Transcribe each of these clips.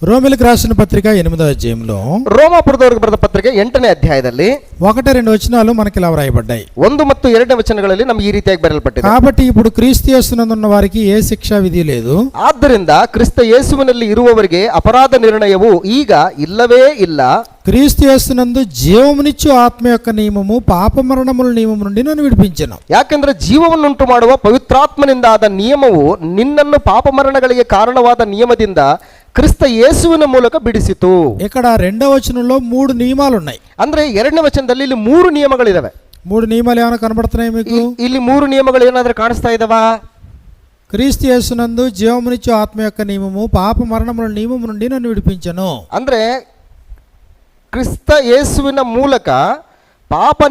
రోమిలకు రాసిన పత్రిక 8వ అధ్యాయంలో ರೋಮಾಪುರದವರಿಗೆ ಬರೆದ ಪತ್ರಿಕೆ 8ನೇ ಅಧ್ಯಾಯದಲ್ಲಿ 1-2 వచనాలు మనకి ఇలా వ్రాయబడ్డాయి. 1 ಮತ್ತು 2ನೇ ವಚನಗಳಲ್ಲಿ ನಮಗೆ ಈ ರೀತಿಯಾಗಿ ಬರೆಯಲ್ಪಟ್ಟಿದೆ. కాబట్టి ఇప్పుడు క్రీస్తు యేసునందున్న వారికి ఏ శిక్షా విధి లేదు. ಆದ್ದರಿಂದ ಕ್ರಿಸ್ತ ಯೇಸುವಿನಲ್ಲಿ ಇರುವವರಿಗೆ ಅಪರಾಧ ನಿರ್ಣಯವು ಈಗ ಇಲ್ಲವೇ ಇಲ್ಲ. క్రీస్తు యేసునందు జీవమునిచ్చు ఆత్మ యొక్క నియమము పాప మరణముల నియమము నుండి నన్ను విడిపించెను. ಯಾಕೆಂದ್ರೆ ಜೀವವನ್ನುಂಟು ಮಾಡುವ ಪವಿತ್ರಾತ್ಮನಿಂದ ಆದ ನಿಯಮವು ನಿನ್ನನ್ನು ಪಾಪ ಮರಣಗಳಿಗೆ ಕಾರಣವಾದ ನಿಯಮದಿಂದ ಕ್ರಿಸ್ತ ಯೇಸುವಿನ ಮೂಲಕ ಬಿಡಿಸಿತು. ఇక్కడ 2వ వచనంలో 3 నియమాలు ఉన్నాయి. ಅಂದ್ರೆ 2ನೇ ವಚನದಲ್ಲಿ ಇಲ್ಲಿ 3 ನಿಯಮಗಳಿದಾವೆ. 3 నియమాలు ఏమైనా కనబడుతున్నాయి మీకు? ಇಲ್ಲಿ 3 ನಿಯಮಗಳು ಏನಾದರೂ ಕಾಣಿಸ್ತಾ ಇದಾವಾ? క్రీస్తు యేసునందు జీవమునిచ్చు ఆత్మ యొక్క నియమము పాప మరణముల నియమము నుండి నన్ను విడిపించెను. ಅಂದ್ರೆ ಕ್ರಿಸ್ತ ಯೇಸುವಿನ ಮೂಲಕ ಪಾಪ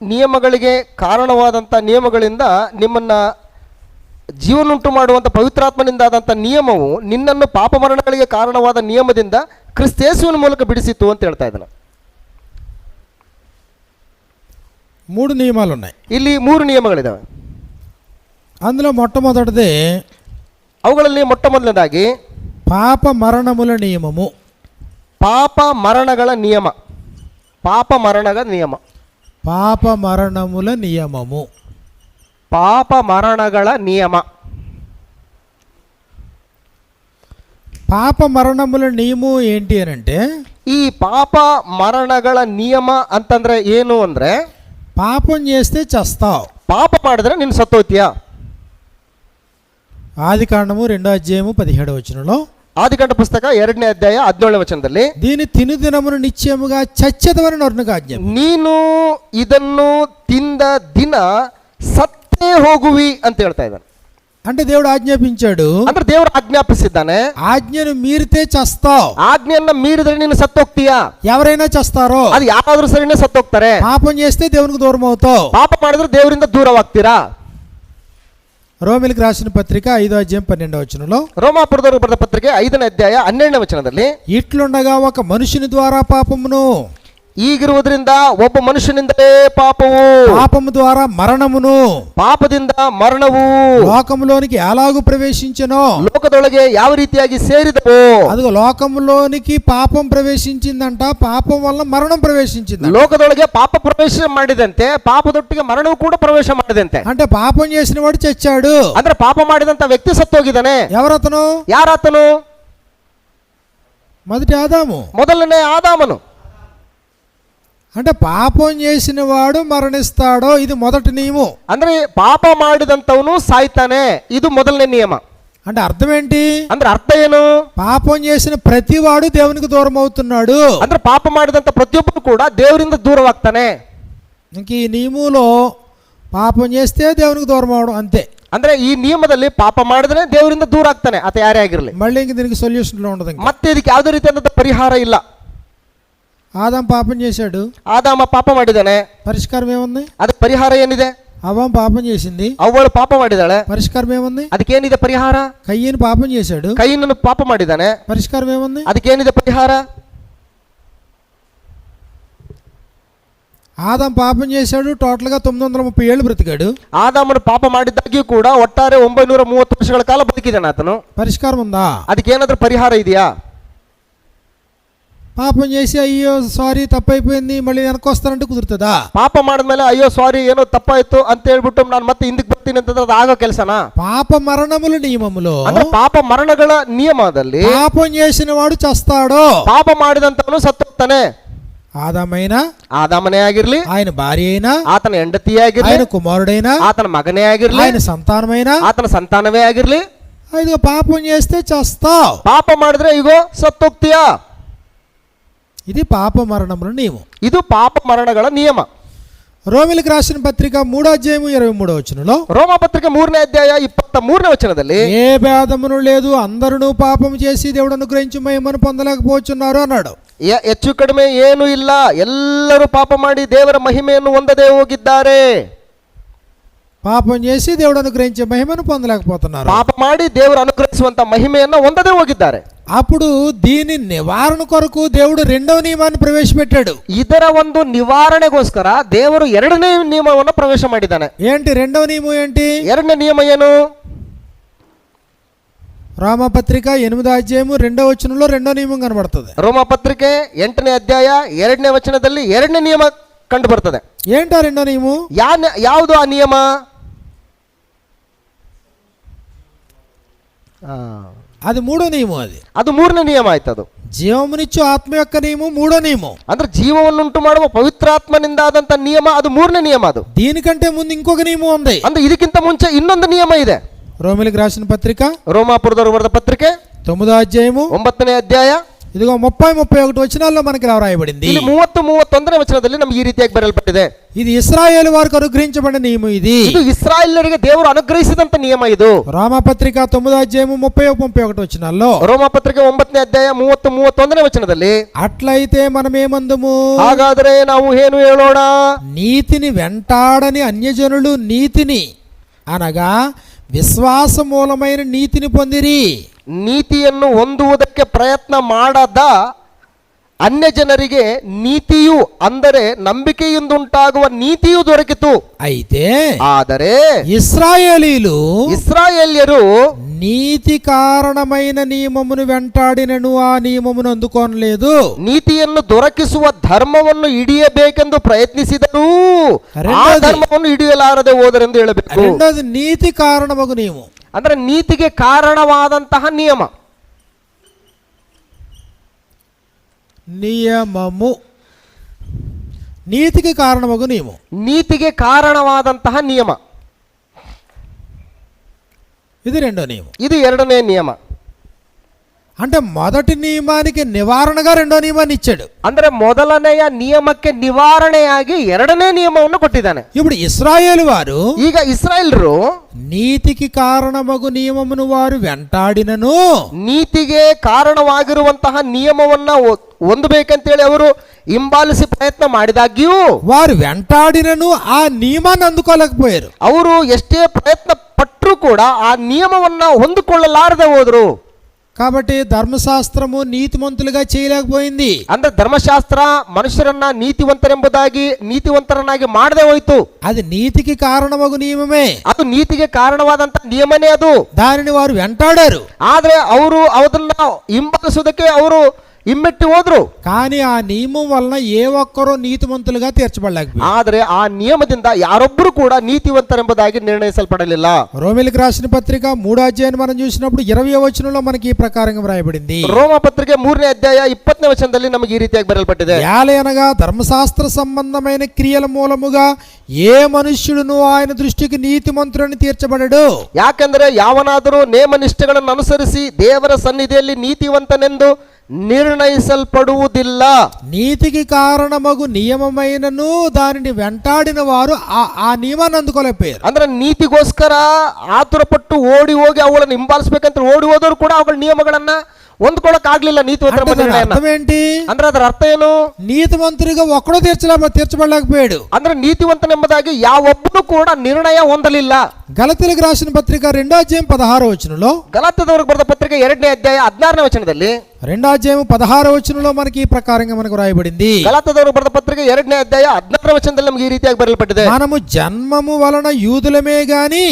ನಿಯಮಗಳಿಗೆ ಕಾರಣವಾದಂಥ ನಿಯಮಗಳಿಂದ ನಿಮ್ಮನ್ನ ಜೀವನುಂಟು ಮಾಡುವಂಥ ಪವಿತ್ರಾತ್ಮನಿಂದ ಆದಂಥ ನಿಯಮವು ನಿನ್ನನ್ನು ಪಾಪ ಮರಣಗಳಿಗೆ ಕಾರಣವಾದ ನಿಯಮದಿಂದ ಕ್ರಿಸ್ತ ಯೇಸುವಿನ ಮೂಲಕ ಬಿಡಿಸಿತು ಅಂತ ಹೇಳ್ತಾ ಇದ್ದಾನೆ. 3 నియమాలు ఉన్నాయి. ಇಲ್ಲಿ 3 ನಿಯಮಗಳಿದಾವೆ. అందులో మొట్టమొదటిది, ಅವುಗಳಲ್ಲಿ ಮೊಟ್ಟ ಮೊದಲನೇದಾಗಿ పాప మరణముల నియమము. ಪಾಪ ಮರಣಗಳ ನಿಯಮ. ಪಾಪ ಮರಣಗಳ ನಿಯಮ. పాప మరణముల నియమము. ಪಾಪ ಮರಣಗಳ ನಿಯಮ. పాప మరణముల నియమం ఏంటి అని అంటే, ಈ ಪಾಪ ಮರಣಗಳ ನಿಯಮ ಅಂತಂದ್ರೆ ಏನು ಅಂದ್ರೆ, పాపం చేస్తే చస్తావు. ಪಾಪ ಮಾಡಿದ್ರೆ ನೀನು ಸತ್ತೋಗ್ತೀಯಾ. ఆదికాండము 2వ అధ్యాయము 17వ వచనంలో, ಆದಿಕಾಂಡ ಪುಸ್ತಕ 2ನೇ ಅಧ್ಯಾಯ 17ನೇ ವಚನದಲ್ಲಿ, దీని తినుదినమును నిశ్చయముగా చచ్చెదవని నరునికి ఆజ్ఞ. ನೀನು ಇದನ್ನು ತಿಂದ ದಿನ ಸತ್ತೇ ಹೋಗುವಿ ಅಂತ ಹೇಳ್ತಾ ಇದ್ದಾನೆ. అంటే దేవుడు ఆజ్ఞాపించాడు. ಅಂದ್ರೆ ದೇವರು ಆಜ್ಞಾಪಿಸಿದ್ದಾನೆ. ఆజ్ఞను మీరితే చస్తావు. ಆಜ್ಞೆಯನ್ನ ಮೀರಿದ್ರೆ ನೀನು ಸತ್ತೋಗ್ತೀಯಾ. ఎవరైనా చస్తారో. ಅದು ಯಾರಾದ್ರೂ ಸರಿನೇ ಸತ್ತೋಗ್ತಾರೆ. పాపం చేస్తే దేవునికి దూరం అవుతావు. ಪಾಪ ಮಾಡಿದ್ರೆ ದೇವರಿಂದ ದೂರವಾಗ್ತೀರಾ. రోమిలకు రాసిన పత్రిక 5వ అధ్యాయం 12వ వచనంలో, ರೋಮಾಪುರದವರಿಗೆ ಬರೆದ ಪತ್ರಿಕೆ 5ನೇ ಅಧ್ಯಾಯ 12ನೇ ವಚನದಲ್ಲಿ, ఇట్లుండగా ఒక మనుషుని ద్వారా పాపమును, ಈಗಿರುವುದರಿಂದ ಒಬ್ಬ ಮನುಷ್ಯನಿಂದಲೇ ಪಾಪವು, పాపము ద్వారా మరణమును, ಪಾಪದಿಂದ ಮರಣವು లోకములోనికి ఎలాగూ ప్రవేశించెనో, ಲೋಕದೊಳಗೆ ಯಾವ ರೀತಿಯಾಗಿ ಸೇರಿದವೋ. అదిగో లోకములోనికి పాపం ప్రవేశించిందంట, పాపం వల్ల మరణం ప్రవేశించింది. ಲೋಕದೊಳಗೆ ಪಾಪ ಪ್ರವೇಶ ಮಾಡಿದಂತೆ ಪಾಪದೊಟ್ಟಿಗೆ ಮರಣವು ಕೂಡ ಪ್ರವೇಶ ಮಾಡಿದಂತೆ. అంటే పాపం చేసిన వాడు చచ్చాడు. ಅಂದ್ರೆ ಪಾಪ ಮಾಡಿದಂತ ವ್ಯಕ್ತಿ ಸತ್ತೋಗಿದ್ದಾನೆ. ఎవరతను? ಯಾರಾತನು? మొదటి ఆదాము, ಮೊದಲನೇ ಆದಾಮನು. అంటే పాపం చేసిన వాడు మరణిస్తాడో, ఇది మొదటి నియమం. ಅಂದ್ರೆ ಪಾಪ ಮಾಡಿದಂತವನು ಸಾಯ್ತಾನೆ, ಇದು ಮೊದಲನೇ ನಿಯಮ. అంటే అర్థం ఏంటి? ಅಂದ್ರೆ ಅರ್ಥ ಏನು? పాపం చేసిన ప్రతి వాడు దేవునికి దూరం అవుతున్నాడు. ಅಂದ್ರೆ ಪಾಪ ಮಾಡಿದಂತ ಪ್ರತಿಯೊಬ್ಬರು ಕೂಡ ದೇವರಿಂದ ದೂರವಾಗ್ತಾನೆ. ఇంక ఈ నియమంలో పాపం చేస్తే దేవునికి దూరం అవడం అంతే. ಅಂದ್ರೆ ಈ ನಿಯಮದಲ್ಲಿ ಪಾಪ ಮಾಡಿದ್ರೆ ದೇವರಿಂದ ದೂರ ಆಗ್ತಾನೆ, ಆತ ಯಾರೇ ಆಗಿರಲಿ. మళ్ళీ ఇంక దీనికి సొల్యూషన్ ఉండదు. ಮತ್ತೆ ಇದಕ್ಕೆ ಯಾವುದೇ ರೀತಿಯಾದಂತ ಪರಿಹಾರ ಇಲ್ಲ. ఆదాం పాపం చేశాడు, ಆದಾಮ ಪಾಪ ಮಾಡಿದ್ದಾನೆ, పరిష్కారం ఏముంది? ಅದಕ್ಕೆ ಪರಿಹಾರ ಏನಿದೆ? అవ్వం పాపం చేసింది, ಅವಳು ಪಾಪ ಮಾಡಿದಾಳೆ, పరిష్కారం ఏముంది? ಅದಕ್ಕೇನಿದೆ ಪರಿಹಾರ? కయ్యను పాపం చేశాడు, ಕೈನನ್ನು ಪಾಪ ಮಾಡಿದ್ದಾನೆ, పరిష్కారం ఏముంది? ಅದಕ್ಕೇನಿದೆ ಪರಿಹಾರ? ఆదాం పాపం చేశాడు, టోటల్గా 930 ఏళ్ళు బ్రతికాడు. ಆದಾಮನು ಪಾಪ ಮಾಡಿದ್ದಾಗ್ಯೂ ಕೂಡ ಒಟ್ಟಾರೆ 930 ವರ್ಷಗಳ ಕಾಲ ಬದುಕಿದ್ದಾನೆ ಆತನು. పరిష్కారం ఉందా? ಅದಕ್ಕೇನಾದ್ರೂ ಪರಿಹಾರ ಇದೆಯಾ? పాపం చేసి అయ్యో సారీ తప్పైపోయింది మళ్ళీ వెనక్కి వస్తానంటే కుదురుతుందా? ಪಾಪ ಮಾಡಿದ್ಮೇಲೆ ಅಯ್ಯೋ ಸಾರಿ ಏನೋ ತಪ್ಪಾಯ್ತು ಅಂತ ಹೇಳ್ಬಿಟ್ಟು ನಾನು ಮತ್ತೆ ಹಿಂದಕ್ಕೆ ಬರ್ತೀನಿ ಅಂತಂದ್ರೆ ಅದು ಆಗೋ ಕೆಲಸನಾ? పాప మరణముల నియమములో ಅಂದ್ರೆ ಪಾಪ ಮರಣಗಳ ನಿಯಮದಲ್ಲಿ పాపం చేసిన వాడు చస్తాడో, ಪಾಪ ಮಾಡಿದಂತವನು ಸತ್ತೋಗ್ತಾನೆ. ఆదామైనా, ಆದಾಮನೇ ಆಗಿರ್ಲಿ, ఆయన భార్య అయినా, ಆತನ ಹೆಂಡತಿಯೇ ಆಗಿರ್ಲಿ, ఆయన కుమారుడైనా, ಆತನ ಮಗನೇ ಆಗಿರ್ಲಿ, ఆయన సంతానమైనా, ಆತನ ಸಂತಾನವೇ ಆಗಿರ್ಲಿ, ఇదిగో పాపం చేస్తే చస్తావు. ಪಾಪ ಮಾಡಿದ್ರೆ ಈಗೋ ಸತ್ತೋಗ್ತೀಯಾ. ఇది పాప మరణముల నియమం. ಇದು ಪಾಪ ಮರಣಗಳ ನಿಯಮ. రోమిలకు రాసిన పత్రిక 3వ అధ్యాయము 23వ వచనంలో, ರೋಮ ಪತ್ರಿಕೆ 3ನೇ ಅಧ್ಯಾಯ 23ನೇ ವಚನದಲ್ಲಿ, ఏ భేదమును లేదు, అందరూ పాపం చేసి దేవుడు అనుగ్రహించి మహిమను పొందలేకపోతున్నారు అన్నాడు. ಹೆಚ್ಚು ಕಡಿಮೆ ಏನೂ ಇಲ್ಲ, ಎಲ್ಲರೂ ಪಾಪ ಮಾಡಿ ದೇವರ ಮಹಿಮೆಯನ್ನು ಹೊಂದದೇ ಹೋಗಿದ್ದಾರೆ. పాపం చేసి దేవుడు అనుగ్రహించే మహిమను పొందలేకపోతున్నారు. ಪಾಪ ಮಾಡಿ ದೇವರು ಅನುಗ್ರಹಿಸುವಂತ ಮಹಿಮೆಯನ್ನು ಹೊಂದದೇ ಹೋಗಿದ್ದಾರೆ. అప్పుడు దీని నివారణ కొరకు దేవుడు 2వ నియమాన్ని ప్రవేశపెట్టాడు. ಇದರ ಒಂದು ನಿವಾರಣೆಗೋಸ್ಕರ ದೇವರು 2ನೇ ನಿಯಮವನ್ನು ಪ್ರವೇಶ ಮಾಡಿದ್ದಾನೆ. ఏంటి 2వ నియమం? ఏంటి 2ನೇ ನಿಯಮ ಏನು? రామపత్రిక 8వ అధ్యాయము 2వ వచనంలో రెండో నియమం కనబడుతుంది. ರೋಮಪತ್ರಿಕೆ 8ನೇ ಅಧ್ಯಾಯ 2ನೇ ವಚನದಲ್ಲಿ 2ನೇ ನಿಯಮ ಕಂಡು ಬರ್ತದೆ. ఏంటా రెండో నియమం? ಯಾವುದು ಆ ನಿಯಮ? అది మూడో నియమం. ಅದು 3ನೇ ನಿಯಮ ಆಯ್ತು. ಅದು జీవమునిచ్చు ఆత్మ యొక్క నియమం మూడో నియమం. ಅಂದ್ರೆ ಜೀವವನ್ನುಂಟು ಮಾಡುವ ಪವಿತ್ರಾತ್ಮನಿಂದ ಆದಂತ ನಿಯಮ, ಅದು 3ನೇ ನಿಯಮ. ಅದು దీనికంటే ముందు ఇంకొక నియమం ఉంది. ಅಂದ್ರೆ ಇದಕ್ಕಿಂತ ಮುಂಚೆ ಇನ್ನೊಂದು ನಿಯಮ ಇದೆ. రోమిలికి రాసిన పత్రిక ರೋಮಾಪುರದವರು ಬರೆದ ಪತ್ರಿಕೆ 9వ అధ్యాయము 9ನೇ ಅಧ್ಯಾಯ ఇదిగో 30-31 వచనాల్లో మనకి ఇలా రాయబడింది. ಇಲ್ಲಿ 30-31ನೇ ವಚನದಲ್ಲಿ ನಮಗೆ ಈ ರೀತಿಯಾಗಿ ಬರೆಯಲ್ಪಟ್ಟಿದೆ. ఇది ఇశ్రాయేలు వారికి అనుగ్రహించబడిన నియమం. ఇది ಇಸ್ರಾಯೇಲರಿಗೆ ದೇವರು ಅನುಗ್ರಹಿಸಿದಂತ ನಿಯಮ. ಇದು రామపత్రిక 9వ అధ్యాయము 30-31 వచనాల్లో, ರೋಮಪತ್ರಿಕೆ 9ನೇ ಅಧ್ಯಾಯ 30-31ನೇ ವಚನದಲ್ಲಿ, అట్లయితే మనమేమందుము, ಹಾಗಾದರೆ ನಾವು ಏನು ಹೇಳೋಣ, నీతిని వెంటాడని అన్యజనులు నీతిని అనగా విశ్వాస మూలమైన నీతిని పొందిరి. ನೀತಿಯನ್ನು ಹೊಂದುವುದಕ್ಕೆ ಪ್ರಯತ್ನ ಮಾಡದ ಅನ್ಯ ಜನರಿಗೆ ನೀತಿಯು ಅಂದರೆ ನಂಬಿಕೆಯಿಂದುಂಟಾಗುವ ನೀತಿಯು ದೊರಕಿತು. ಆದರೆ ಇಸ್ರಾಯೇಲ್ಯರು నీతి కారణమైన నియమమును వెంటాడినను ఆ నియమమును అందుకోనలేదు. ನೀತಿಯನ್ನು ದೊರಕಿಸುವ ಧರ್ಮವನ್ನು ಹಿಡಿಯಬೇಕೆಂದು ಪ್ರಯತ್ನಿಸಿದರೂ ಆ ಧರ್ಮವನ್ನು ಹಿಡಿಯಲಾರದೆ ಹೋದರೆಂದು ಹೇಳಬೇಕು. రెండోది నీతి కారణమగు నియమం, ಅಂದ್ರೆ ನೀತಿಗೆ ಕಾರಣವಾದಂತಹ ನಿಯಮ. నియమము నీతికి కారణమగు నియమం, ನೀತಿಗೆ ಕಾರಣವಾದಂತಹ ನಿಯಮ. ఇది రెండో నియమం. ಇದು 2ನೇ నియಮ. అంటే మొదటి నియమానికి నివారణగా రెండో నియమాన్ని ఇచ్చాడు. ಅಂದ್ರೆ ಮೊದಲನೆಯ ನಿಯಮಕ್ಕೆ ನಿವಾರಣೆಯಾಗಿ 2ನೇ ನಿಯಮವನ್ನು ಕೊಟ್ಟಿದ್ದಾನೆ. ఇప్పుడు ఇశ్రాయేలు వారు, ಈಗ ಇಸ್ರಾಯೇಲರು నీతికి కారణమగు నియమమును వారు వెంటాడినను, ನೀತಿಗೆ ಕಾರಣವಾಗಿರುವಂತಹ ನಿಯಮವನ್ನ ಹೊಂದಬೇಕಂತೇಳಿ ಅವರು ಹಿಂಬಾಲಿಸಿ ಪ್ರಯತ್ನ ಮಾಡಿದಾಗ್ಯೂ వారు వెంటాడినను ఆ నియమాన్ని అందుకోలేకపోయారు. ಅವರು ಎಷ್ಟೇ ಪ್ರಯತ್ನ ಪಟ್ಟರೂ ಕೂಡ ಆ ನಿಯಮವನ್ನ ಹೊಂದಿಕೊಳ್ಳಲಾರದೆ ಹೋದ್ರು. కాబట్టి ధర్మశాస్త్రము నీతిమంతులుగా చేయలేకపోయింది. ಅಂದ್ರೆ ಧರ್ಮಶಾಸ್ತ್ರ ಮನುಷ್ಯರನ್ನ ನೀತಿವಂತರನ್ನಾಗಿ ಮಾಡದೆ ಹೋಯ್ತು. అది నీతికి కారణమగు నియమమే, ಅದು ನೀತಿಗೆ ಕಾರಣವಾದಂತ ನಿಯಮನೇ. ಅದು దానిని వారు వెంటాడారు. ಆದ್ರೆ ಅವರು ಅದನ್ನ ಹಿಂಬಾಲಿಸುವುದಕ್ಕೆ ಅವರು ಹಿಮ್ಮೆಟ್ಟಿ ಹೋದ್ರು. కానీ ಆ నియమం వలన ఏ ఒక్కరూ నీతిమంతులుగా తీర్చబడలేకపోయారు. ಆದ್ರೆ ಆ ನಿಯಮದಿಂದ ಯಾರೊಬ್ಬರು ಕೂಡ ನೀತಿವಂತರೆಂಬುದಾಗಿ ನಿರ್ಣಯಿಸಲ್ಪಡಲಿಲ್ಲ. రోమిలికి రాసిన పత్రిక 3వ అధ్యాయాన్ని మనం చూసినప్పుడు 20వ వచనంలో మనకి ఈ ప్రకారంగా వ్రాయబడింది. ರೋಮ ಪತ್ರಿಕೆ 3ನೇ ಅಧ್ಯಾಯ 20ನೇ ವಚನದಲ್ಲಿ ನಮಗೆ ಈ ರೀತಿಯಾಗಿ ಬರೆಯಲ್ಪಟ್ಟಿದೆ. యాలయనగా ధర్మశాస్త్ర సంబంధమైన క్రియల మూలముగా ఏ మనుష్యుడును ఆయన దృష్టికి నీతిమంతుడని తీర్చబడడు. ಯಾಕೆಂದರೆ ಯಾವನಾದರೂ ನೇಮನಿಷ್ಠೆಗಳನ್ನು ಅನುಸರಿಸಿ ದೇವರ ಸನ್ನಿಧಿಯಲ್ಲಿ ನೀತಿವಂತನೆಂದು నిర్ణయించల్పడుವುದಿಲ್ಲ. నీతికి కారణమగు నియమమైనను దానిని వెంటాడిన వారు ఆ నియమాన్ని అందుకోలేకపోయారు. ಅಂದ್ರೆ ನೀತಿಗೋಸ್ಕರ ಆತುರಪಟ್ಟು ಓಡಿ ಹೋಗಿ ಅವುಗಳನ್ನು ಹಿಂಬಾಲಿಸಬೇಕಂತ ಓಡಿ ಹೋದವರು ಕೂಡ ಅವುಗಳ ನಿಯಮಗಳನ್ನ ಹೊಂದ್ಕೊಳಕ್ ಆಗ್ಲಿಲ್ಲ. ನೀತಿವಂತರ అర్థం ఏంటి? ಅಂದ್ರೆ ಅದರ ಅರ್ಥ ಏನು? నీతిమంతుడిగా ఒక్కడో తీర్చబడలేకపోయాడు. ಅಂದ್ರೆ ನೀತಿವಂತನೆಂಬುದಾಗಿ ಯಾವೊಬ್ಬನು ಕೂಡ ನಿರ್ಣಯ ಹೊಂದಲಿಲ್ಲ. గలతీయులకు రాసిన పత్రిక 2వ అధ్యాయం 16వ వచనంలో, ಗಲಾತ್ಯದವರಿಗೆ ಬರೆದ ಪತ್ರಿಕೆ 2ನೇ ಅಧ್ಯಾಯ 16ನೇ ವಚನದಲ್ಲಿ, 2వ అధ్యాయం 16వ వచనంలో మనకి ఈ ప్రకారంగా మనకు రాయబడింది. ಗಲಾತ್ಯದವರಿಗೆ ಬರೆದ ಪತ್ರಿಕೆ 2ನೇ ಅಧ್ಯಾಯ 16ನೇ ವಚನದಲ್ಲಿ ನಮಗೆ ಈ ರೀತಿಯಾಗಿ ಬರೆಯಲ್ಪಟ್ಟಿದೆ. మనము జన్మము వలన యూదులమే గాని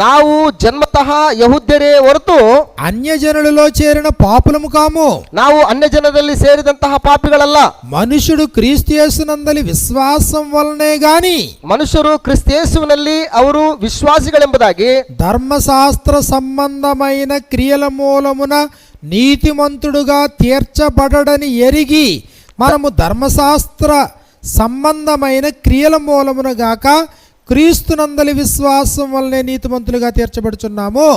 ನಾವು ಜನ್ಮತಃ ಯಹೂದ್ಯರೇ ಹೊರತು అన్యజనులలో చేరిన పాపులము కాము. ನಾವು ಅನ್ಯ ಜನರಲ್ಲಿ ಸೇರಿದಂತಹ ಪಾಪಿಗಳಲ್ಲ. మనుషుడు క్రీస్తు యేసునందలి విశ్వాసం వలనే గాని ಮನುಷ್ಯರು ಕ್ರಿಸ್ತೇಸುವಿನಲ್ಲಿ ಅವರು ವಿಶ್ವಾಸಿಗಳೆಂಬುದಾಗಿ ధర్మశాస్త్ర సంబంధమైన క్రియల మూలమున నీతిమంతుడుగా తీర్చబడడని ఎరిగి మనము ధర్మశాస్త్ర సంబంధమైన క్రియల మూలమున గాక క్రీస్తునందలి విశ్వాసం వల్లనే నీతిమంతులుగా తీర్చబడుచున్నాము.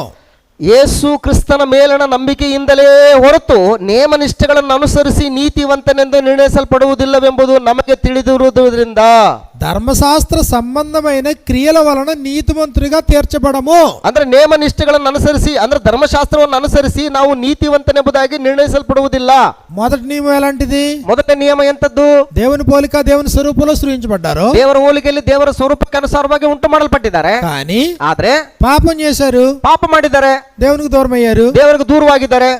ಯೇಸು ಕ್ರಿಸ್ತನ ಮೇಲಣ ನಂಬಿಕೆಯಿಂದಲೇ ಹೊರತು ನೇಮನಿಷ್ಠೆಗಳನ್ನು ಅನುಸರಿಸಿ ನೀತಿವಂತನೆಂದು ನಿರ್ಣಯಿಸಲ್ಪಡುವುದಿಲ್ಲವೆಂಬುದು ನಮಗೆ ತಿಳಿದಿರುವುದರಿಂದ ధర్మశాస్త్ర సంబంధమైన క్రియల వలన నీతిమంతులుగా తీర్చబడము. ಅಂದ್ರೆ ನೇಮನಿಷ್ಠೆಗಳನ್ನು ಅನುಸರಿಸಿ ಅಂದ್ರೆ ಧರ್ಮಶಾಸ್ತ್ರವನ್ನು ಅನುಸರಿಸಿ ನಾವು ನೀತಿವಂತನೆಂಬುದಾಗಿ ನಿರ್ಣಯಿಸಲ್ಪಡುವುದಿಲ್ಲ. మొదటి నియమం ఎలాంటిది? ಮೊದಲನೇ ನಿಯಮ ಎಂತದ್ದು? దేవుని పోలిక దేవుని స్వరూపంలో సృజించబడ్డారు. ದೇವರ ಹೋಲಿಕೆಯಲ್ಲಿ ದೇವರ ಸ್ವರೂಪಕ್ಕೆ ಅನುಸಾರವಾಗಿ ಉಂಟು ಮಾಡಲ್ಪಟ್ಟಿದ್ದಾರೆ. కానీ ಆದ್ರೆ పాపం చేశారు, ಪಾಪ ಮಾಡಿದ್ದಾರೆ, దేవునికి దూరం అయ్యారు. ದೇವರಿಗೆ ದೂರವಾಗಿದ್ದಾರೆ.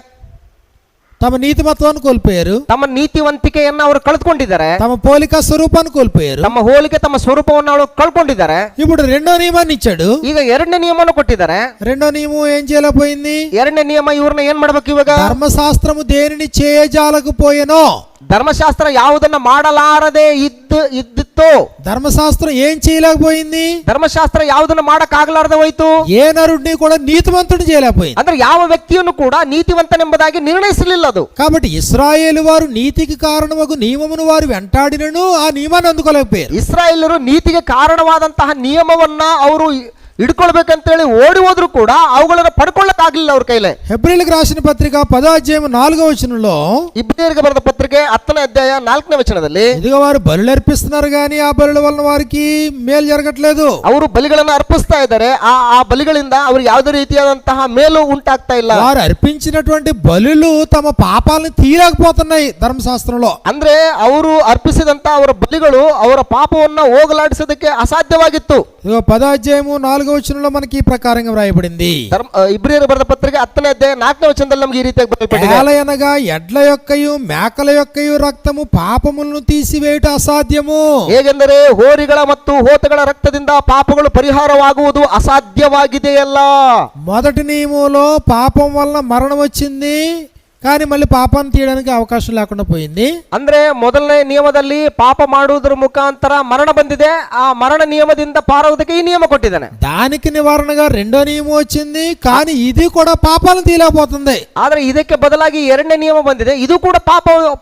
తమ నీతిమత్వాన్ని కోల్పోయారు, ತಮ್ಮ ನೀತಿವಂತಿಕೆಯನ್ನು ಅವರು ಕಳೆದುಕೊಂಡಿದ್ದಾರೆ, తమ పోలిక స్వరూపాన్ని కోల్పోయారు. ತಮ್ಮ ಹೋಲಿಕೆ ತಮ್ಮ ಸ್ವರೂಪವನ್ನು ಅವರು ಕಳ್ಕೊಂಡಿದ್ದಾರೆ. ఇప్పుడు రెండో నియమాన్ని ఇచ్చాడు. ಈಗ ಎರಡನೇ ನಿಯಮವನ್ನು ಕೊಟ್ಟಿದ್ದಾರೆ. రెండో నియమం ఏం చేయలేకపోయింది? ಎರಡನೇ ನಿಯಮ ಇವ್ರನ್ನ ಏನ್ ಮಾಡ್ಬೇಕು ಇವಾಗ? ధర్మశాస్త్రము దేనిని చేయజాలకపోయెనో, ಧರ್ಮಶಾಸ್ತ್ರ ಯಾವುದನ್ನ ಮಾಡಲಾರದೆ ಇದ್ದಿತ್ತು, ధర్మశాస్త్రం ఏం చేయలేకపోయింది? ಧರ್ಮಶಾಸ್ತ್ರ ಯಾವುದನ್ನ ಮಾಡಕ್ ಆಗ್ಲಾರದೆ ಹೋಯ್ತು. ఏ నరుడిని కూడా నీతిమంతుడు చేయలేకపోయింది. ಅಂದ್ರೆ ಯಾವ ವ್ಯಕ್ತಿಯನ್ನು ಕೂಡ ನೀತಿವಂತನೆಂಬುದಾಗಿ ನಿರ್ಣಯಿಸಲಿಲ್ಲ ಅದು. కాబట్టి ఇశ్రాయేలు వారు నీతికి కారణమగు నియమమును వారు వెంటాడినను ఆ నియమాన్ని అందుకోలేకపోయారు. ಇಸ್ರಾಯೇಲರು ನೀತಿಗೆ ಕಾರಣವಾದಂತಹ ನಿಯಮವನ್ನ ಅವರು ಹಿಡ್ಕೊಳ್ಬೇಕಂತೇಳಿ ಓಡಿ ಹೋದ್ರು ಕೂಡ ಅವುಗಳನ್ನ ಪಡ್ಕೊಳ್ಳಕ್ಕಾಗ್ಲಿಲ್ಲ ಅವ್ರ ಕೈಲೇ. హెబ్రీయులకు రాసిన పత్రిక 10వ అధ్యాయం 4వ వచనంలో, ಇಬ್ರಿಯರಿಗೆ ಬರೆದ ಪತ್ರಿಕೆ 10ನೇ ಅಧ್ಯಾಯ 4ನೇ ವಚನದಲ್ಲಿ, ఇదిగో వారు బలులు అర్పిస్తున్నారు కానీ ఆ బలుల వలన వారికి మేలు జరగట్లేదు. ಅವರು ಬಲಿಗಳನ್ನು ಅರ್ಪಿಸ್ತಾ ಇದ್ದಾರೆ, ಆ ಬಲಿಗಳಿಂದ ಅವ್ರಿಗೆ ಯಾವುದೇ ರೀತಿಯಾದಂತಹ ಮೇಲು ಉಂಟಾಗ್ತಾ ಇಲ್ಲ. వారు అర్పించినటువంటి బలులు తమ పాపాలను తీరకపోతున్నాయి ధర్మశాస్త్రంలో. ಅಂದ್ರೆ ಅವರು ಅರ್ಪಿಸಿದಂತ ಅವರ ಬಲಿಗಳು ಅವರ ಪಾಪವನ್ನ ಹೋಗಲಾಡಿಸೋದಕ್ಕೆ ಅಸಾಧ್ಯವಾಗಿತ್ತು. ఇదిగో 10వ అధ్యాయము 4వ వచనంలో మనకి ఈ ప్రకారంగా వ్రాయబడింది. ಇಬ್ರಿಯರು ಬರೆದ ಪತ್ರಿಕೆ 10ನೇ ಅಧ್ಯಾಯ 4ನೇ ವಚನದಲ್ಲಿ ನಮಗೆ ಈ ರೀತಿಯಾಗಿ ಬರೆಯಲ್ಪಟ್ಟಿದೆ. ఏలయనగా ఎడ్ల యొక్కయు మేకల యొక్కయు రక్తము పాపములను తీసివేయుట అసాధ్యము. ಹೇಗೆಂದರೆ ಹೋರಿಗಳ ಮತ್ತು ಹೋತಗಳ ರಕ್ತದಿಂದ ಪಾಪಗಳು ಪರಿಹಾರವಾಗುವುದು ಅಸಾಧ್ಯವಾಗಿದೆಯಲ್ಲ. మొదటి నియమంలో పాపం వలన మరణం వచ్చింది, కానీ మళ్ళీ పాపాన్ని తీయడానికి అవకాశం లేకుండా పోయింది. ಅಂದ್ರೆ ಮೊದಲನೇ ನಿಯಮದಲ್ಲಿ ಪಾಪ ಮಾಡುವುದರ ಮುಖಾಂತರ ಮರಣ ಬಂದಿದೆ, ಆ ಮರಣ ನಿಯಮದಿಂದ ಪಾರಾಗುವುದಕ್ಕೆ ಈ ನಿಯಮ ಕೊಟ್ಟಿದ್ದಾನೆ. దానికి నివారణగా రెండో నియమం వచ్చింది, కానీ ఇది కూడా పాపాలను తీయలేకపోతుంది. ಆದ್ರೆ ಇದಕ್ಕೆ ಬದಲಾಗಿ ಎರಡನೇ ನಿಯಮ ಬಂದಿದೆ, ಇದು ಕೂಡ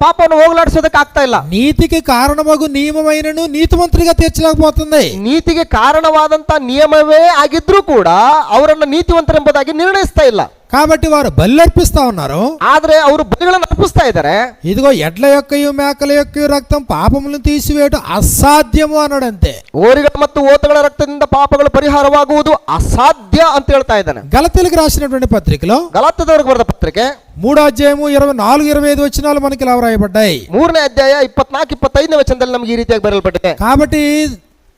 ಪಾಪವನ್ನು ಹೋಗಲಾಡಿಸೋದಕ್ಕೆ ಆಗ್ತಾ ಇಲ್ಲ. నీతికి కారణమగు నియమమైనను నీతిమంతుడిగా తీర్చలేకపోతుంది. ನೀತಿಗೆ ಕಾರಣವಾದಂತ ನಿಯಮವೇ ಆಗಿದ್ರೂ ಕೂಡ ಅವರನ್ನು ನೀತಿವಂತರೆಂಬುದಾಗಿ ನಿರ್ಣಯಿಸ್ತಾ ಇಲ್ಲ. కాబట్టి వారు బల్లర్పిస్తా ఉన్నారు, ಆದ್ರೆ ಅವರು ಬಲಿಗಳನ್ನು ಅರ್ಪಿಸ್ತಾ ಇದ್ದಾರೆ. ఇదిగో ఎడ్ల యొక్కయు మేకల యొక్కయు రక్తం పాపములను తీసివేయడం అసాధ్యము అన్నాడు అంతే. ಹೋರಿಗಳ ಮತ್ತು ಓತಗಳ ರಕ್ತದಿಂದ ಪಾಪಗಳು ಪರಿಹಾರವಾಗುವುದು ಅಸಾಧ್ಯ ಅಂತ ಹೇಳ್ತಾ ಇದ್ದಾನೆ. గలతీయులకు రాసినటువంటి పత్రికలో ಗಲಾತ್ಯದವರಿಗೆ ಬರೆದ ಪತ್ರಿಕೆ 3వ అధ్యాయము 24-25 వచనాలు మనకి ఇలా వ్రాయబడ్డాయి. 3ನೇ ಅಧ್ಯಾಯ 24-25ನೇ ವಚನದಲ್ಲಿ ನಮಗೆ ಈ ರೀತಿಯಾಗಿ ಬರೆಯಲ್ಪಟ್ಟಿದೆ. కాబట్టి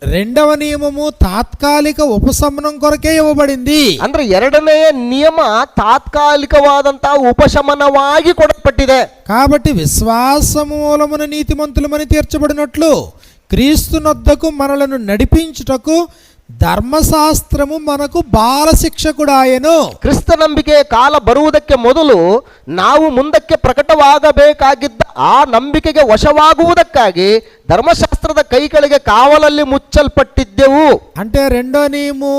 రెండవ నియమము తాత్కాలిక ఉపశమనం కొరకే ఇవ్వబడింది. ಅಂದ್ರೆ ಎರಡನೆಯ ನಿಯಮ ತಾತ್ಕಾಲಿಕವಾದಂತಹ ಉಪಶಮನವಾಗಿ ಕೊಡಲ್ಪಟ್ಟಿದೆ. కాబట్టి విశ్వాసము మూలమున నీతిమంతులమని తీర్చబడినట్లు క్రీస్తునొద్దకు మనలను నడిపించుటకు ಧರ್ಮಶಾಸ್ತ್ರము మనకు ಬಾಲ ಶಿಕ್ಷಕುಡಾಯನು. ಕ್ರಿಸ್ತ ನಂಬಿಕೆಯ ಕಾಲ ಬರುವುದಕ್ಕೆ ಮೊದಲು ನಾವು ಮುಂದಕ್ಕೆ ಪ್ರಕಟವಾಗಬೇಕಾಗಿದ್ದ ಆ ನಂಬಿಕೆಗೆ ವಶವಾಗುವುದಕ್ಕಾಗಿ ಧರ್ಮಶಾಸ್ತ್ರದ ಕೈಗಳಿಗೆ ಕಾವಲಲ್ಲಿ ಮುಚ್ಚಲ್ಪಟ್ಟಿದ್ದೆವು. అంటే రెండో నియము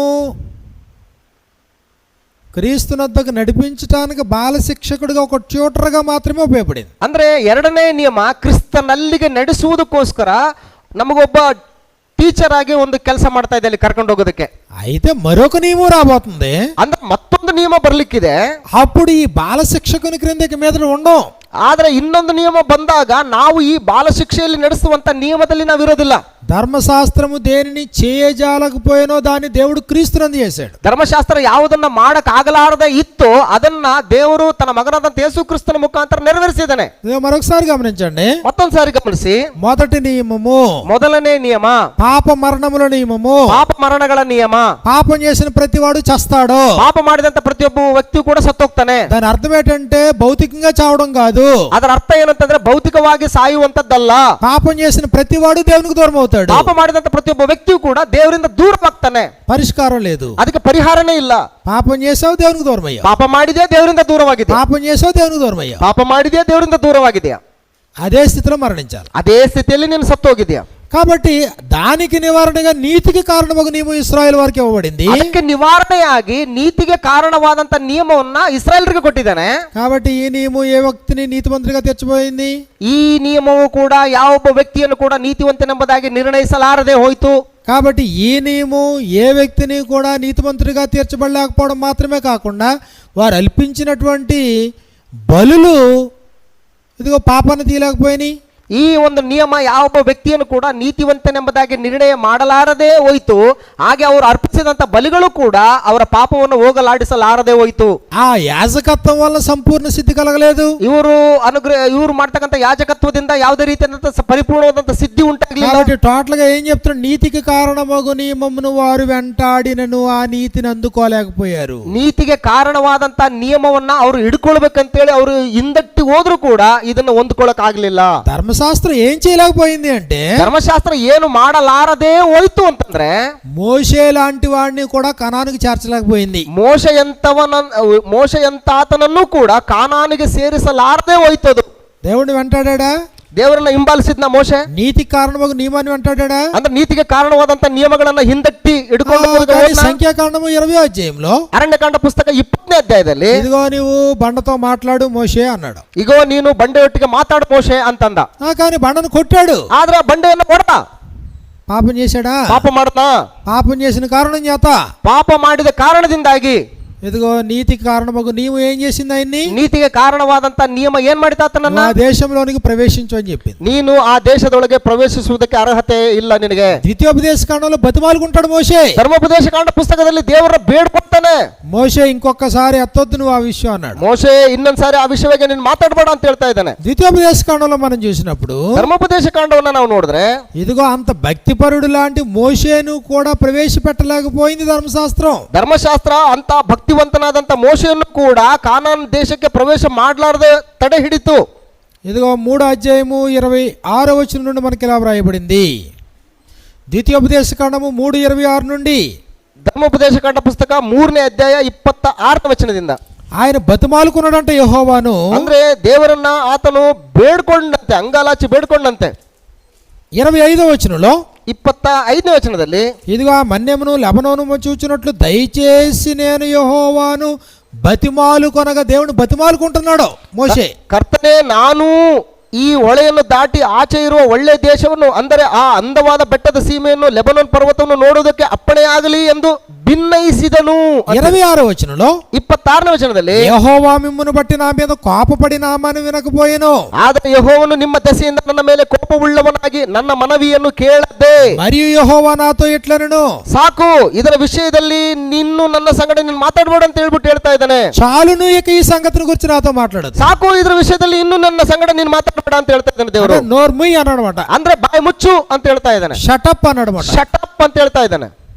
క్రీస్తునొద్దకు నడిపించడానికి బాల శిక్షకుడిగా ఒక ట్యూటర్గా మాత్రమే ఉపయోగపడింది. ಅಂದ್ರೆ ಎರಡನೇ ನಿಯಮ ಕ್ರಿಸ್ತನಲ್ಲಿಗೆ ನಡೆಸುವುದಕ್ಕೋಸ್ಕರ ನಮಗೊಬ್ಬ ಟೀಚರ್ ಆಗಿ ಒಂದು ಕೆಲಸ ಮಾಡ್ತಾ ಇದೆ ಅಲ್ಲಿ ಕರ್ಕೊಂಡು ಹೋಗೋದಕ್ಕೆ. అయితే మరొక నియమం రాబోతుంది. ಅಂದ್ರೆ ಮತ್ತೊಂದು ನಿಯಮ ಬರ್ಲಿಕ್ಕಿದೆ. అప్పుడు ఈ బాల శిక్షకుని క్రిందకి మీద ఉండం. ಆದ್ರೆ ಇನ್ನೊಂದು ನಿಯಮ ಬಂದಾಗ ನಾವು ಈ ಬಾಲ ಶಿಕ್ಷೆಯಲ್ಲಿ ನಡೆಸುವಂತ ನಿಯಮದಲ್ಲಿ ನಾವಿರೋದಿಲ್ಲ. ధర్మశాస్త్రము దేనిని చేయజాలకపోయినో దాన్ని దేవుడు క్రీస్తునందు చేశాడు. ಧರ್ಮಶಾಸ್ತ್ರ ಯಾವುದನ್ನ ಮಾಡಕ್ ಆಗಲಾರದೆ ಇತ್ತು ಅದನ್ನ ದೇವರು ತನ್ನ ಮಗನಾದಂತ ಯೇಸು ಕ್ರಿಸ್ತನ ಮುಖಾಂತರ ನೆರವೇರಿಸಿದ್ದಾನೆ. మరొకసారి గమనించండి, ಮತ್ತೊಂದ್ಸಾರಿ ಗಮನಿಸಿ. మొదటి నియమము ಮೊದಲನೇ ನಿಯಮ పాప మరణముల నియమము. ಪಾಪ ಮರಣಗಳ ನಿಯಮ. పాపం చేసిన ప్రతివాడు చస్తాడు. ಪಾಪ ಮಾಡಿದಂತ ಪ್ರತಿಯೊಬ್ಬ ವ್ಯಕ್ತಿ ಕೂಡ ಸತ್ತೋಗ್ತಾನೆ. దాని అర్థం ఏంటంటే భౌతికంగా చావడం కాదు. ಅದರ ಅರ್ಥ ಏನಂತಂದ್ರೆ ಭೌತಿಕವಾಗಿ ಸಾಯುವಂತದ್ದಲ್ಲ. పాపం చేసిన ప్రతివాడు దేవునికి దూరం అవుతాడు. ಪಾಪ ಮಾಡಿದಂತ ಪ್ರತಿಯೊಬ್ಬ ವ್ಯಕ್ತಿಯು ಕೂಡ ದೇವರಿಂದ ದೂರವಾಗ್ತಾನೆ. పరిష్కారం లేదు, ಅದಕ್ಕೆ ಪರಿಹಾರನೇ ಇಲ್ಲ. పాపం చేసావు దేవునికి దూరం అయ్యావు. ಪಾಪ ಮಾಡಿದೆ ದೇವರಿಂದ ದೂರವಾಗಿದೆ. పాపం చేసావు దేవునికి దూరం అయ్యావు. ಪಾಪ ಮಾಡಿದೆ ದೇವರಿಂದ ದೂರವಾಗಿದೆಯಾ, అదే స్థితిలో మరణించాలి. ಅದೇ ಸ್ಥಿತಿಯಲ್ಲಿ ನೀನು ಸತ್ತೋಗಿದ್ಯಾ. కాబట్టి దానికి నివారణగా నీతికి కారణమగు నియమం ఇశ్రాయేలు వారికి ఇవ్వబడింది. ಅದಕ್ಕೆ ನಿವಾರಣೆಯಾಗಿ ನೀತಿಗೆ ಕಾರಣವಾದಂತ ನಿಯಮವನ್ನ ಇಸ್ರಾಯೇಲರಿಗೆ ಕೊಟ್ಟಿದ್ದಾನೆ. కాబట్టి ఈ నియమం ఏ వ్యక్తిని నీతిమంతుడిగా తీర్చిపోయింది. ಈ ನಿಯಮವು ಕೂಡ ಯಾವೊಬ್ಬ ವ್ಯಕ್ತಿಯನ್ನು ಕೂಡ ನೀತಿವಂತನೆಂಬುದಾಗಿ ನಿರ್ಣಯಿಸಲಾರದೆ ಹೋಯಿತು. కాబట్టి ఈ నియమం ఏ వ్యక్తిని కూడా నీతిమంతుడిగా తీర్చబడలేకపోవడం మాత్రమే కాకుండా వారు అల్పించినటువంటి బలులు ఇదిగో పాపాన్ని తీయలేకపోయినాయి. ಈ ಒಂದು ನಿಯಮ ಯಾವ ವ್ಯಕ್ತಿಯನ್ನು ಕೂಡ ನೀತಿವಂತನೆಂಬುದಾಗಿ ನಿರ್ಣಯ ಮಾಡಲಾರದೆ ಹೋಯಿತು, ಹಾಗೆ ಅವರು ಅರ್ಪಿಸಿದಂತ ಬಲಿಗಳು ಕೂಡ ಅವರ ಪಾಪವನ್ನು ಹೋಗಲಾಡಿಸಲಾರದೆ ಹೋಯಿತು. ఆ యాజకత్వం వల్ల సంపూర్ణ సిద్ధి కలగలేదు. ಇವರು ಮಾಡ್ತಕ್ಕಂಥ ಯಾಜಕತ್ವದಿಂದ ಯಾವುದೇ ರೀತಿಯಾದಂತ ಪರಿಪೂರ್ಣವಾದಂತ ಸಿದ್ಧಿ ಉಂಟಾಗಲಿಲ್ಲ. కాబట్టి టోటల్ గా ఏం చెప్తున్నారు, నీతికి కారణమగు నియమమును వారు వెంటాడినను ఆ నీతిని అందుకోలేకపోయారు. ನೀತಿಗೆ ಕಾರಣವಾದಂತ ನಿಯಮವನ್ನ ಅವರು ಹಿಡ್ಕೊಳ್ಬೇಕಂತೇಳಿ ಅವರು ಹಿಂದಟ್ಟಿ ಹೋದ್ರು ಕೂಡ ಇದನ್ನ ಹೊಂದ್ಕೊಳಕ್ ಆಗ್ಲಿಲ್ಲ. ధర్మశాస్త్రం ఏం చేయలేకపోయింది అంటే, ಧರ್ಮಶಾಸ್ತ್ರ ಏನು ಮಾಡಲಾರದೆ ಹೋಯ್ತು ಅಂತಂದ್ರೆ మోషే లాంటి వాడిని కూడా కనానికి చేర్చలేకపోయింది. ಮೋಶೆ ಎಂತಾತನನ್ನು ಕೂಡ ಕಾನಾನಿಗೆ ಸೇರಿಸಲಾರದೆ ಹೋಯ್ತದು. దేవుడిని వెంటాడా? ದೇವರನ್ನ ಹಿಂಬಾಲಿಸಿದ್ನ ಮೋಶೆ. నీతికి కారణమగు నియమాన్ని వెంటాడా? ಅಂದ್ರೆ ನೀತಿಗೆ ಕಾರಣವಾದಂತ ನಿಯಮಗಳನ್ನ ಹಿಂದಟ್ಟಿ ಹಿಡ್ಕೊಂಡು సంఖ్యాకాండము 20వ అధ్యాయంలో ಅರಣ್ಯಕಾಂಡ ಪುಸ್ತಕ 20ನೇ ಅಧ್ಯಾಯದಲ್ಲಿ ఇదిగో నీవు బండతో మాట్లాడు మోషే అన్నాడు. ಇಗೋ ನೀನು ಬಂಡೆಯೊಟ್ಟಿಗೆ ಮಾತಾಡು ಮೋಶೆ ಅಂತಂದ. కానీ బండను కొట్టాడు. ಆದ್ರೆ ಬಂಡೆಯನ್ನು ಕೊಡ. పాపం చేశాడా? ಪಾಪ ಮಾಡ್ತಾ. పాపం చేసిన కారణం చేత, ಪಾಪ ಮಾಡಿದ ಕಾರಣದಿಂದಾಗಿ ఇదిగో నీతికి కారణమగు నీవు ఏం చేసింది ఆయన్ని? ನೀತಿಗೆ ಕಾರಣವಾದಂತ ನಿಯಮ ಏನ್ ಮಾಡಿತಾ ಆತನನ್ನ? ఆ దేశంలోనికి ప్రవేశించు అని చెప్పింది. ನೀನು ಆ ದೇಶದೊಳಗೆ ಪ್ರವೇಶಿಸುವುದಕ್ಕೆ ಅರ್ಹತೆ ಇಲ್ಲ ನಿನಗೆ. ద్వితీయోపదేశ కాండంలో బతిమాలుకుంటాడు మోషే. ಧರ್ಮೋಪದೇಶ ಕಾಂಡ ಪುಸ್ತಕದಲ್ಲಿ ದೇವರ ಬೇಡ್ಕೊಳ್ತಾನೆ. మోషే ఇంకొకసారి ఎత్తొద్దు నువ్వు ఆ విషయం అన్నాడు. ಮೋಶೆ ಇನ್ನೊಂದ್ಸಾರಿ ಆ ವಿಷಯವಾಗಿ ನೀನು ಮಾತಾಡಬೇಡ ಅಂತ ಹೇಳ್ತಾ ಇದ್ದಾನೆ. ద్వితీయోపదేశ కాండంలో మనం చూసినప్పుడు ಧರ್ಮೋಪದೇಶ ಕಾಂಡವನ್ನ ನಾವು ನೋಡಿದ್ರೆ ఇదిగో అంత భక్తిపరుడు లాంటి మోషేను కూడా ప్రవేశపెట్టలేకపోయింది ధర్మశాస్త్రం. ಧರ್ಮಶಾಸ್ತ್ರ ಅಂತ ಭಕ್ತಿವಂತನಾದಂತ ಮೋಶೆಯನ್ನು ಕೂಡ ಕಾನಾನ್ ದೇಶಕ್ಕೆ ಪ್ರವೇಶ ಮಾಡಲಾರದೆ ತಡೆ ಹಿಡಿತು. ఇదిగో 3వ అధ్యాయము 26వ వచనం నుండి మనకి ఇలా వ్రాయబడింది. ద్వితీయోపదేశ కాండము 3:26 నుండి. ಧರ್ಮೋಪದೇಶ ಕಾಂಡ ಪುಸ್ತಕ 3ನೇ ಅಧ್ಯಾಯ 26ನೇ ವಚನದಿಂದ ఆయన బతిమాలుకున్నాడంట యెహోవాను. ಅಂದ್ರೆ ದೇವರನ್ನ ಆತನು ಬೇಡ್ಕೊಂಡಂತೆ, ಅಂಗಾಲಾಚಿ ಬೇಡ್ಕೊಂಡಂತೆ. 25వ వచనంలో 25ನೇ ವಚನದಲ್ಲಿ ఇదిగో ఆ మన్యమును లెబనోను చూచినట్లు దయచేసి నేను యెహోవాను బతిమాలుకొనగా, దేవుని బతిమాలుకుంటున్నాడు మోషే. ಕರ್ತನೆ, ನಾನು ಈ ಹೊಳೆಯನ್ನು ದಾಟಿ ಆಚೆ ಇರುವ ಒಳ್ಳೆ ದೇಶವನ್ನು, ಅಂದರೆ ಆ ಅಂದವಾದ ಬೆಟ್ಟದ ಸೀಮೆಯನ್ನು, ಲೆಬನೋನ್ ಪರ್ವತವನ್ನು ನೋಡುವುದಕ್ಕೆ ಅಪ್ಪಣೆಯಾಗಲಿ ಎಂದು ಭಿನ್ನಯಿಸಿದನು. 26వ వచనంలో 26ನೇ ವಚನದಲ್ಲಿ యెహోవా మిమ్మును బట్టి నా మీద కోపపడి నా మనవి వినకపోయెను. ಆದರೆ ಯೆಹೋವನು ನಿಮ್ಮ ದೆಸೆಯಿಂದ ನನ್ನ ಮೇಲೆ ಕೋಪವುಳ್ಳವನಾಗಿ ನನ್ನ ಮನವಿಯನ್ನು ಕೇಳದೆ, మరియు యెహోవా నాతో ఇట్లనెను, ಸಾಕು, ಇದರ ವಿಷಯದಲ್ಲಿ ನಿನ್ನು ನನ್ನ ಸಂಗಡ ನೀನು ಮಾತಾಡಬೇಡ ಅಂತ ಹೇಳ್ಬಿಟ್ಟು ಹೇಳ್ತಾ ಇದ್ದಾನೆ. చాలును ఇక ఈ సంగతిని గురించి నాతో మాట్లాడదు. ಸಾಕು, ಇದರ ವಿಷಯದಲ್ಲಿ ಇನ್ನು ನನ್ನ ಸಂಗಡ ನೀನು ಮಾತಾಡಬೇಡ ಅಂತ ಹೇಳ್ತಾ ಇದ್ದಾನೆ ದೇವರು. నోర్ముయ్ అన్నాడమాట. ಅಂದ್ರೆ ಬಾಯಿ ಮುಚ್ಚು ಅಂತ ಹೇಳ್ತಾ ಇದ್ದಾನೆ. షటప్ అన్నాడమాట. ಶಟಪ್ ಅಂತ ಹೇಳ್ತಾ ಇದ್ದಾನೆ.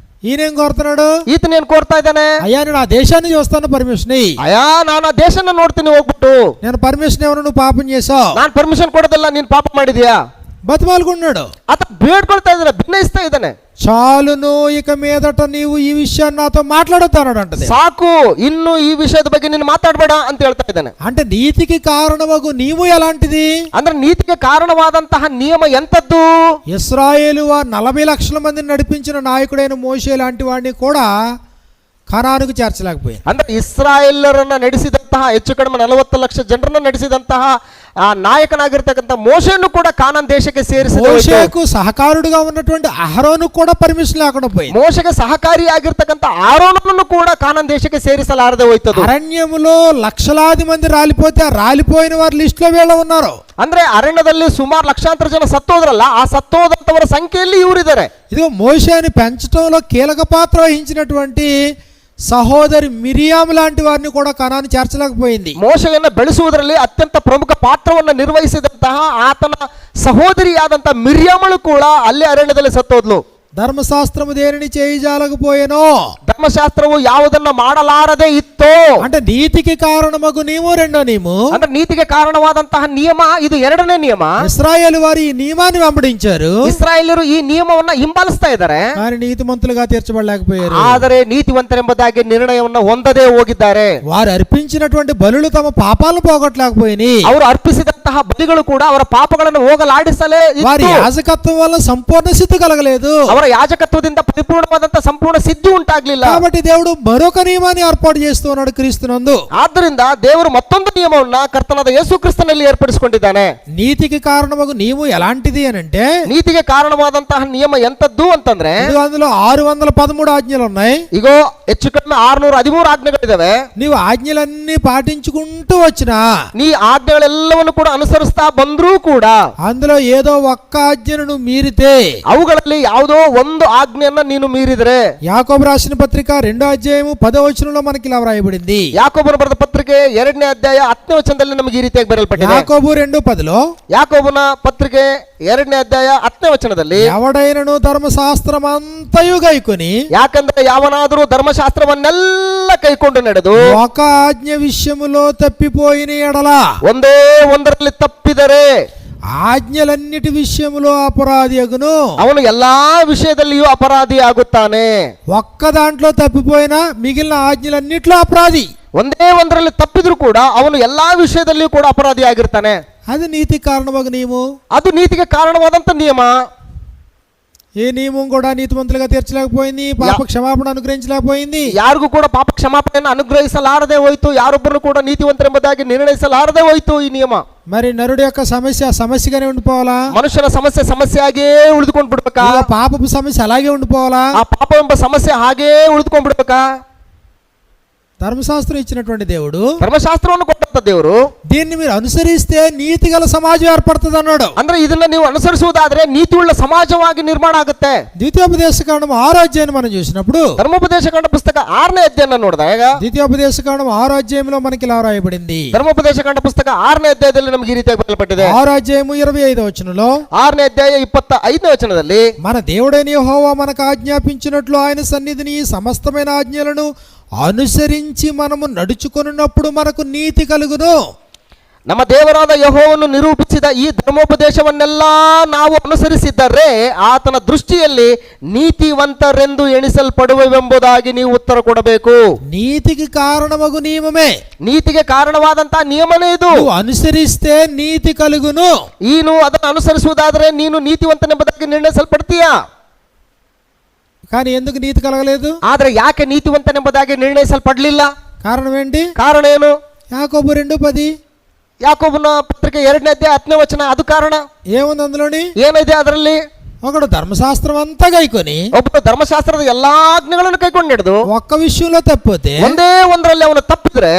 ఈయనేం కోరుతున్నాడు? ಈತನೇನ್ ಕೋರ್ತಾ ಇದ್ದಾನೆ? అయ్యా నేను ఆ దేశాన్ని చూస్తాను, పర్మిషన్ ఇయ్యి. ಅಯ್ಯ, ನಾನು ಆ ದೇಶನ ನೋಡ್ತೀನಿ ಹೋಗ್ಬಿಟ್ಟು. నేను పర్మిషన్ ఎవరు, నువ్వు పాపం చేసావు, ನಾನು ಪರ್ಮಿಷನ್ ಕೊಡೋದಿಲ್ಲ, ನೀನ್ ಪಾಪ ಮಾಡಿದ್ಯಾ. బతిమాలుకున్నాడు. ಆತ ಬೇಡ್ಕೊಳ್ತಾ ಇದ್ದಾನೆ, ಭಿನ್ನಯಿಸ್ತಾ ಇದ್ದಾನೆ. చాలును ఇక మీదట నీవు ఈ విషయాన్ని నాతో మాట్లాడుతాడు అంటది. ಸಾಕು, ಇನ್ನು ಈ ವಿಷಯದ ಬಗ್ಗೆ ನೀನು ಮಾತಾಡಬೇಡ ಅಂತ ಹೇಳ್ತಾ ಇದ್ದಾನೆ. అంటే నీతికి కారణమగు నీవు ఎలాంటిది? ಅಂದ್ರೆ ನೀತಿಗೆ ಕಾರಣವಾದಂತಹ ನಿಯಮ ಎಂತದ್ದು? ఇశ్రాయేలు 40 లక్షల మందిని నడిపించిన నాయకుడైన మోషే లాంటి వాడిని కూడా ఖనానుకు చేర్చలేకపోయింది. ಅಂದ್ರೆ ಇಸ್ರಾಯೇಲರನ್ನ ನಡೆಸಿದಂತಹ ಹೆಚ್ಚು ಕಡಿಮೆ 40 ಲಕ್ಷ ಜನರನ್ನ ನಡೆಸಿದಂತಹ ಆ ನಾಯಕನಾಗಿರ್ತಕ್ಕಂಥ ಮೋಶೆಯನ್ನು ಕೂಡ ಕಾನಾನ್ ದೇಶಕ್ಕೆ ಸೇರಿಸಿದ. మోషేకు సహకారుడుగా ఉన్నటువంటి అహరోను కూడా పర్మిషన్ లేకుండా పోయింది. ಮೋಶೆಗೆ ಸಹಕಾರಿಯಾಗಿರ್ತಕ್ಕಂಥ ಆರೋನನ್ನು ಕೂಡ ಕಾನಾನ್ ದೇಶಕ್ಕೆ ಸೇರಿಸಲಾರದೆ ಹೋಯ್ತದು. అరణ్యములో లక్షలాది మంది రాలిపోతే ఆ రాలిపోయిన వారి లిస్ట్ లో వీళ్ళు ఉన్నారు. ಅಂದ್ರೆ ಅರಣ್ಯದಲ್ಲಿ ಸುಮಾರು ಲಕ್ಷಾಂತರ ಜನ ಸತ್ತೋದ್ರಲ್ಲ, ಆ ಸತ್ತೋದಂತವರ ಸಂಖ್ಯೆಯಲ್ಲಿ ಇವರಿದ್ದಾರೆ. ఇదిగో మోషేని పెంచడంలో కీలక పాత్ర వహించినటువంటి సహోదరి మిరియాము లాంటి వారిని కూడా కనాను చేర్చలేకపోయింది. ಮೋಶೆಯನ್ನು ಬೆಳೆಸುವುದರಲ್ಲಿ ಅತ್ಯಂತ ಪ್ರಮುಖ ಪಾತ್ರವನ್ನು ನಿರ್ವಹಿಸಿದಂತಹ ಆತನ ಸಹೋದರಿಯಾದಂತಹ ಮಿರ್ಯಾಮಳು ಕೂಡ ಅಲ್ಲೇ ಅರಣ್ಯದಲ್ಲಿ ಸತ್ತೋದ್ಲು. ధర్మశాస్త్రము దేనిని చేయజాలకపోయేనో, ಧರ್ಮಶಾಸ್ತ್ರವು ಯಾವುದನ್ನ ಮಾಡಲಾರದೆ ಇತ್ತೋ, అంటే నీతికి కారణమగు నీవు రెండో నియము, ಅಂದ್ರೆ ನೀತಿಗೆ ಕಾರಣವಾದಂತಹ ನಿಯಮ ಇದು ಎರಡನೇ ನಿಯಮ. ఇశ్రాయేలు వారు ఈ నియమాన్ని వెంబడించారు. ಇಸ್ರಾಯೇಲರು ಈ ನಿಯಮವನ್ನ ಹಿಂಬಾಲಿಸ್ತಾ ಇದ್ದಾರೆ, కానీ నీతిమంతులుగా తీర్చబడలేకపోయారు. ಆದರೆ ನೀತಿವಂತರೆಂಬುದಾಗಿ ನಿರ್ಣಯವನ್ನು ಹೊಂದದೇ ಹೋಗಿದ್ದಾರೆ. వారు అర్పించినటువంటి బలులు తమ పాపాలను పోగొట్టలేకపోయినాయి. ಅವರು ಅರ್ಪಿಸಿದಂತಹ ಬಲಿಗಳು ಕೂಡ ಅವರ ಪಾಪಗಳನ್ನು ಹೋಗಲಾಡಿಸಲೇ వారి ಇತ್ತು. యాజకత్వం వల్ల సంపూర్ణ సిద్ధి కలగలేదు. ಅವರ ಯಾಜಕತ್ವದಿಂದ ಪರಿಪೂರ್ಣವಾದಂತ ಸಂಪೂರ್ಣ ಸಿದ್ಧಿ ಉಂಟಾಗ್ಲಿಲ್ಲ. కాబట్టి దేవుడు మరొక నియమాన్ని ఏర్పాటు చేస్తూ ఉన్నాడు క్రీస్తునందు. ಆದ್ದರಿಂದ ದೇವರು ಮತ್ತೊಂದು ನಿಯಮವನ್ನ ಕರ್ತನಾದ ಯೇಸು ಕ್ರಿಸ್ತನಲ್ಲಿ ಏರ್ಪಡಿಸಿಕೊಂಡಿದ್ದಾನೆ. నీతికి కారణమగు నియమం ఎలాంటిది అని అంటే, ನೀತಿಗೆ ಕಾರಣವಾದಂತಹ ನಿಯಮ ಎಂತದ್ದು ಅಂತಂದ್ರೆ, అందులో 613 ఆజ్ఞలు ఉన్నాయి. ಇಗೋ ಹೆಚ್ಚು ಕಡಿಮೆ 613 ಆಜ್ಞೆಗಳಿದಾವೆ. నీవు ఆజ్ఞలన్నీ పాటించుకుంటూ వచ్చినా, ನೀ ಆಜ್ಞೆಗಳೆಲ್ಲವನ್ನು ಕೂಡ ಅನುಸರಿಸ್ತಾ ಬಂದ್ರೂ ಕೂಡ అందులో ఏదో ఒక్క ఆజ్ఞను నువ్వు మీరితే, ಅವುಗಳಲ್ಲಿ ಯಾವುದೋ ಒಂದು ಆಜ್ಞೆಯನ್ನ ನೀನು ಮೀರಿದ್ರೆ, యాకోబు రాసిన పత్రిక 2వ అధ్యాయము 10వ వచనంలో మనకి ఇలా వ్రాయబడింది. ಯಾಕೋಬನ ಬರೆದ ಪತ್ರಿಕೆ 2ನೇ ಅಧ್ಯಾಯ 10ನೇ ವಚನದಲ್ಲಿ ನಮಗೆ ಈ ರೀತಿಯಾಗಿ ಬರೆಯಲ್ಪಟ್ಟಿದೆ. యాకోబు 2:10లో, ಯಾಕೋಬನ ಪತ್ರಿಕೆ 2ನೇ ಅಧ್ಯಾಯ 10ನೇ ವಚನದಲ್ಲಿ, ఎవడైనను ధర్మశాస్త్రం అంతయు గైకొని, ಯಾಕಂದ್ರೆ ಯಾವನಾದರೂ ಧರ್ಮಶಾಸ್ತ್ರವನ್ನೆಲ್ಲ ಕೈಕೊಂಡು ನಡೆದು ఒక ఆజ్ఞ విషయములో తప్పిపోయిన ఎడల, ಒಂದೇ ಒಂದರಲ್ಲಿ ತಪ್ಪಿದರೆ ఆజ్ఞలన్నిటి విషయములో అపరాధి అగును. ಅವನು ಎಲ್ಲಾ ವಿಷಯದಲ್ಲಿಯೂ ಅಪರಾಧಿ ಆಗುತ್ತಾನೆ. ఒక్క దాంట్లో తప్పిపోయినా మిగిలిన ఆజ్ఞలన్నిట్లో అపరాధి. ಒಂದೇ ಒಂದರಲ್ಲಿ ತಪ್ಪಿದ್ರು ಕೂಡ ಅವನು ಎಲ್ಲಾ ವಿಷಯದಲ್ಲಿಯೂ ಕೂಡ ಅಪರಾಧಿ ಆಗಿರ್ತಾನೆ. అది నీతి కారణమగు నియమం. ಅದು ನೀತಿಗೆ ಕಾರಣವಾದಂತ ನಿಯಮ. ఏ నియమం కూడా నీతిమంతులుగా తీర్చలేకపోయింది, పాప క్షమాపణ అనుగ్రహించలేకపోయింది. ಯಾರಿಗೂ ಕೂಡ ಪಾಪ ಕ್ಷಮಾಪಣೆಯನ್ನು ಅನುಗ್ರಹಿಸಲಾರದೆ ಹೋಯ್ತು. ಯಾರೊಬ್ಬರು ಕೂಡ ನೀತಿವಂತರೆಂಬುದಾಗಿ ನಿರ್ಣಯಿಸಲಾರದೆ ಹೋಯ್ತು ಈ ನಿಯಮ. మరి నరుడి యొక్క సమస్య సమస్యగానే ఉండిపోవాలా? ಮನುಷ್ಯನ ಸಮಸ್ಯೆ ಸಮಸ್ಯೆಯಾಗೇ ಉಳಿದುಕೊಂಡು ಬಿಡ್ಬೇಕಾ? ఇక పాపపు సమస్య అలాగే ఉండిపోవాలా? ಆ ಪಾಪ ಎಂಬ ಸಮಸ್ಯೆ ಹಾಗೇ ಉಳಿದುಕೊಂಡು ಬಿಡ್ಬೇಕಾ? ధర్మశాస్త్రం ఇచ్చినటువంటి దేవుడు, ಧರ್ಮಶಾಸ್ತ್ರವನ್ನು ಕೊಟ್ಟಂತ ದೇವರು, దీన్ని మీరు అనుసరిస్తే నీతి గల సమాజం ఏర్పడుతుంది అన్నాడు. ಅಂದ್ರೆ ಇದನ್ನ ನೀವು ಅನುಸರಿಸುವುದಾದ್ರೆ ನೀತಿ ಉಳ್ಳ ಸಮಾಜವಾಗಿ ನಿರ್ಮಾಣ ಆಗುತ್ತೆ. ద్వితీయోపదేశకాండం 6వ అధ్యాయం మనం చూసినప్పుడు, ಧರ್ಮೋಪದೇಶ ಕಂಡ ಪುಸ್ತಕ 6ನೇ ಅಧ್ಯಾಯನ ನೋಡಿದಾಗ, ద్వితీయోపదేశకాండం 6వ అధ్యాయంలో మనకి ఇలా రాయబడింది. ಧರ್ಮೋಪದೇಶ ಕಂಡ ಪುಸ್ತಕ 6ನೇ ಅಧ್ಯಾಯದಲ್ಲಿ ನಮಗೆ ಈ ರೀತಿಯಾಗಿ ಬರೆಯಲ್ಪಟ್ಟಿದೆ. 6వ అధ్యాయము 25వ వచనంలో, 6ನೇ ಅಧ್ಯಾಯ 25ನೇ వచನದಲ್ಲಿ, మన దేవుడైన యెహోవా మనకు ఆజ్ఞాపించినట్లు ఆయన సన్నిధిని ఈ సమస్తమైన ఆజ్ఞలను అనుసరించి మనము నడుచుకొనున్నప్పుడు మనకు నీతి కలుగును. ನಮ್ಮ ದೇವರಾದ ಯೆಹೋವನು ನಿರೂಪಿಸಿದ ಈ ಧರ್ಮೋಪದೇಶವನ್ನೆಲ್ಲ ನಾವು ಅನುಸರಿಸಿದರೆ ಆತನ ದೃಷ್ಟಿಯಲ್ಲಿ ನೀತಿವಂತರೆಂದು ಎಣಿಸಲ್ಪಡುವೆವೆಂಬುದಾಗಿ ನೀವು ಉತ್ತರ ಕೊಡಬೇಕು. నీతికి కారణమగు నియమమే, ನೀತಿಗೆ ಕಾರಣವಾದಂತಹ ನಿಯಮನೇ ಇದು. నువ్వు అనుసరిస్తే నీతి కలుగును. ನೀನು ಅದನ್ನು ಅನುಸರಿಸುವುದಾದರೆ ನೀನು ನೀತಿವಂತನೆಂಬುದಾಗಿ ನಿರ್ಣಯಿಸಲ್ಪಡ್ತೀಯಾ? కానీ ఎందుకు నీతి కలగలేదు? ಆದ್ರೆ ಯಾಕೆ ನೀತಿವಂತನೆಂಬುದಾಗಿ ನಿರ್ಣಯಿಸಲ್ಪಡಲಿಲ್ಲ? కారణం ఏంటి? ಕಾರಣ ಏನು? యాకోబు 2:10 ಯಾಕೋಬನ ಪತ್ರಿಕೆ 2ನೇ ಅಧ್ಯಾಯ 10ನೇ ವಚನ. ಅದು ಕಾರಣ ఏముంది అందులోని? ಏನಿದೆ ಅದರಲ್ಲಿ? ఒకడు ధర్మశాస్త్రం అంతా గైకొని ಒಬ್ಬನು ಧರ್ಮಶಾಸ್ತ್ರದ ಎಲ್ಲಾ ಆಜ್ಞೆಗಳನ್ನು ಕೈಕೊಂಡು ನಡೆದು ఒక్క విషయంలో తప్పితే, ಒಂದೇ ಒಂದರಲ್ಲಿ ಅವನು ತಪ್ಪಿದ್ರೆ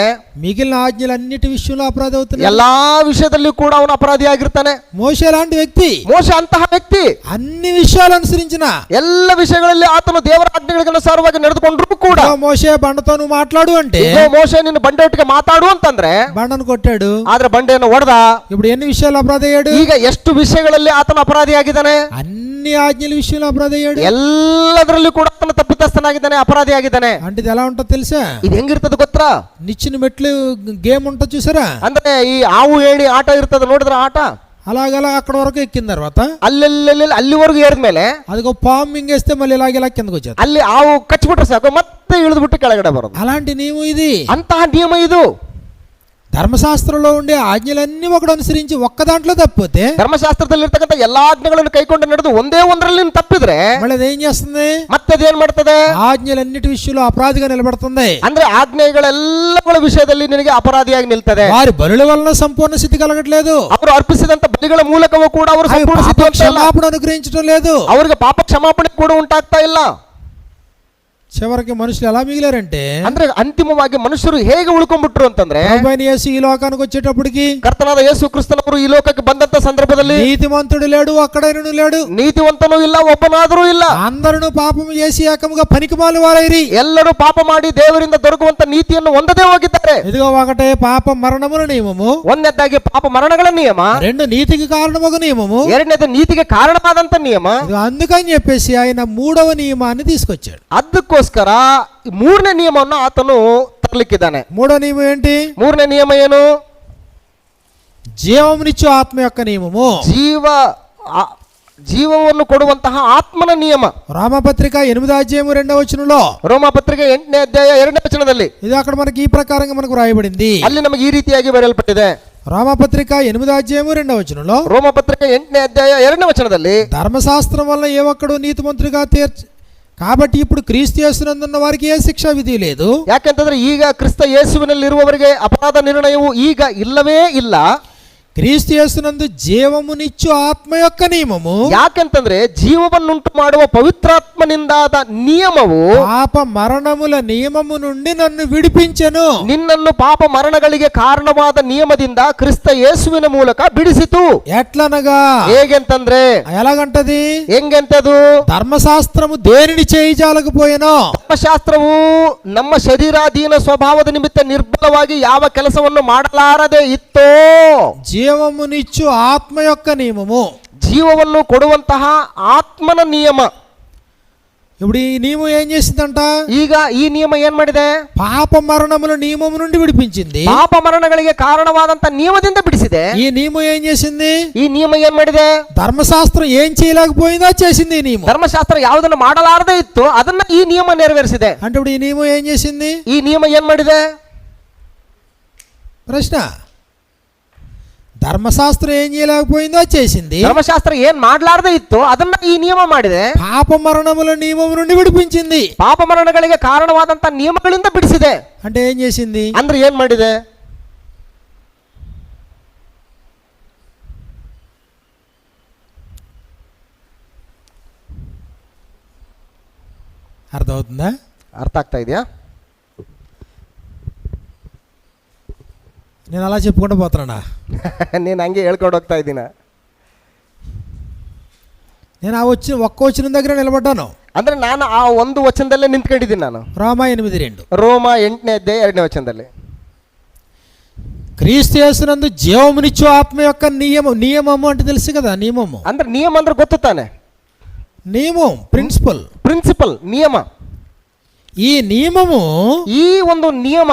మిగిలిన ఆజ్ఞలన్నిటి విషయంలో అపరాధి అవుతున్నాడు. ಎಲ್ಲಾ ವಿಷಯದಲ್ಲಿಯೂ ಕೂಡ ಅವನು ಅಪರಾಧಿ ಆಗಿರ್ತಾನೆ. మోషే లాంటి వ్యక్తి ಮೋಶೆ ಅಂತಹ ವ್ಯಕ್ತಿ అన్ని విషయాలు అనుసరించిన, ಎಲ್ಲ ವಿಷಯಗಳಲ್ಲಿ ಆತನು ದೇವರ ಆಜ್ಞೆಗಳಿಗೆ ಅನುಸಾರವಾಗಿ ನಡೆದುಕೊಂಡ್ರು ಕೂಡ, ఇదిగో మోషే బండతో నువ్వు మాట్లాడు అంటే ಇಗೋ ಮೋಶೆ ನಿನ್ನ ಬಂಡೆ ಒಟ್ಟಿಗೆ ಮಾತಾಡು ಅಂತಂದ್ರೆ బండను కొట్టాడు. ಆದ್ರೆ ಬಂಡೆಯನ್ನು ಹೊಡೆದ. ఇప్పుడు ఎన్ని విషయాలు అపరాధి అయ్యాడు? ಈಗ ಎಷ್ಟು ವಿಷಯಗಳಲ್ಲಿ ಆತನು ಅಪರಾಧಿ ಆಗಿದ್ದಾನೆ? అన్ని ఆజ్ఞల విషయంలో అపరాధి అయ్యాడు. ಎಲ್ಲದರಲ್ಲೂ ಕೂಡ ಆತನು ತಪ್ಪಿತಸ್ಥನಾಗಿದ್ದಾನೆ, ಅಪರಾಧಿ ಆಗಿದ್ದಾನೆ. అంటే ఇది ఎలా ఉంటుందో తెలుసా? ಇದು ಹೆಂಗಿರ್ತದ ಗೊತ್ತಾ? నిచ్చిన మెట్లు గేమ్ ఉంటుంది చూసారా? ಅಂದ್ರೆ ಈ ಆವು ಏಣಿ ಆಟ ಇರ್ತದ ನೋಡಿದ್ರ ಆಟ, అలాగలా అక్కడ వరకు ఎక్కిన తర్వాత ಅಲ್ಲಿವರೆಗೂ ಏರಿದ್ಮೇಲೆ అదిగో పాము మింగేస్తే మళ్ళీ ఇలాగ కిందకు వచ్చేది. ಅಲ್ಲಿ ಆವು ಕಚ್ಚಿಬಿಟ್ರೆ ಸಾಕು, ಮತ್ತೆ ಇಳಿದ್ಬಿಟ್ಟು ಕೆಳಗಡೆ ಬರೋದು. అలాంటి నియమం ఇది. ಅಂತಹ ನಿಯಮ ಇದು. ధర్మశాస్త్రంలో ఉండే ఆజ్ఞలన్నీ ఒకడు అనుసరించి ఒక్క దాంట్లో తప్పితే, ಧರ್ಮಶಾಸ್ತ್ರದಲ್ಲಿರ್ತಕ್ಕಂಥ ಎಲ್ಲಾ ಆಜ್ಞೆಗಳನ್ನು ಕೈಕೊಂಡು ನಡೆದು ಒಂದೇ ಒಂದರಲ್ಲಿ ನೀನು ತಪ್ಪಿದ್ರೆ మళ్ళీ అదేం చేస్తుంది? ಮತ್ತೆ ಅದೇನ್ ಮಾಡ್ತದೆ? ఆజ్ఞలన్నిటి విషయంలో అపరాధిగా నిలబడుతుంది. ಅಂದ್ರೆ ఆజ్ఞೆಗಳೆಲ್ಲಗಳ ವಿಷಯದಲ್ಲಿ ನಿನಗೆ ಅಪರಾಧಿಯಾಗಿ ನಿಲ್ತದೆ. వారి బలుల వలన సంపూర్ణ స్థితి కలగట్లేదు. ಅವರು ಅರ್ಪಿಸಿದಂತ ಬಲಿಗಳ ಮೂಲಕವೂ ಕೂಡ ಅವರು ಸಂಪೂರ್ಣ ಸ್ಥಿತಿ ಹೊಂದ್ತಾ ಇಲ್ಲ. క్షమాపణ అనుగ్రహించడం లేదు. ಅವರಿಗೆ ಪಾಪ ಕ್ಷಮಾಪಣೆ ಕೂಡ ಉಂಟಾಗ್ತಾ ಇಲ್ಲ. చివరికి మనుషులు ఎలా మిగిలారంటే, ಅಂದ್ರೆ ಅಂತಿಮವಾಗಿ ಮನುಷ್ಯರು ಹೇಗೆ ಉಳ್ಕೊಂಡ್ಬಿಟ್ರು ಅಂತಂದ್ರೆ, ప్రభువైన యేసు ఈ లోకానికి వచ్చేటప్పటికి, ಕರ್ತನಾದ ಯೇಸು ಕ್ರಿಸ್ತನವರು ಈ ಲೋಕಕ್ಕೆ ಬಂದಂತ ಸಂದರ್ಭದಲ್ಲಿ నీతిమంతుడు లేడు, ఒక్కడైనను లేడు, ನೀತಿವಂತನೂ ಇಲ್ಲ, ಒಬ್ಬನಾದರೂ ಇಲ್ಲ. అందరూ పాపం చేసి ఏకముగా పనికిమాలిన వారైరి. ಎಲ್ಲರೂ ಪಾಪ ಮಾಡಿ ದೇವರಿಂದ ದೊರಕುವಂತ ನೀತಿಯನ್ನು ಹೊಂದದೇ ಹೋಗಿದ್ದಾರೆ. ఇదిగో ఒకటే పాప మరణముల నియమము, ಒಂದನೇದಾಗಿ ಪಾಪ ಮರಣಗಳ ನಿಯಮ, రెండు నీతికి కారణమగు నియమము, ಎರಡನೇದು ನೀತಿಗೆ ಕಾರಣವಾದಂತ ನಿಯಮ. ఇదిగో అందుకని చెప్పేసి ఆయన 3వ నియమాన్ని తీసుకొచ్చాడు. ಅದಕ್ಕೋಸ್ಕರ ಮೂರನೇ ನಿಯಮವನ್ನು ಆತನು ತರಲಿಕ್ಕಿದ್ದಾನೆ. 3వ నియమం ఏంటి? ಮೂರನೇ ನಿಯಮ ಏನು? జీవమునిచ్చు ఆత్మ యొక్క నియమము, ಜೀವವನ್ನು ಕೊಡುವಂತಹ ಆತ್ಮನ ನಿಯಮ. రామపత్రిక 8వ అధ్యాయము 2వ వచనంలో, ರೋಮಪತ್ರಿಕೆ 8ನೇ ಅಧ್ಯಾಯ 2ನೇ ವಚನದಲ್ಲಿ ఇది అక్కడ మనకి ఈ ప్రకారంగా మనకు రాయబడింది. ಅಲ್ಲಿ ನಮಗೆ ಈ ರೀತಿಯಾಗಿ ಬರೆಯಲ್ಪಟ್ಟಿದೆ. రోమపత్రిక 8వ అధ్యాయము 2వ వచనంలో, ರೋಮಪತ್ರಿಕೆ 8ನೇ ಅಧ್ಯಾಯ 2ನೇ ವಚನದಲ್ಲಿ, ధర్మశాస్త్రం వల్ల ఏ ఒక్కడు నీతిమంతుడిగా కాబట్టి ఇప్పుడు క్రీస్తు యేసునందున్న వారికి ఏ శిక్షా విధి లేదు. ಯಾಕೆಂತಂದ್ರೆ ಈಗ ಕ್ರಿಸ್ತ ಯೇಸುವಿನಲ್ಲಿರುವವರಿಗೆ ಅಪರಾಧ ನಿರ್ಣಯವು ಈಗ ಇಲ್ಲವೇ ಇಲ್ಲ. క్రీస్తు యేసునందు జీవమునిచ్చు ఆత్మ యొక్క నియమము, ಯಾಕೆಂತಂದ್ರೆ ಜೀವವನ್ನುಂಟು ಮಾಡುವ ಪವಿತ್ರಾತ್ಮನಿಂದಾದ ನಿಯಮವು పాప మరణముల నియమము నుండి నన్ను విడిపించెను. ನಿನ್ನನ್ನು ಪಾಪ ಮರಣಗಳಿಗೆ ಕಾರಣವಾದ ನಿಯಮದಿಂದ ಕ್ರಿಸ್ತ ಯೇಸುವಿನ ಮೂಲಕ ಬಿಡಿಸಿತು. ఎట్లనగా, ಹೇಗೆಂತಂದ್ರೆ ఎలాగంటది? ಹೆಂಗೆಂತದು? ధర్మశాస్త్రము దేనిని చేయించాలకపోయేనో, ಧರ್ಮಶಾಸ್ತ್ರವು ನಮ್ಮ ಶರೀರಾಧೀನ ಸ್ವಭಾವದ ನಿಮಿತ್ತ ನಿರ್ಬಲವಾಗಿ ಯಾವ ಕೆಲಸವನ್ನು ಮಾಡಲಾರದೆ ಇತ್ತೋ, జీవమునిచ్చు ఆత్మ యొక్క నియమము, ಜೀವವನ್ನು ಕೊಡುವಂತಹ ಆತ್ಮನ ನಿಯಮ. ఇప్పుడు ఈ నియమం ఏం చేసిందంట? ಈಗ ಈ ನಿಯಮ ಏನ್ ಮಾಡಿದೆ? పాప మరణముల నియమము నుండి విడిపించింది. ಪಾಪ ಮರಣಗಳಿಗೆ ಕಾರಣವಾದಂತ ನಿಯಮದಿಂದ ಬಿಡಿಸಿದೆ. ఈ నియమం ఏం చేసింది? ಈ ನಿಯಮ ಏನ್ ಮಾಡಿದೆ? ధర్మశాస్త్రం ఏం చేయలేకపోయిందో చేసింది ఈ నియమం. ಧರ್ಮಶಾಸ್ತ್ರ ಯಾವುದನ್ನು ಮಾಡಲಾರದೆ ಇತ್ತು ಅದನ್ನ ಈ ನಿಯಮ ನೆರವೇರಿಸಿದೆ. అంటే ఇప్పుడు ఈ నియమం ఏం చేసింది? ಈ ನಿಯಮ ಏನ್ ಮಾಡಿದೆ? ప్రశ్న. ధర్మశాస్త్రం ఏం చేయలేకపోయిందో చేసింది. ಧರ್ಮಶಾಸ್ತ್ರ ಏನ್ ಮಾಡಲಾರದೆ ಇತ್ತು ಅದನ್ನ ಈ ನಿಯಮ ಮಾಡಿದೆ. పాప మరణముల నియమము నుండి విడిపించింది. ಪಾಪ ಮರಣಗಳಿಗೆ ಕಾರಣವಾದಂತ ನಿಯಮಗಳಿಂದ ಬಿಡಿಸಿದೆ. అంటే ఏం చేసింది? ಅಂದ್ರೆ ಏನ್ ಮಾಡಿದೆ? అర్థమవుతుందా? ಅರ್ಥ ಆಗ್ತಾ ಇದೆಯಾ? నేను అలా చెప్పుకుంటూ పోతున్నా. ನೀನು ಹಂಗೆ ಹೇಳ್ಕೊಂಡು ಹೋಗ್ತಾ ಇದ್ದೀನ. నేను ఒక్క వచనం దగ్గర నిలబడ్డాను. ಅಂದ್ರೆ ನಾನು ಆ ಒಂದು ವಚನದಲ್ಲೇ ನಿಂತ್ಕೊಂಡಿದ್ದೀನಿ. ನಾನು రోమా 8:2, ರೋಮ 8ನೇ ಅಧ್ಯಾಯ 2ನೇ ವಚನದಲ್ಲಿ, క్రీస్తు యేసునందు జీవమునిచ్చు ఆత్మ యొక్క నియమము అంటే తెలుసు కదా. నియమము ಅಂದ್ರೆ ನಿಯಮ ಅಂದ್ರೆ ಗೊತ್ತು ತಾನೆ? నియమం, ಪ್ರಿನ್ಸಿಪಲ್ ನಿಯಮ. ఈ నియమము, ಈ ಒಂದು ನಿಯಮ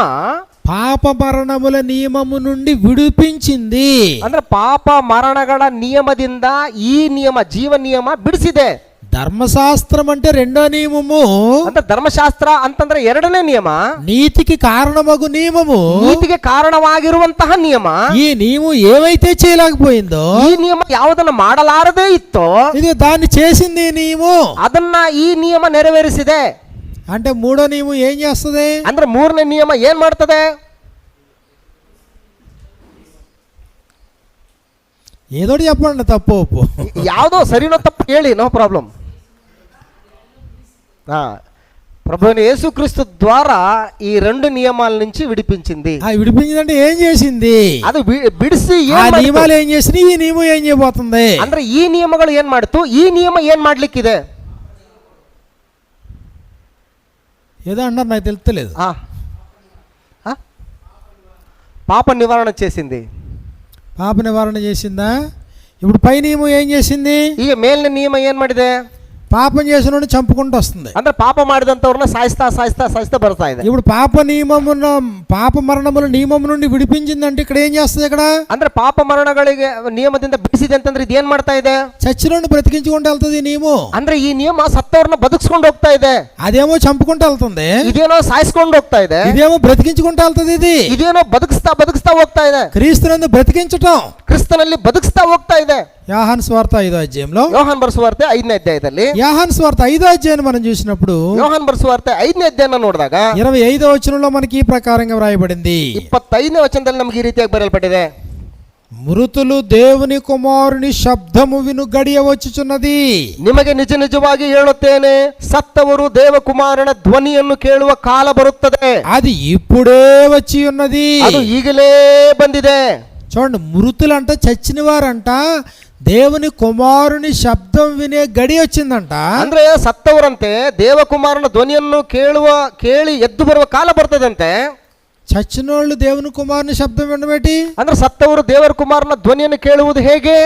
పాప మరణముల నియమము నుండి విడిపించింది. ಅಂದ್ರೆ ಪಾಪ ಮರಣಗಳ ನಿಯಮದಿಂದ ಈ ನಿಯಮ ಜೀವ ನಿಯಮ ಬಿಡಿಸಿದೆ. ధర్మశాస్త్రం అంటే రెండో నియమము. ಅಂದ್ರೆ ಧರ್ಮಶಾಸ್ತ್ರ ಅಂತಂದ್ರೆ ಎರಡನೇ ನಿಯಮ, నీతికి కారణమగు నియమము, ನೀತಿಗೆ ಕಾರಣವಾಗಿರುವಂತಹ ನಿಯಮ. ఈ నియమం ఏవైతే చేయలేకపోయిందో, ಈ ನಿಯಮ ಯಾವುದನ್ನ ಮಾಡಲಾರದೇ ಇತ್ತೋ ఇది దాన్ని చేసింది ఈ నియమం. ಅದನ್ನ ಈ ನಿಯಮ ನೆರವೇರಿಸಿದೆ. అంటే మూడో నియమం ఏం చేస్తుంది? ಅಂದ್ರೆ ಮೂರನೇ ನಿಯಮ ಏನ್ ಮಾಡ್ತದೆ? ఏదోటి చెప్పండి, తప్పు ఒప్పు. ಯಾವುದೋ ಸರಿನೋ ತಪ್ಪು ಹೇಳಿ, ನೋ ಪ್ರಾಬ್ಲಮ್. ప్రభువైన యేసుక్రీస్తు ద్వారా ఈ రెండు నియమాల నుంచి విడిపించింది. విడిపించిందంటే ఏం చేసింది? ಅದು ಬಿಡಿಸಿ ఆ నియమాలు ఏం చేసినాయి, ఈ నియమం ఏం చేయబోతుంది? ಅಂದ್ರೆ ಈ ನಿಯಮಗಳು ಏನ್ ಮಾಡ್ತು, ಈ ನಿಯಮ ಏನ್ ಮಾಡ್ಲಿಕ್ಕಿದೆ? ఏదో అన్నారు, నాకు తెలుస్తలేదు. పాప నివారణ చేసింది. పాప నివారణ చేసిందా? ఇప్పుడు పై నియమం ఏం చేసింది? ಈಗ ಮೇಲಿನ ನಿಯಮ ಏನ್ ಮಾಡಿದೆ? పాపం చేసిన చంపుకుంటూ వస్తుంది. ಅಂದ್ರೆ ಪಾಪ ಮಾಡಿದಂತವ್ರನ್ನ ಸಾಯಿಸ್ತಾ ಬರ್ತಾ ಇದೆ. ఇప్పుడు పాప మరణముల నియమము నుండి విడిపించిందంటే ఇక్కడ ఏం చేస్తుంది? ఇక్కడ ಅಂದ್ರೆ ಪಾಪ ಮರಣಗಳಿಗೆ ನಿಯಮದಿಂದ ಬಿಡಿಸಿದೆ ಅಂತಂದ್ರೆ ಇದು ಏನ್ ಮಾಡ್ತಾ ಇದೆ? చచ్చినోడిని బ్రతికించుకుంటూ వెళ్తుంది ఈ నియమం. ಅಂದ್ರೆ ಈ ನಿಯಮ ಸತ್ತವ್ರನ್ನ ಬದುಕಿಸ್ಕೊಂಡು ಹೋಗ್ತಾ ಇದೆ. అదేమో చంపుకుంటూ వెళ్తుంది, ಇದೇನೋ ಸಾಯಿಸ್ಕೊಂಡು ಹೋಗ್ತಾ ಇದೆ. ఇదేమో బ్రతికించుకుంటూ వెళ్తుంది. ಇದೇನೋ ಬದುಕಿಸ್ತಾ ಹೋಗ್ತಾ ಇದೆ. క్రీస్తునందు బ్రతికించటం, ಕ್ರಿಸ್ತನಲ್ಲಿ ಬದುಕಿಸ್ತಾ ಹೋಗ್ತಾ ಇದೆ. యోహాను సువార్త 5వ అధ్యాయంలో, ಯೋಹಾನ್ ಬರೆಸುವಾರ್ತೆ 5ನೇ ಅಧ್ಯಾಯದಲ್ಲಿ, యోహాను సువార్త 5వ అధ్యాయాన్ని మనం చూసినప్పుడు, ಯೋಹಾನ್ ಬರೆಸುವಾರ್ತೆ 5ನೇ ಅಧ್ಯಾಯನ ನೋಡಿದಾಗ 25వ వచనంలో మనకి ఈ ప్రకారంగా వ్రాయబడింది. 25ನೇ ವಚನದಲ್ಲಿ ನಮಗೆ ಈ ರೀತಿಯಾಗಿ ಬರೆಯಲ್ಪಟ್ಟಿದೆ, మృతులు దేవుని కుమారుని శబ్దము విను గడియ వచ్చుచున్నది. ನಿಮಗೆ ನಿಜ ನಿಜವಾಗಿ ಹೇಳುತ್ತೇನೆ, ಸತ್ತವರು ದೇವಕುಮಾರನ ಧ್ವನಿಯನ್ನು ಕೇಳುವ ಕಾಲ ಬರುತ್ತದೆ. అది ఇప్పుడే వచ్చి ఉన్నది. ಅದು ಈಗಲೇ ಬಂದಿದೆ. చూడండి, మృతులంట, చచ్చిన వారంట దేవుని కుమారుని శబ్దం వినే గడి వచ్చిందంట. ಅಂದ್ರೆ ಸತ್ತವರಂತೆ ದೇವಕುಮಾರನ ಧ್ವನಿಯನ್ನು ಕೇಳಿ ಎದ್ದು ಬರುವ ಕಾಲ ಬರ್ತದಂತೆ. చచ్చినోళ్ళు దేవుని కుమారుని శబ్దం వినబెట్టి, ಅಂದ್ರೆ సత్తವರು ದೇವರ ಕುಮಾರನ ಧ್ವನಿಯನ್ನು ಕೇಳುವುದು ಹೇಗೆ?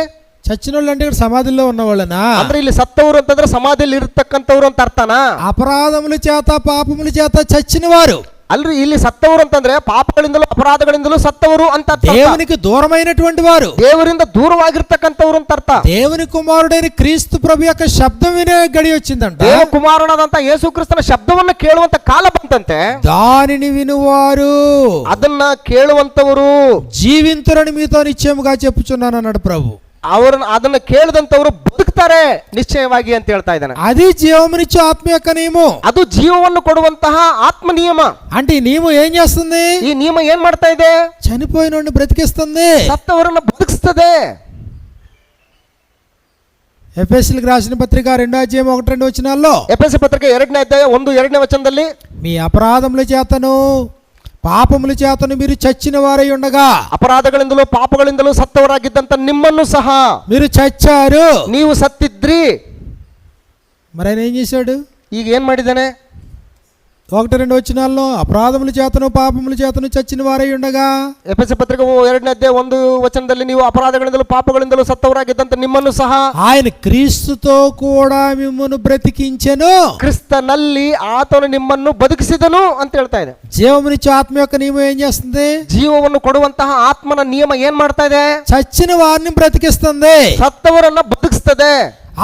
చచ్చినోళ్ళు అంటే ఇక్కడ సమాధిలో ఉన్నవాళ్ళనా? ಅಂದ್ರೆ ಇಲ್ಲಿ ಸತ್ತವರು ಅಂತಂದ್ರೆ ಸಮಾಧಿಯಲ್ಲಿ ಇರತಕ್ಕಂತವ್ರು ಅಂತ ಅರ್ಥನಾ? అపరాధముల చేత పాపముల చేత చచ్చిన వారు, ಅಲ್ರಿ, ಇಲ್ಲಿ ಸತ್ತವರು ಅಂತಂದ್ರೆ ಪಾಪಗಳಿಂದಲೂ ಅಪರಾಧಗಳಿಂದಲೂ ಸತ್ತವರು ಅಂತ ಅರ್ಥ. దేవునికి దూరమైనటువంటి వారు, ದೇವರಿಂದ ದೂರವಾಗಿರ್ತಕ್ಕಂಥವ್ರು ಅಂತ ಅರ್ಥ. దేవుని కుమారుడైన క్రీస్తు ప్రభు యొక్క శబ్దం వినే గడి వచ్చిందంట. ದೇವ ಕುಮಾರನಾದಂತ ಯೇಸು ಕ್ರಿಸ್ತನ ಶಬ್ದವನ್ನು ಕೇಳುವಂತ ಕಾಲ ಬಂತಂತೆ. దానిని వినువారు ಅದನ್ನ ಕೇಳುವಂತವರು జీవింతురని మీతో నిశ్చయముగా చెప్పుచున్నాను అన్నాడు ప్రభు. ಅದನ್ನ ಕೇಳಿದಂತವರು ಬದುಕ್ತಾರೆ ನಿಶ್ಚಯವಾಗಿ ಅಂತ ಹೇಳ್ತಾ ಇದ್ದಾನೆ. అది జీవమునిచ్చే ఆత్మ యొక్క నియమం. ಅದು ಜೀವವನ್ನು ಕೊಡುವಂತಹ ಆತ್ಮ నియಮ. అంటే ఈ నియమం ఏం చేస్తుంది? ಈ నియಮ ಏನ್ ಮಾಡ್ತಾ ಇದೆ? చనిపోయినోడిని బ్రతికిస్తుంది, ಸತ್ತವರನ್ನ ಬದುಕಿಸ್ತದೆ. ఎఫెసీయులకు రాసిన పత్రిక 2:1-2 వచనాల్లో, ಎಫೆಸ ಪತ್ರಿಕೆ 2ನೇ ಅಧ್ಯಾಯ 1-2ನೇ ವಚನದಲ್ಲಿ, మీ అపరాధముల చేతను పాపముల చేతను మీరు చచ్చిన వారై ఉండగా, ಅಪರಾಧಗಳಿಂದಲೂ ಪಾಪಗಳಿಂದಲೂ ಸತ್ತವರಾಗಿದ್ದಂತ ನಿಮ್ಮನ್ನು ಸಹ మీరు చచ్చారు. ನೀವು ಸತ್ತಿದ್ರಿ. మరి ఆయన ఏం చేశాడు? ಈಗ ಏನ್ ಮಾಡಿದ್ದಾನೆ? 1-2 వచనాల్లో అపరాధముల చేతను పాపముల చేతను చచ్చిన వారై ఉండగా, ಎಫೆಸ ಪತ್ರಿಕೆ 2ನೇ ಅಧ್ಯಾಯ 1 ವಚನದಲ್ಲಿ, ನೀವು ಅಪರಾಧಗಳಿಂದಲೂ ಪಾಪಗಳಿಂದಲೂ ಸತ್ತವರಾಗಿದ್ದಂತ ನಿಮ್ಮನ್ನು ಸಹ ఆయన క్రీస్తుతో కూడా మిమ్మును బ్రతికించెను. ಕ್ರಿಸ್ತನಲ್ಲಿ ಆತನು ನಿಮ್ಮನ್ನು ಬದುಕಿಸಿದನು ಅಂತ ಹೇಳ್ತಾ ಇದೆ. జీవమునిచ్చే ఆత్మ యొక్క నియమం ఏం చేస్తుంది? ಜೀವವನ್ನು ಕೊಡುವಂತಹ ಆತ್ಮನ ನಿಯಮ ಏನ್ ಮಾಡ್ತಾ ಇದೆ? చచ్చిన వారిని బ్రతికిస్తుంది, ಸತ್ತವರನ್ನ ಬದುಕಿಸ್ತದೆ.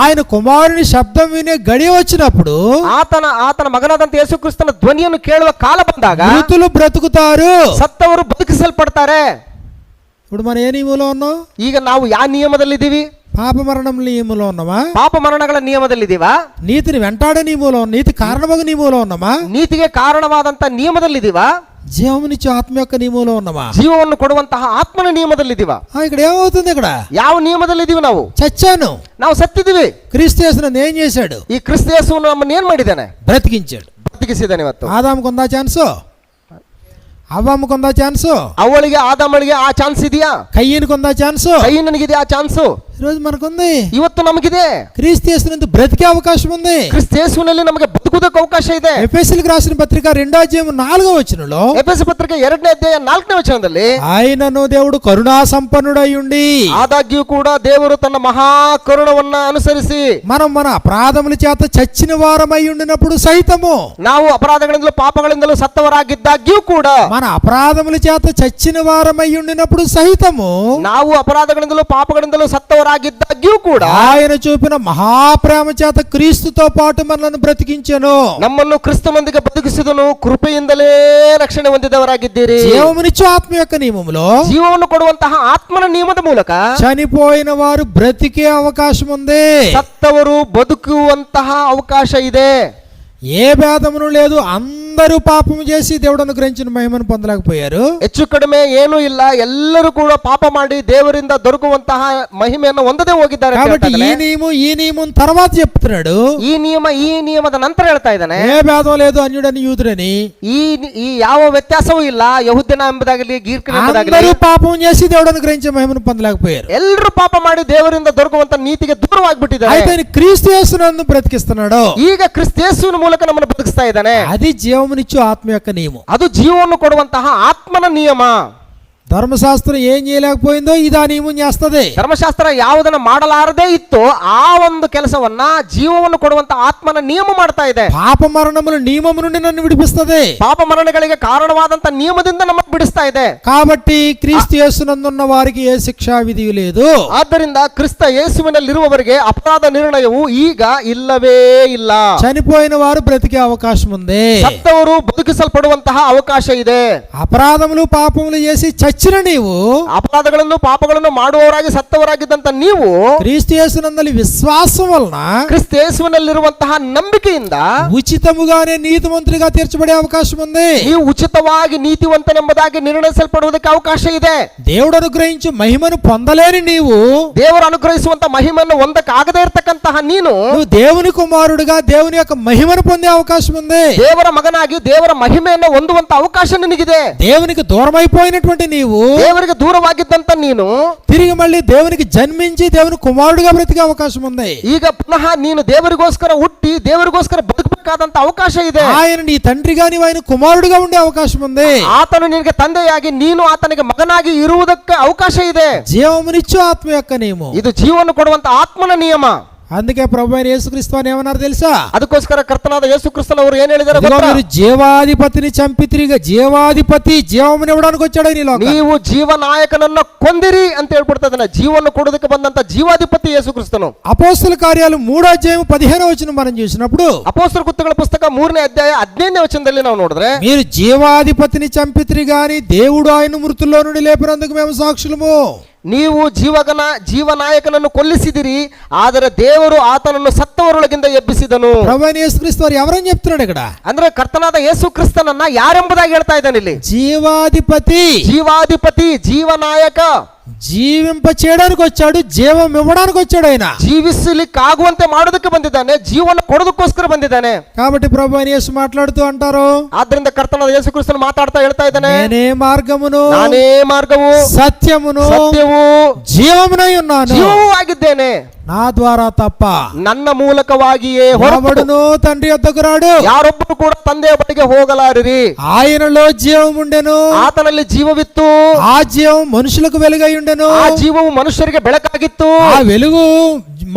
ఆయన కుమారుని శబ్దం వినే గడియ వచ్చినప్పుడు ಆತನ ಮಗನಾದಂತ ಯೇಸು ಕ್ರಿಸ್ತನ ಧ್ವನಿಯನ್ನು ಕೇಳುವ ಕಾಲ ಬಂದಾಗ మృతులు బ్రతుకుతారు, ಸತ್ತವರು ಬದುಕಿಸಲ್ಪಡ್ತಾರೆ. ఇప్పుడు మనం ఏ నియమంలో ఉన్నాం? ಈಗ ನಾವು ಯಾವ ನಿಯಮದಲ್ಲಿದ್ದೀವಿ? పాప మరణం నియమంలో ఉన్నామా? ಪಾಪ ಮರಣಗಳ ನಿಯಮದಲ್ಲಿದ್ದೀವಾ? నీతిని వెంటాడే నియమంలో, నీతి కారణమగు నియమంలో ఉన్నామా? ನೀತಿಗೆ ಕಾರಣವಾದಂತ ನಿಯಮದಲ್ಲಿದ್ದೀವಾ? జీవమునిచ్చే ఆత్మ యొక్క నియమంలో ఉన్నామా? ಜೀವವನ್ನು ಕೊಡುವಂತಹ ಆತ್ಮನ ನಿಯಮದಲ್ಲಿದ್ದೀವಾ? ఇక్కడ ఏమవుతుంది? ఇక్కడ ಯಾವ ನಿಯಮದಲ್ಲಿದ್ದೀವಿ? ನಾವು చచ్చాను, ನಾವು సತ್ತಿದ್ದೀವಿ. క్రీస్తు యేసును ఏం చేశాడు? ಈ ಕ್ರಿಸ್ತ ಯೇಸುವನ್ನು ನಮ್ಮನ್ನು ಏನ್ ಮಾಡಿದ್ದಾನೆ? బ్రతికించాడు. ಬದುಕಿಸಿದ್ದಾನೆ. ಇವತ್ತು ఆదాముకు ఉందా ఛాన్సు? అవ్వమ్మకు ఉందా ఛాన్సు? ಅವಳಿಗೆ ಆದಾಮಳಿಗೆ ಆ ಚಾನ್ಸ್ ಇದೆಯಾ? కయ్యనుకు ఉందా ఛాన్సు? ನನಗಿದೆ ಆ ಚಾನ್ಸು. ఈరోజు మనకుంది. ಇವತ್ತು ನಮಗಿದೆ. క్రీస్తు యేసునందు బ్రతికే అవకాశం ఉంది. ಕ್ರಿಸ್ತ ಯೇಸುವಿನಲ್ಲಿ ನಮಗೆ ಬದುಕುವುದಕ್ಕೆ ಅವಕಾಶ ಇದೆ. ఎఫెసీయులకు రాసిన పత్రిక 2:4 వచనంలో, ಎಫೆಸ ಪತ್ರಿಕೆ 2ನೇ ಅಧ್ಯಾಯ 4ನೇ ವಚನದಲ್ಲಿ, ఆయనను దేవుడు కరుణా సంపన్నుడై ఉండి, ಆದಾಗ್ಯೂ ಕೂಡ ದೇವರು ತನ್ನ ಮಹಾ ಕರುಣವನ್ನ ಅನುಸರಿಸಿ, మనం మన అపరాధముల చేత చచ్చిన వారమై ఉండినప్పుడు సైతము, ನಾವು ಅಪರಾಧಗಳಿಂದಲೂ ಪಾಪಗಳಿಂದಲೂ ಸತ್ತವರಾಗಿದ್ದಾಗ್ಯೂ ಕೂಡ, మన అపరాధముల చేత చచ్చిన వారమై ఉండినప్పుడు సహితము, ನಾವು ಅಪರಾಧಗಳಿಂದಲೂ ಪಾಪಗಳಿಂದಲೂ ಸತ್ತವರಾಗಿದ್ದಾಗ್ಯೂ ಕೂಡ, ఆయన చూపిన మహాప్రేమ చేత క్రీస్తుతో పాటు మనల్ని బ్రతికించెను. ನಮ್ಮನ್ನು ಕ್ರಿಸ್ತನೊಂದಿಗೆ ಬದುಕಿಸಿದನು. ಕೃಪೆಯಿಂದಲೇ ರಕ್ಷಣೆ ಹೊಂದಿದವರಾಗಿದ್ದೀರಿ. జీవమునిచ్చే ఆత్మ యొక్క నియమములో ಜೀವವನ್ನು ಕೊಡುವಂತಹ ಆತ್ಮನ ನಿಯಮದ ಮೂಲಕ చనిపోయిన వారు బ్రతికే అవకాశం ఉంది. ಸತ್ತವರು ಬದುಕುವಂತಹ ಅವಕಾಶ ಇದೆ. ఏ భేదమును లేదు, అందరూ పాపము చేసి దేవుడు అనుగ్రహించిన మహిమను పొందలేకపోయారు. ಹೆಚ್ಚು ಕಡಿಮೆ ಏನೂ ಇಲ್ಲ, ಎಲ್ಲರೂ ಕೂಡ ಪಾಪ ಮಾಡಿ ದೇವರಿಂದ ದೊರಕುವಂತಹ ಮಹಿಮೆಯನ್ನು ಹೊಂದದೇ ಹೋಗಿದ್ದಾರೆ. కాబట్టి ఈ నియమం తర్వాత చెప్తున్నాడు. ಈ ನಿಯಮದ ನಂತರ ಹೇಳ್ತಾ ಇದ್ದಾನೆ, ఏ భేదం లేదు, అన్యుడని యూదుడని, ಈ ಯಾವ ವ್ಯತ್ಯಾಸವೂ ಇಲ್ಲ. ಯಹೂದ್ಯನ ಎಂಬುದಾಗಲಿ ಗ್ರೀಕನ ಎಂಬುದಾಗಲಿ అందరూ పాపం చేసి దేవుడు అనుగ్రహించిన మహిమను పొందలేకపోయారు. ಎಲ್ಲರೂ ಪಾಪ ಮಾಡಿ ದೇವರಿಂದ ದೊರಕುವಂತ ನೀತಿಗೆ ದೂರವಾಗಿಬಿಟ್ಟಿದ್ದಾರೆ. అయితే ఆయన క్రీస్తు యేసునందు బ్రతికిస్తున్నాడు. ಈಗ ಕ್ರಿಸ್ತ ಯೇಸುವಿನ ಮೂಲಕ ನಮ್ಮನ್ನು ಬದುಕಿಸ್ತಾ ಇದ್ದಾನೆ. అది జీవమునిచ్చు ఆత్మ యొక్క నియమం. ಅದು ಜೀವವನ್ನು ಕೊಡುವಂತಹ ಆತ್ಮನ ನಿಯಮ. ధర్మశాస్త్రం ఏం చేయలేకపోయిందో ఇది ఆ నియమం చేస్తుంది. ಧರ್ಮಶಾಸ್ತ್ರ ಯಾವುದನ್ನ ಮಾಡಲಾರದೇ ಇತ್ತು ಆ ಒಂದು ಕೆಲಸವನ್ನ ಜೀವವನ್ನು ಕೊಡುವಂತ ಆತ್ಮನ ನಿಯಮ ಮಾಡ್ತಾ ಇದೆ. పాప మరణముల నియమము నుండి నన్ను విడిపిస్తుంది. ಪಾಪ ಮರಣಗಳಿಗೆ ಕಾರಣವಾದಂತ ನಿಯಮದಿಂದ ನಮ್ಮನ್ನು ಬಿಡಿಸ್ತಾ ಇದೆ. కాబట్టి క్రీస్తు యేసునందున్న వారికి ఏ శిక్షా విధి లేదు. ಆದ್ದರಿಂದ ಕ್ರಿಸ್ತ ಯೇಸುವಿನಲ್ಲಿರುವವರಿಗೆ ಅಪರಾಧ ನಿರ್ಣಯವು ಈಗ ಇಲ್ಲವೇ ಇಲ್ಲ. చనిపోయిన వారు బ్రతికే అవకాశం ఉంది. ಸತ್ತವರು ಬದುಕಿಸಲ್ಪಡುವಂತಹ ಅವಕಾಶ ಇದೆ. అపరాధములు పాపములు చేసి చచ్చిన నీవు, ಅಪರಾಧಗಳನ್ನು ಪಾಪಗಳನ್ನು ಮಾಡುವವರಾಗಿ ಸತ್ತವರಾಗಿದ್ದಂತ ನೀವು క్రీస్తు యేసునందలి విశ్వాసం వలన ಕ್ರಿಸ್ತ ಯೇಸುವಿನಲ್ಲಿರುವಂತಹ ನಂಬಿಕೆಯಿಂದ ఉచితముగానే నీతిమంతులుగా తీర్చబడే అవకాశం ఉంది. ನೀವು ಉಚಿತವಾಗಿ ನೀತಿವಂತನೆಂಬುದಾಗಿ ನಿರ್ಣಯಿಸಲ್ಪಡುವುದಕ್ಕೆ ಅವಕಾಶ ಇದೆ. దేవుడు అనుగ్రహించి మహిమను పొందలేని నీవు, ದೇವರು ಅನುಗ್ರಹಿಸುವಂತ ಮಹಿಮೆಯನ್ನು ಹೊಂದಕ್ಕಾಗದೇ ಇರತಕ್ಕಂತಹ నువ్వు దేవుని కుమారుడుగా దేవుని యొక్క మహిమను పొందే అవకాశం ఉంది. ದೇವರ ಮಗನಾಗಿ ದೇವರ ಮಹಿಮೆಯನ್ನು ಹೊಂದುವಂತ ಅವಕಾಶ ನಿನಗಿದೆ. దేవునికి దూరమైపోయినటువంటి నీవు, ದೇವರಿಗೆ ದೂರವಾಗಿದ್ದಂತ ನೀನು తిరిగి మళ్ళీ దేవునికి జన్మించి దేవుని కుమారుడుగా బ్రతికే అవకాశం ఉంది. ಈಗ ಪುನಃ ನೀನು ದೇವರಿಗೋಸ್ಕರ ಹುಟ್ಟಿ ದೇವರಿಗೋಸ್ಕರ ಬದುಕಬೇಕಾದಂತ ಅವಕಾಶ ಇದೆ. ఆయన నీ తండ్రిగా నీవు ఆయన కుమారుడుగా ఉండే అవకాశం ఉంది. ಆತನು ನಿನಗೆ ತಂದೆಯಾಗಿ ನೀನು ಆತನಿಗೆ ಮಗನಾಗಿ ಇರುವುದಕ್ಕೆ ಅವಕಾಶ ಇದೆ. జీవమునిచ్చు ఆత్మ యొక్క నియమం. ಇದು ಜೀವವನ್ನು ಕೊಡುವಂತ ಆತ್ಮನ ನಿಯಮ. అందుకే ప్రభు అయిన యేసుక్రీస్తు అని ఏమన్నారు తెలుసా? ಅದಕ್ಕೋಸ್ಕರ ಕರ್ತನಾದ ಯೇಸು ಕ್ರಿಸ್ತನವರು ಏನ್ ಹೇಳಿದ್ದಾರೆ ఇదిగో ಗೊತ್ತಾ? మీరు జీవాధిపతిని చంపితిరిగా జీవాధిపతి జీవముని ఇవ్వడానికి వచ్చాడు ఈ లోకానికి. ನೀವು ಜೀವನಾಯಕನನ್ನ ಕೊಂದಿರಿ ಅಂತ ಹೇಳ್ಬಿಡ್ತಾ ಇದ್ದಾನೆ. ಜೀವವನ್ನು ಕೊಡೋದಕ್ಕೆ ಬಂದಂತ ಜೀವಾಧಿಪತಿ ಯೇಸು ಕ್ರಿಸ್ತನು. అపోస్తల కార్యాలు 3:15 మనం చూసినప్పుడు ಅಪೊಸ್ತಲ ಕೃತ್ಯಗಳ ಪುಸ್ತಕ 3ನೇ ಅಧ್ಯಾಯ 15ನೇ ವಚನದಲ್ಲಿ ನಾವು ನೋಡಿದ್ರೆ, మీరు జీవాధిపతిని చంపితిరి గాని దేవుడు ఆయన మృతుల్లో నుండి లేపినందుకు మేము సాక్షులము. ನೀವು ಜೀವನಾಯಕನನ್ನು ಕೊಲ್ಲಿಸಿದಿರಿ, ಆದರೆ ದೇವರು ಆತನನ್ನು ಸತ್ತವರೊಳಗಿಂದ ಎಬ್ಬಿಸಿದನು. ప్రభు అయిన యేసుక్రీస్తు వారు ఎవరని చెప్తున్నాడు ఇక్కడ? ಅಂದ್ರೆ ಕರ್ತನಾದ ಯೇಸು ಕ್ರಿಸ್ತನನ್ನ ಯಾರೆಂಬುದಾಗಿ ಹೇಳ್ತಾ ಇದ್ದಾನೆ ಇಲ್ಲಿ. ಜೀವಾಧಿಪತಿ, ಜೀವನಾಯಕ. జీవింప చేయడానికి వచ్చాడు, జీవం ఇవ్వడానికి వచ్చాడు. ఆయన ಜೀವಿಸಲಿಕ್ಕಾಗುವಂತೆ ಮಾಡೋದಕ್ಕೆ ಬಂದಿದ್ದಾನೆ, ಜೀವನ ಕೊಡೋದಕ್ಕೋಸ್ಕರ ಬಂದಿದ್ದಾನೆ. కాబట్టి ప్రభు అయిన యేసు మాట్లాడుతూ అంటారు, ಆದ್ರಿಂದ ಕರ್ತನಾದ ಯೇಸು ಕ್ರಿಸ್ತನು ಮಾತಾಡ್ತಾ ಹೇಳ್ತಾ ಇದ್ದಾನೆ, నేనే మార్గమును, ನಾನೇ ಮಾರ್ಗವು, సత్యమును, జీవమునై ఉన్నాను. ಜೀವವೂ ಆಗಿದ್ದೇನೆ. నా ద్వారా తప్ప ನನ್ನ ಮೂಲಕವಾಗಿಯೇ ಹೊರಬಡುನು తండ్రి యొద్దకు రాడు. ಯಾರೊಬ್ಬರು ಕೂಡ ತಂದೆಯ ಬಳಿಗೆ ಹೋಗಲಾರಿರಿ. ఆయనలో జీవం ఉండెను, ಆತನಲ್ಲಿ ಜೀವವಿತ್ತು, ఆ జీవం మనుషులకు వెలుగై ఉండెను, ಆ ಜೀವವು ಮನುಷ್ಯರಿಗೆ ಬೆಳಕಾಗಿತ್ತು. ఆ వెలుగు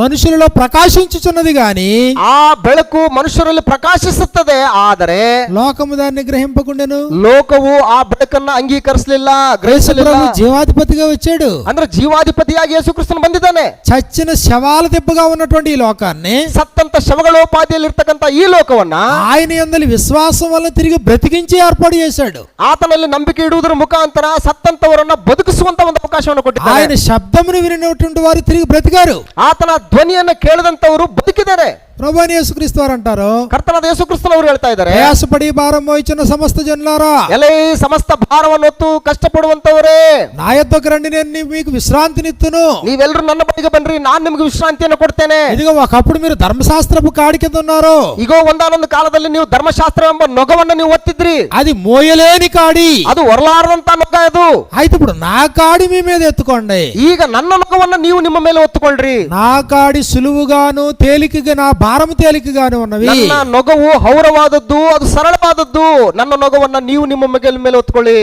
మనుషులలో ప్రకాశించుచున్నది గాని ಆ ಬೆಳಕು ಮನುಷ್ಯರಲ್ಲಿ ಪ್ರಕಾಶಿಸುತ್ತದೆ, ಆದರೆ లోకము దాన్ని గ్రహింపకుండెను. ಲೋಕವು ಆ ಬೆಳಕನ್ನ ಅಂಗೀಕರಿಸಲಿಲ್ಲ, ಗ್ರಹಿಸಲಿಲ್ಲ. జీవాధిపతిగా వచ్చాడు. ಅಂದ್ರೆ ಜೀವಾಧಿಪತಿಯಾಗಿ ಯೇಸು ಕ್ರಿಸ್ತನು ಬಂದಿದ್ದಾನೆ. చచ్చిన శవాల దెబ్బగా ఉన్నటువంటి ఈ లోకాన్ని, ಸತ್ತಂತ ಶವಗಳೋಪಾದಿಯಲ್ಲಿ ಇರ್ತಕ್ಕಂಥ ಈ ಲೋಕವನ್ನ ఆయన యందలి విశ్వాసం వల్ల తిరిగి బ్రతికించి ఏర్పాటు చేశాడు. ಆತನಲ್ಲಿ ನಂಬಿಕೆ ಇಡುವುದರ ಮುಖಾಂತರ ಸತ್ತಂತವರನ್ನ ಬದುಕಿಸುವಂತ ಒಂದು ಅವಕಾಶವನ್ನು ಕೊಟ್ಟಿದ್ದಾನೆ. ఆయన శబ్దమును వినినటువంటి వారు తిరిగి బ్రతికారు. ಆತನ ಧ್ವನಿಯನ್ನು ಕೇಳದಂತವರು ಬದುಕಿದ್ದಾರೆ. ప్రభు అయిన యేసుక్రీస్తు వారు అంటారు, ಕರ್ತನಾದ ಯೇಸು ಕ್ರಿಸ್ತನವರು ಹೇಳ್ತಾ ಇದ್ದಾರೆ, ప్రయాసపడి భారం మోయించిన సమస్త జనులారా, ಎಲೈ ಸಮಸ್ತ ಭಾರವನ್ನು ಹೊತ್ತು ಕಷ್ಟಪಡುವಂತವರೇ, నా యొద్దకు రండి, నేను మీకు విశ్రాంతినిత్తును. ನೀವೆಲ್ಲರೂ ನನ್ನ ಬಳಿಗೆ ಬನ್ರಿ, ನಾನು ನಿಮಗೆ ವಿಶ್ರಾಂತಿಯನ್ನು ಕೊಡ್ತೇನೆ. ఇదిగో ఒకప్పుడు మీరు ధర్మశాస్త్రపు కాడి కింద ఉన్నారు. ಈಗ ಒಂದಾನೊಂದು ಕಾಲದಲ್ಲಿ ನೀವು ಧರ್ಮಶಾಸ್ತ್ರ ಎಂಬ ನೊಗವನ್ನು ನೀವು ಒತ್ತಿದ್ರಿ. అది మోయలేని కాడి, ಅದು ಹೊರಲಾರದಂತ ನೊಗ ಅದು. అయితే ఇప్పుడు నా కాడి మీ మీద ఎత్తుకోండి. ಈಗ ನನ್ನ ನೊಗವನ್ನು ನೀವು ನಿಮ್ಮ ಮೇಲೆ ಒತ್ತುಕೊಳ್ಳ್ರಿ. నా కాడి సులువుగాను తేలికగా, నా భారము తేలికగాను ఉన్నవి. ನನ್ನ ನೊಗವು ಹೌರವಾದದ್ದು, ಅದು ಸರಳವಾದದ್ದು. ನನ್ನ ನೊಗವನ್ನು ನೀವು ನಿಮ್ಮ ಮೇಲೆ ಒತ್ತುಕೊಳ್ಳಿ.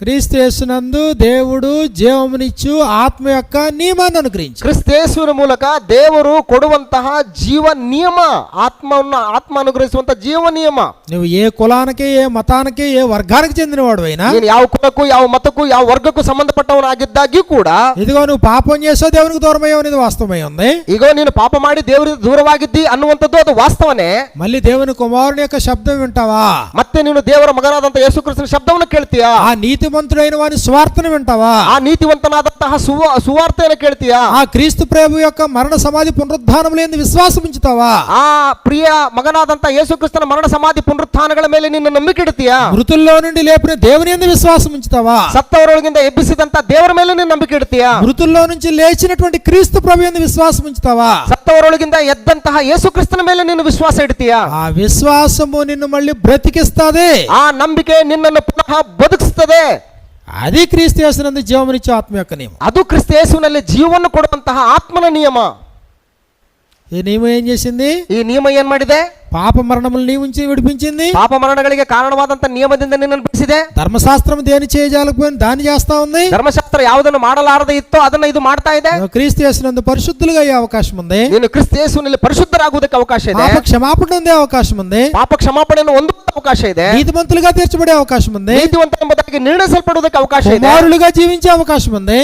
క్రీస్తు యేసునందు దేవుడు జీవమునిచ్చు ఆత్మ యొక్క నియమాన్ని అనుగ్రహించాడు. ಕ್ರಿಸ್ತೇಸುವಿನ ಮೂಲಕ ದೇವರು ಕೊಡುವಂತಹ ಜೀವ ನಿಯಮ, ಆತ್ಮ ಅನುಗ್ರಹಿಸುವಂತ ಜೀವ ನಿಯಮ. నువ్వు ఏ కులానికి, ఏ మతానికి, ఏ వర్గానికి చెందినవాడువైనా, ನೀನು ಯಾವ ಕುಲಕ್ಕೂ, ಯಾವ ಮತಕ್ಕೂ, ಯಾವ ವರ್ಗಕ್ಕೂ ಸಂಬಂಧಪಟ್ಟವನಾಗಿದ್ದಾಗ್ಯೂ ಕೂಡ, ఇదిగో నువ్వు పాపం చేసావు, దేవునికి దూరమయ్యావు అనేది వాస్తవమై ఉంది. ಈಗ ನೀನು ಪಾಪ ಮಾಡಿ ದೇವರಿಗೆ ದೂರವಾಗಿದ್ದಿ ಅನ್ನುವಂಥದ್ದು ಅದು ವಾಸ್ತವನೇ. మళ్ళీ దేవుని కుమారుని యొక్క శబ్దం వింటావా? ಮತ್ತೆ ನೀನು ದೇವರ ಮಗನಾದಂತ ಯೇಸು ಕ್ರಿಸ್ತನ ಶಬ್ದವನ್ನು ಕೇಳ್ತೀಯಾ? ఆ నీతిమంతుడైన వాని స్వార్థను వింటావా? ಆ ನೀತಿವಂತನಾದಂತಹ ಸುವಾರ್ತೆಯನ್ನು ಕೇಳ್ತೀಯಾ? ఆ క్రీస్తు ప్రభు యొక్క మరణ సమాధి పునరుద్ధానముల యందు విశ్వాసం ఉంచుతావా? ಆ ಪ್ರಿಯ ಮಗನಾದಂತ ಯೇಸು ಕ್ರಿಸ್ತನ ಮರಣ ಸಮಾಧಿ ಪುನರುತ್ಥಾನಗಳ ಮೇಲೆ ನಿನ್ನ ನಂಬಿಕೆ ಇಡ್ತೀಯಾ? మృతుల్లో నుండి లేపిన దేవుని యందు విశ్వాసం ఉంచుతావా? ಸತ್ತವರೊಳಗಿಂದ ಎಬ್ಬಿಸಿದಂತ ದೇವರ ಮೇಲೆ ನಿನ್ನ ನಂಬಿಕೆ ಇಡ್ತೀಯಾ? మృతుల్లో నుంచి లేచినటువంటి క్రీస్తు ప్రభు యందు విశ్వాసం ఉంచుతావా? ಸತ್ತವರೊಳಗಿಂದ ಎದ್ದಂತಹ ಯೇಸು ಕ್ರಿಸ್ತನ ಮೇಲೆ ನೀನು ವಿಶ್ವಾಸ ಇಡ್ತೀಯಾ? ఆ విశ్వాసము నిన్ను మళ్ళీ బ్రతికిస్తాది. ಆ ನಂಬಿಕೆ ನಿನ್ನನ್ನು ಪುನಃ ಬದುಕಿಸುತ್ತದೆ. అది క్రీస్తు యేసునందు జీవమునిచ్చే ఆత్మ యొక్క నియమం. ಅದು ಕ್ರಿಸ್ತ ಯೇಸುವಿನಲ್ಲಿ ಜೀವವನ್ನು ಕೊಡುವಂತಹ ಆತ್ಮನ ನಿಯಮ. ఈ నియమం ఏం చేసింది? ಈ ನಿಯಮ ಏನ್ ಮಾಡಿದೆ? పాప మరణములు నీ ఉంచి విడిపించింది. ಪಾಪ ಮರಣಗಳಿಗೆ ಕಾರಣವಾದಂತ ನಿಯಮದಿಂದ ನಿನ್ನನ್ನು ಬಿಡಿಸಿದೆ. ధర్మశాస్త్రం దేని చేయజాలకపోయిన దాన్ని చేస్తా ఉంది. ಧರ್ಮಶಾಸ್ತ್ರ ಯಾವುದನ್ನು ಮಾಡಲಾರದೆ ಇತ್ತೋ ಅದನ್ನ ಇದು ಮಾಡ್ತಾ ಇದೆ. క్రీస్తు యేసునందు పరిశుద్ధులుగా అయ్యే అవకాశం ఉంది. ನೀನು ಕ್ರಿಸ್ತ ಯೇಸುವಿನಲ್ಲಿ ಪರಿಶುದ್ಧರಾಗುವುದಕ್ಕೆ ಅವಕಾಶ ಇದೆ. పాప క్షమాపణ పొందే అవకాశం ఉంది. ಪಾಪ ಕ್ಷಮಾಪಣೆಯನ್ನು ಹೊಂದುವ ಅವಕಾಶ ಇದೆ. నీతిమంతులుగా తీర్చబడే అవకాశం ఉంది. ನೀತಿವಂತ ಎಂಬುದಾಗಿ ನಿರ್ಣಯಿಸಲ್ಪಡುವುದಕ್ಕೆ ಅವಕಾಶ ಇದೆ. కుమారులుగా జీవించే అవకాశం ఉంది.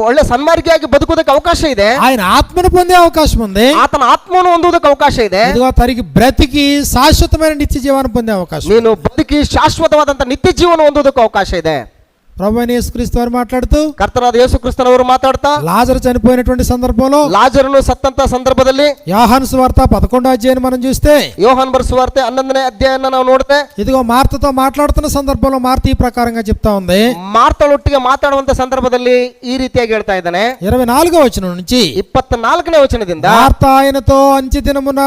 ಒಳ್ಳೆ ಸನ್ಮಾರ್ಗಿಯಾಗಿ ಬದುಕುವುದಕ್ಕೆ ಅವಕಾಶ ಇದೆ. ఆయన ఆత్మను పొందే అవకాశం ఉంది. ಆತನ ಆತ್ಮವನ್ನು ಹೊಂದುವುದಕ್ಕೆ ಅವಕಾಶ ಇದೆ. ఇదిగో తనకి బ్రతికి శాశ్వతమైన నిత్య జీవాన్ని పొందే అవకాశం. ನೀನು ಬದುಕಿ ಶಾಶ್ವತವಾದಂತ ನಿತ್ಯ ಜೀವನ ಹೊಂದುವುದಕ್ಕೆ ಅವಕಾಶ ಇದೆ. ప్రభువైన యేసుక్రీస్తు వారు మాట్లాడుతూ, ಕರ್ತನಾದ ಯೇಸು ಕ್ರಿಸ್ತನವರು ಮಾತಾಡ್ತಾ, లాజరు చనిపోయినటువంటి సందర్భంలో, ಲಾಜರನು ಸತ್ತಂತ ಸಂದರ್ಭದಲ್ಲಿ యోహాను సువార్త 11వ అధ్యాయం మనం చూస్తే, ಯೋಹಾನ್ ಬರೆಸುವಾರ್ತೆ 11ನೇ ಅಧ್ಯಾಯನ ನಾವು ನೋಡಿದ್ರೆ, ఇదిగో మార్తతో మాట్లాడుతున్న సందర్భంలో మార్త ఈ ప్రకారంగా చెప్తా ఉంది. ಮಾರ್ತಳೊಟ್ಟಿಗೆ ಮಾತಾಡುವಂತ ಸಂದರ್ಭದಲ್ಲಿ ಈ ರೀತಿಯಾಗಿ ಹೇಳ್ತಾ ಇದ್ದಾನೆ. 24వ వచనం నుంచి 24ನೇ ವಚನದಿಂದ, మార్త ఆయనతో అంచె దినమున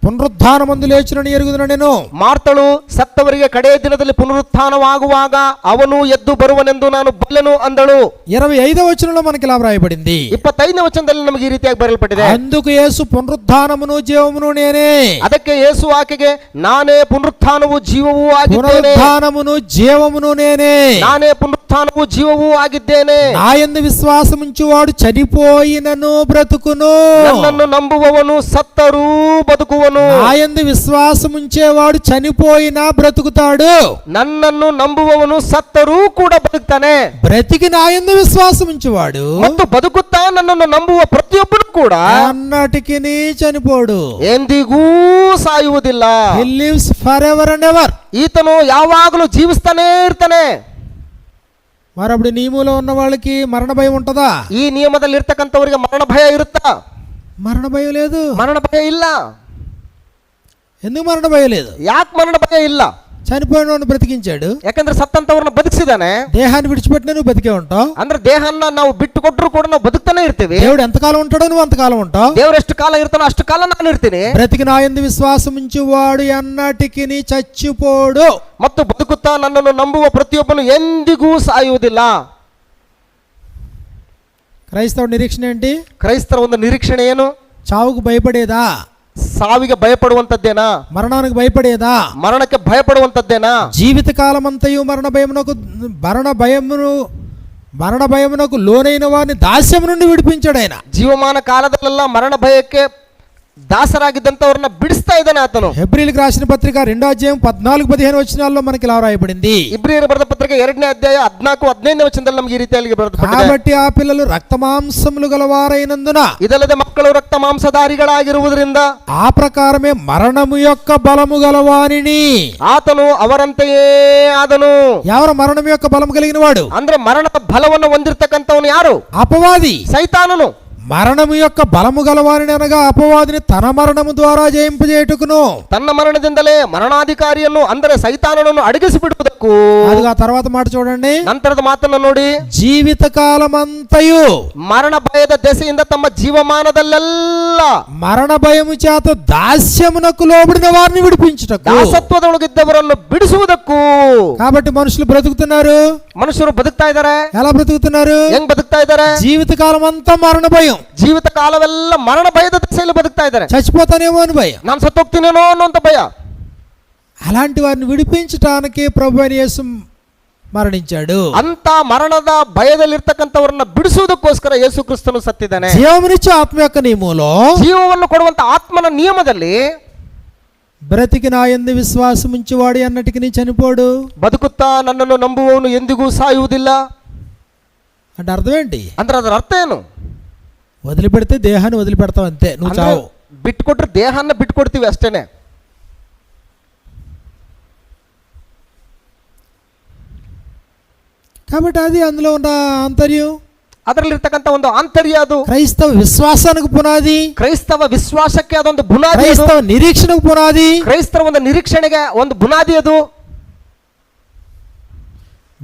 పునరుద్ధానమందు లేచునని ఎరుగుదును నేను. ಮಾರ್ತಳು ಸತ್ತವರಿಗೆ ಕಡೆಯ ದಿನದಲ್ಲಿ ಪುನರುತ್ಥಾನವಾಗುವಾಗ ಅವನು ಎದ್ದು ಬರುವನೆಂದು ನಾನು ಬಲ್ಲೆನು ಅಂದಳು. 25వ వచనంలో మనకి ఇలా వ్రాయబడింది. 25ನೇ ವಚನದಲ್ಲಿ ನಮಗೆ ಈ ರೀತಿಯಾಗಿ ಬರೆಯಲ್ಪಟ್ಟಿದೆ. అందుకు యేసు పునరుద్ధానమును జీవమును నేనే. ಅದಕ್ಕೆ ಯೇಸು ಆಕೆಗೆ ನಾನೇ ಪುನರುತ್ಥಾನವೂ ಜೀವವೂ ಆಗಿದ್ದೇನೆ. పునరుద్ధానమును జీవమును నేనే. ನಾನೇ ಪುನರುತ್ಥಾನವೂ ಜೀವವೂ ಆಗಿದ್ದೇನೆ. నా యందు విశ్వాసముంచువాడు చనిపోయినను బ్రతుకును. ನನ್ನನ್ನು ನಂಬುವವನು ಸತ್ತರೂ ಬದುಕುವನು. నా యందు విశ్వాసముంచేవాడు చనిపోయినా బ్రతుకుతాడు. ನನ್ನನ್ನು ನಂಬುವವನು ಸತ್ತರೂ ಕೂಡ ಬದುಕ್ತಾನೆ. బ్రతికి నా యందు విశ్వాసముంచువాడు ಮತ್ತು ಬದುಕುತ್ತಾ ನನ್ನನ್ನು ನಂಬುವ ಪ್ರತಿಯೊಬ್ಬನು ಕೂಡ అన్నటికి చనిపోడు. ಎಂದಿಗೂ ಸಾಯುವುದಿಲ್ಲ. He lives forever and ever. ಈತನು ಯಾವಾಗಲೂ ಜೀವಿಸ್ತಾನೇ ಇರ್ತಾನೆ. మరి అప్పుడు నియమంలో ఉన్న వాళ్ళకి మరణ భయం ఉంటుందా? ಈ ನಿಯಮದಲ್ಲಿ ಇರ್ತಕ್ಕಂಥವರಿಗೆ ಮರಣ ಭಯ ಇರುತ್ತಾ? మరణ భయం లేదు. ಮರಣ ಭಯ ಇಲ್ಲ. ఎందుకు మరణ భయం లేదు? ಯಾಕೆ ಮರಣ ಭಯ ಇಲ್ಲ? చనిపోయిన వాడిని బ్రతికించాడు. ಯಾಕಂದ್ರೆ ಸತ್ತಂತವ್ರನ್ನ ಬದುಕಿಸಿದಾನೆ. దేహాన్ని విడిచిపెట్టినా నువ్వు బతికే ఉంటావు. ಅಂದ್ರೆ ದೇಹನ್ನ ನಾವು ಬಿಟ್ಟು ಕೊಟ್ಟರು ಕೂಡ ನಾವು ಬದುಕ್ತಾನೆ ಇರ್ತೀವಿ. దేవుడు ఎంతకాలం ఉంటాడో నువ్వు అంతకాలం ఉంటావు. ದೇವರು ಎಷ್ಟು ಕಾಲ ಇರ್ತಾನೋ ಅಷ್ಟು ಕಾಲ ನಾನು ಇರ್ತೀನಿ. బ్రతికి నా యందు విశ్వాసముంచువాడు ఎన్నటికి చచ్చిపోడు. ಮತ್ತು ಬದುಕುತ್ತಾ ನನ್ನನ್ನು ನಂಬುವ ಪ್ರತಿಯೊಬ್ಬನು ಎಂದಿಗೂ ಸಾಯುವುದಿಲ್ಲ. క్రైస్తవ నిరీక్షణ ఏంటి? ಕ್ರೈಸ್ತರ ಒಂದು ನಿರೀಕ್ಷಣೆ ಏನು? చావుకు భయపడేదా? ಸಾವಿಗೆ ಭಯಪಡುವಂತದ್ದೇನಾ? మరణానికి భయపడేదా? ಮರಣಕ್ಕೆ ಭಯಪಡುವಂತದ್ದೇನಾ? జీవిత కాలమంతయు మరణ భయమునకు లోనైన వారిని దాస్యము నుండి విడిపించాడు ఆయన. ಜೀವಮಾನ ಕಾಲದಲ್ಲೆಲ್ಲ ಮರಣ ಭಯಕ್ಕೆ ದಾಸರಾಗಿದ್ದಂತವ್ರನ್ನ ಬಿಡಿಸ್ತಾ ಇದ್ದಾನೆ ಆತನು. హెబ్రీయులకు రాసిన పత్రిక 2వ అధ్యాయం 14-15 వచనాల్లో మనకి ఇలా రాయబడింది. ಇಬ್ರಿಯರಿಗೆ ಬರೆದ ಪತ್ರಿಕೆ 2ನೇ ಅಧ್ಯಾಯ 14-15ನೇ ವಚನದಲ್ಲಿ ನಮಗೆ ಈ ರೀತಿಯಾಗಿ ಬರೆದಿದೆ. కాబట్టి ఆ పిల్లలు రక్తమాంసములు గలవారైనందున ಇದಲ್ಲದೆ ಮಕ್ಕಳು ರಕ್ತ ಮಾಂಸಧಾರಿಗಳಾಗಿರುವುದರಿಂದ ఆ ప్రకారమే మరణము యొక్క బలము గలవానిని ಆತನು ಅವರಂತೆಯೇ ಆದನು. ఎవరు మరణం యొక్క బలము కలిగిన వాడు? ಅಂದ್ರೆ ಮರಣದ ಬಲವನ್ನು ಹೊಂದಿರತಕ್ಕಂಥವನು ಯಾರು? అపవాది. ಸೈತಾನನು. మరణము యొక్క బలము గలవారిని అనగా అపవాదిని తన మరణము ద్వారా జయింపజేయుటకును, ತನ್ನ ಮರಣದಿಂದಲೇ ಮರಣಾಧಿಕಾರಿಯನ್ನು ಅಂದರೆ ಸೈತಾನನನ್ನು ಅಡಗಿಸಿ ಬಿಡುವುದಕ್ಕೂ. అది ఆ తర్వాత మాట చూడండి. ನಂತರದ ಮಾತನ್ನು ನೋಡಿ. జీవిత కాలమంతయు ಮರಣ ಭಯದ ದೆಸೆಯಿಂದ ತಮ್ಮ ಜೀವಮಾನದಲ್ಲೆಲ್ಲ మరణ భయము చేత దాస్యమునకు లోబడిన వారిని విడిపించుటకు. ದಾಸತ್ವದೊಳಗಿದ್ದವರನ್ನು ಬಿಡಿಸುವುದಕ್ಕೂ. కాబట్టి మనుషులు బ్రతుకుతున్నారు. ಮನುಷ್ಯರು ಬದುಕ್ತಾ ಇದ್ದಾರೆ. ఎలా బ్రతుకుతున్నారు? ಹೆಂಗ್ ಬದುಕ್ತಾ ಇದ್ದಾರೆ? జీవిత కాలం అంతా మరణ భయం. ಜೀವಿತ ಕಾಲವೆಲ್ಲ ಮರಣ ಭಯದ ದೆಸೆಯಲ್ಲಿ ಬದುಕ್ತಾ ಇದ್ದಾರೆ. చచ్చిపోతానేమో అని భయం, ನಾನು ಸತ್ತೋಗ್ತೀನೇನೋ ಅನ್ನುವಂತ ಭಯ. అలాంటి వారిని విడిపించటానికి ప్రభు అయిన యేసు మరణించాడు. ಅಂತ ಮರಣದ ಭಯದಲ್ಲಿರ್ತಕ್ಕಂಥವ್ರನ್ನ ಬಿಡಿಸುವುದಕ್ಕೋಸ್ಕರ ಯೇಸು ಕ್ರಿಸ್ತನು ಸತ್ತಿದ್ದಾನೆ. జీవమునిచ్చే ఆత్మ యొక్క నియమంలో, ಜೀವವನ್ನು ಕೊಡುವಂತ ಆತ್ಮನ ನಿಯಮದಲ್ಲಿ బ్రతికి నా యందు విశ్వాసముంచువాడు అన్నటికి చనిపోడు. ಬದುಕುತ್ತಾ ನನ್ನನ್ನು ನಂಬುವವನು ಎಂದಿಗೂ ಸಾಯುವುದಿಲ್ಲ అంటే అర్థం ఏంటి? ಅಂದ್ರೆ ಅದರ ಅರ್ಥ ಏನು? వదిలిపెడితే దేహాన్ని వదిలిపెడతావు అంతే, నువ్వు చావు. ಬಿಟ್ಕೊಟ್ರೆ ದೇಹನ್ನ ಬಿಟ್ಕೊಡ್ತೀವಿ ಅಷ್ಟೇನೆ. కాబట్టి అది అందులో ఉన్న ఆంతర్యం, ಅದರಲ್ಲಿರ್ತಕ್ಕಂಥ ಒಂದು ಆಂತರ್ಯ ಅದು. క్రైస్తవ విశ్వాసానికి పునాది, ಕ್ರೈಸ್ತವ ವಿಶ್ವಾಸಕ್ಕೆ ಅದೊಂದು ಬುನಾದಿ, క్రైస్తవ నిరీక్షణకు పునాది, ಕ್ರೈಸ್ತರ ಒಂದು ನಿರೀಕ್ಷಣೆಗೆ ಒಂದು ಬುನಾದಿ ಅದು.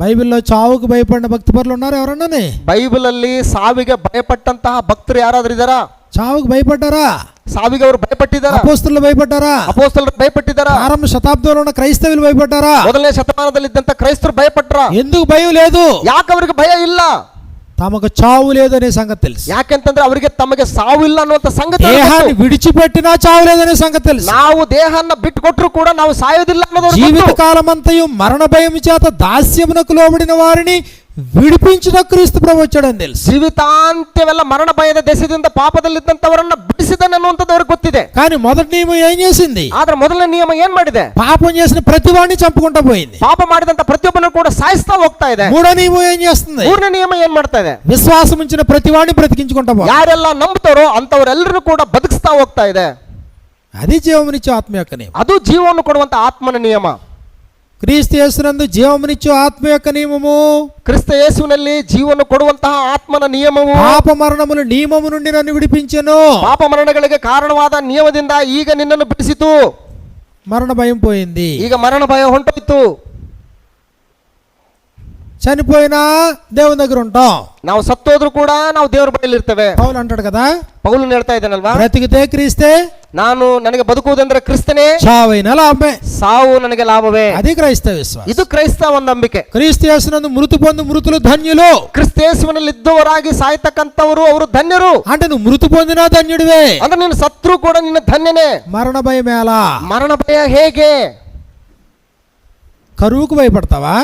బైబిల్లో చావుకు భయపడిన భక్తిపరులు ఉన్నారు ఎవరన్నానే? ಬೈಬಲ್ ಅಲ್ಲಿ ಸಾವಿಗೆ ಭಯಪಟ್ಟಂತಹ ಭಕ್ತರು ಯಾರಾದ್ರೂ ಇದ್ದಾರಾ? చావుకు భయపడ్డారా? ಸಾವಿಗೆ ಅವರು ಭಯಪಟ್ಟಿದ್ದಾರಾ? అపోస్తలులు భయపడ్డారా? ಅಪೊಸ್ತಲರು ಭಯಪಟ್ಟಿದ್ದಾರಾ? ప్రారంభ శతాబ్దంలో ఉన్న క్రైస్తవులు భయపడ్డారా? ಮೊದಲನೇ ಶತಮಾನದಲ್ಲಿ ಇದ್ದಂತ ಕ್ರೈಸ್ತರು ಭಯಪಟ್ರ? ఎందుకు భయం లేదు? ಯಾಕೆ ಅವರಿಗೆ ಭಯ ಇಲ್ಲ? తమకు చావు లేదనే సంగతి తెలుసు. ಯಾಕೆಂತಂದ್ರೆ ಅವರಿಗೆ ತಮಗೆ ಸಾವು ಇಲ್ಲ ಅನ್ನುವಂತ ಸಂಗತಿ. దేహాన్ని విడిచిపెట్టినా చావు లేదనే సంగతి తెలుసు. ನಾವು ದೇಹನ್ನ ಬಿಟ್ಟುಕೊಟ್ರು ಕೂಡ ನಾವು ಸಾಯೋದಿಲ್ಲ ಅನ್ನೋದು. జీవిత కాలమంతయు మరణ భయం చేత దాస్యమునకు లోబడిన వారిని విడిపించిన క్రీస్తు ప్రభు వచ్చాడని తెలుసు. ಜೀವಿತಾಂತ್ಯವೆಲ್ಲ ಮರಣ ಭಯದ ದೆಸೆಯಿಂದ ಪಾಪದಲ್ಲಿದ್ದಂತವರನ್ನ ಬಿಡಿಸಿದನು ಅನ್ನುವಂಥದ್ದು ಅವ್ರಿಗೆ ಗೊತ್ತಿದೆ. కానీ మొదటి నియమం ఏం చేసింది? ಆದ್ರೆ ಮೊದಲನೇ ನಿಯಮ ಏನ್ ಮಾಡಿದೆ? పాపం చేసిన ప్రతి వాడిని చంపుకుంటూ పోయింది. ಪಾಪ ಮಾಡಿದಂತ ಪ್ರತಿಯೊಬ್ಬನು ಕೂಡ ಸಾಯಿಸ್ತಾ ಹೋಗ್ತಾ ಇದೆ. మూడో నియమం ఏం చేస్తుంది? ಮೂರನೇ ನಿಯಮ ಏನ್ ಮಾಡ್ತಾ ಇದೆ? విశ్వాసం ఉంచిన ప్రతి వాడిని బ్రతికించుకుంటూ పోయింది. ಯಾರೆಲ್ಲ ನಂಬುತ್ತಾರೋ ಅಂತವರೆಲ್ಲರೂ ಕೂಡ ಬದುಕಿಸ್ತಾ ಹೋಗ್ತಾ ಇದೆ. అది జీవమునిచ్చే ఆత్మ యొక్క నియమం. ಅದು ಜೀವವನ್ನು ಕೊಡುವಂತ ಆತ್ಮನ ನಿಯಮ. క్రీస్తు యేసునందు జీవమునిచ్చే ఆత్మ యొక్క నియమము, ಕ್ರಿಸ್ತ ಯೇಸುವಿನಲ್ಲಿ ಜೀವವನ್ನು ಕೊಡುವಂತಹ ಆತ್ಮನ ನಿಯಮವು పాప మరణముల నియమము నుండి నన్ను విడిపించెను. ಪಾಪ ಮರಣಗಳಿಗೆ ಕಾರಣವಾದ ನಿಯಮದಿಂದ ಈಗ ನಿನ್ನನ್ನು ಬಿಡಿಸಿತು. మరణ భయం పోయింది. ಈಗ ಮರಣ ಭಯ ಹೊಂಟೋಯ್ತು. చనిపోయినా దేవుని దగ్గర ఉంటాం. ನಾವು ಸತ್ತೋದ್ರು ಕೂಡ ನಾವು ದೇವರ ಬಳಿಯಲ್ಲಿ ಇರ್ತೇವೆ. ಪೌలు ಅಂటాడు కదా, ಪೌಲನು ಹೇಳ್ತಾ ಇದ್ದಾನಲ್ವಾ, బ్రతికితే క్రీస్తే, ನನಗೆ ಬದುಕುವುದಂದ್ರೆ ಕ್ರಿಸ್ತನೇ, చావైనా లాభమే, ಸಾವು ನನಗೆ ಲಾಭವೇ. అది క్రైస్తవ విశ్వాసం. ಇದು ಕ್ರೈಸ್ತವ ನಂಬಿಕೆ. క్రీస్తు యేసునందు మృతి పొంది మృతులు ధన్యులు. ಕ್ರಿಸ್ತೇಸುವಿನಲ್ಲಿ ಇದ್ದವರಾಗಿ ಸಾಯ್ತಕ್ಕಂಥವರು ಅವರು ಧನ್ಯರು. అంటే నువ్వు మృతి పొందినా ధన్యుడివే. ಅಂದ್ರೆ ನೀನು ಸತ್ರು ಕೂಡ ನಿನ್ನ ಧನ್ಯನೇ. మరణ భయం ఎలా? ಮರಣ ಭಯ ಹೇಗೆ? కరువుకు భయపడతావా?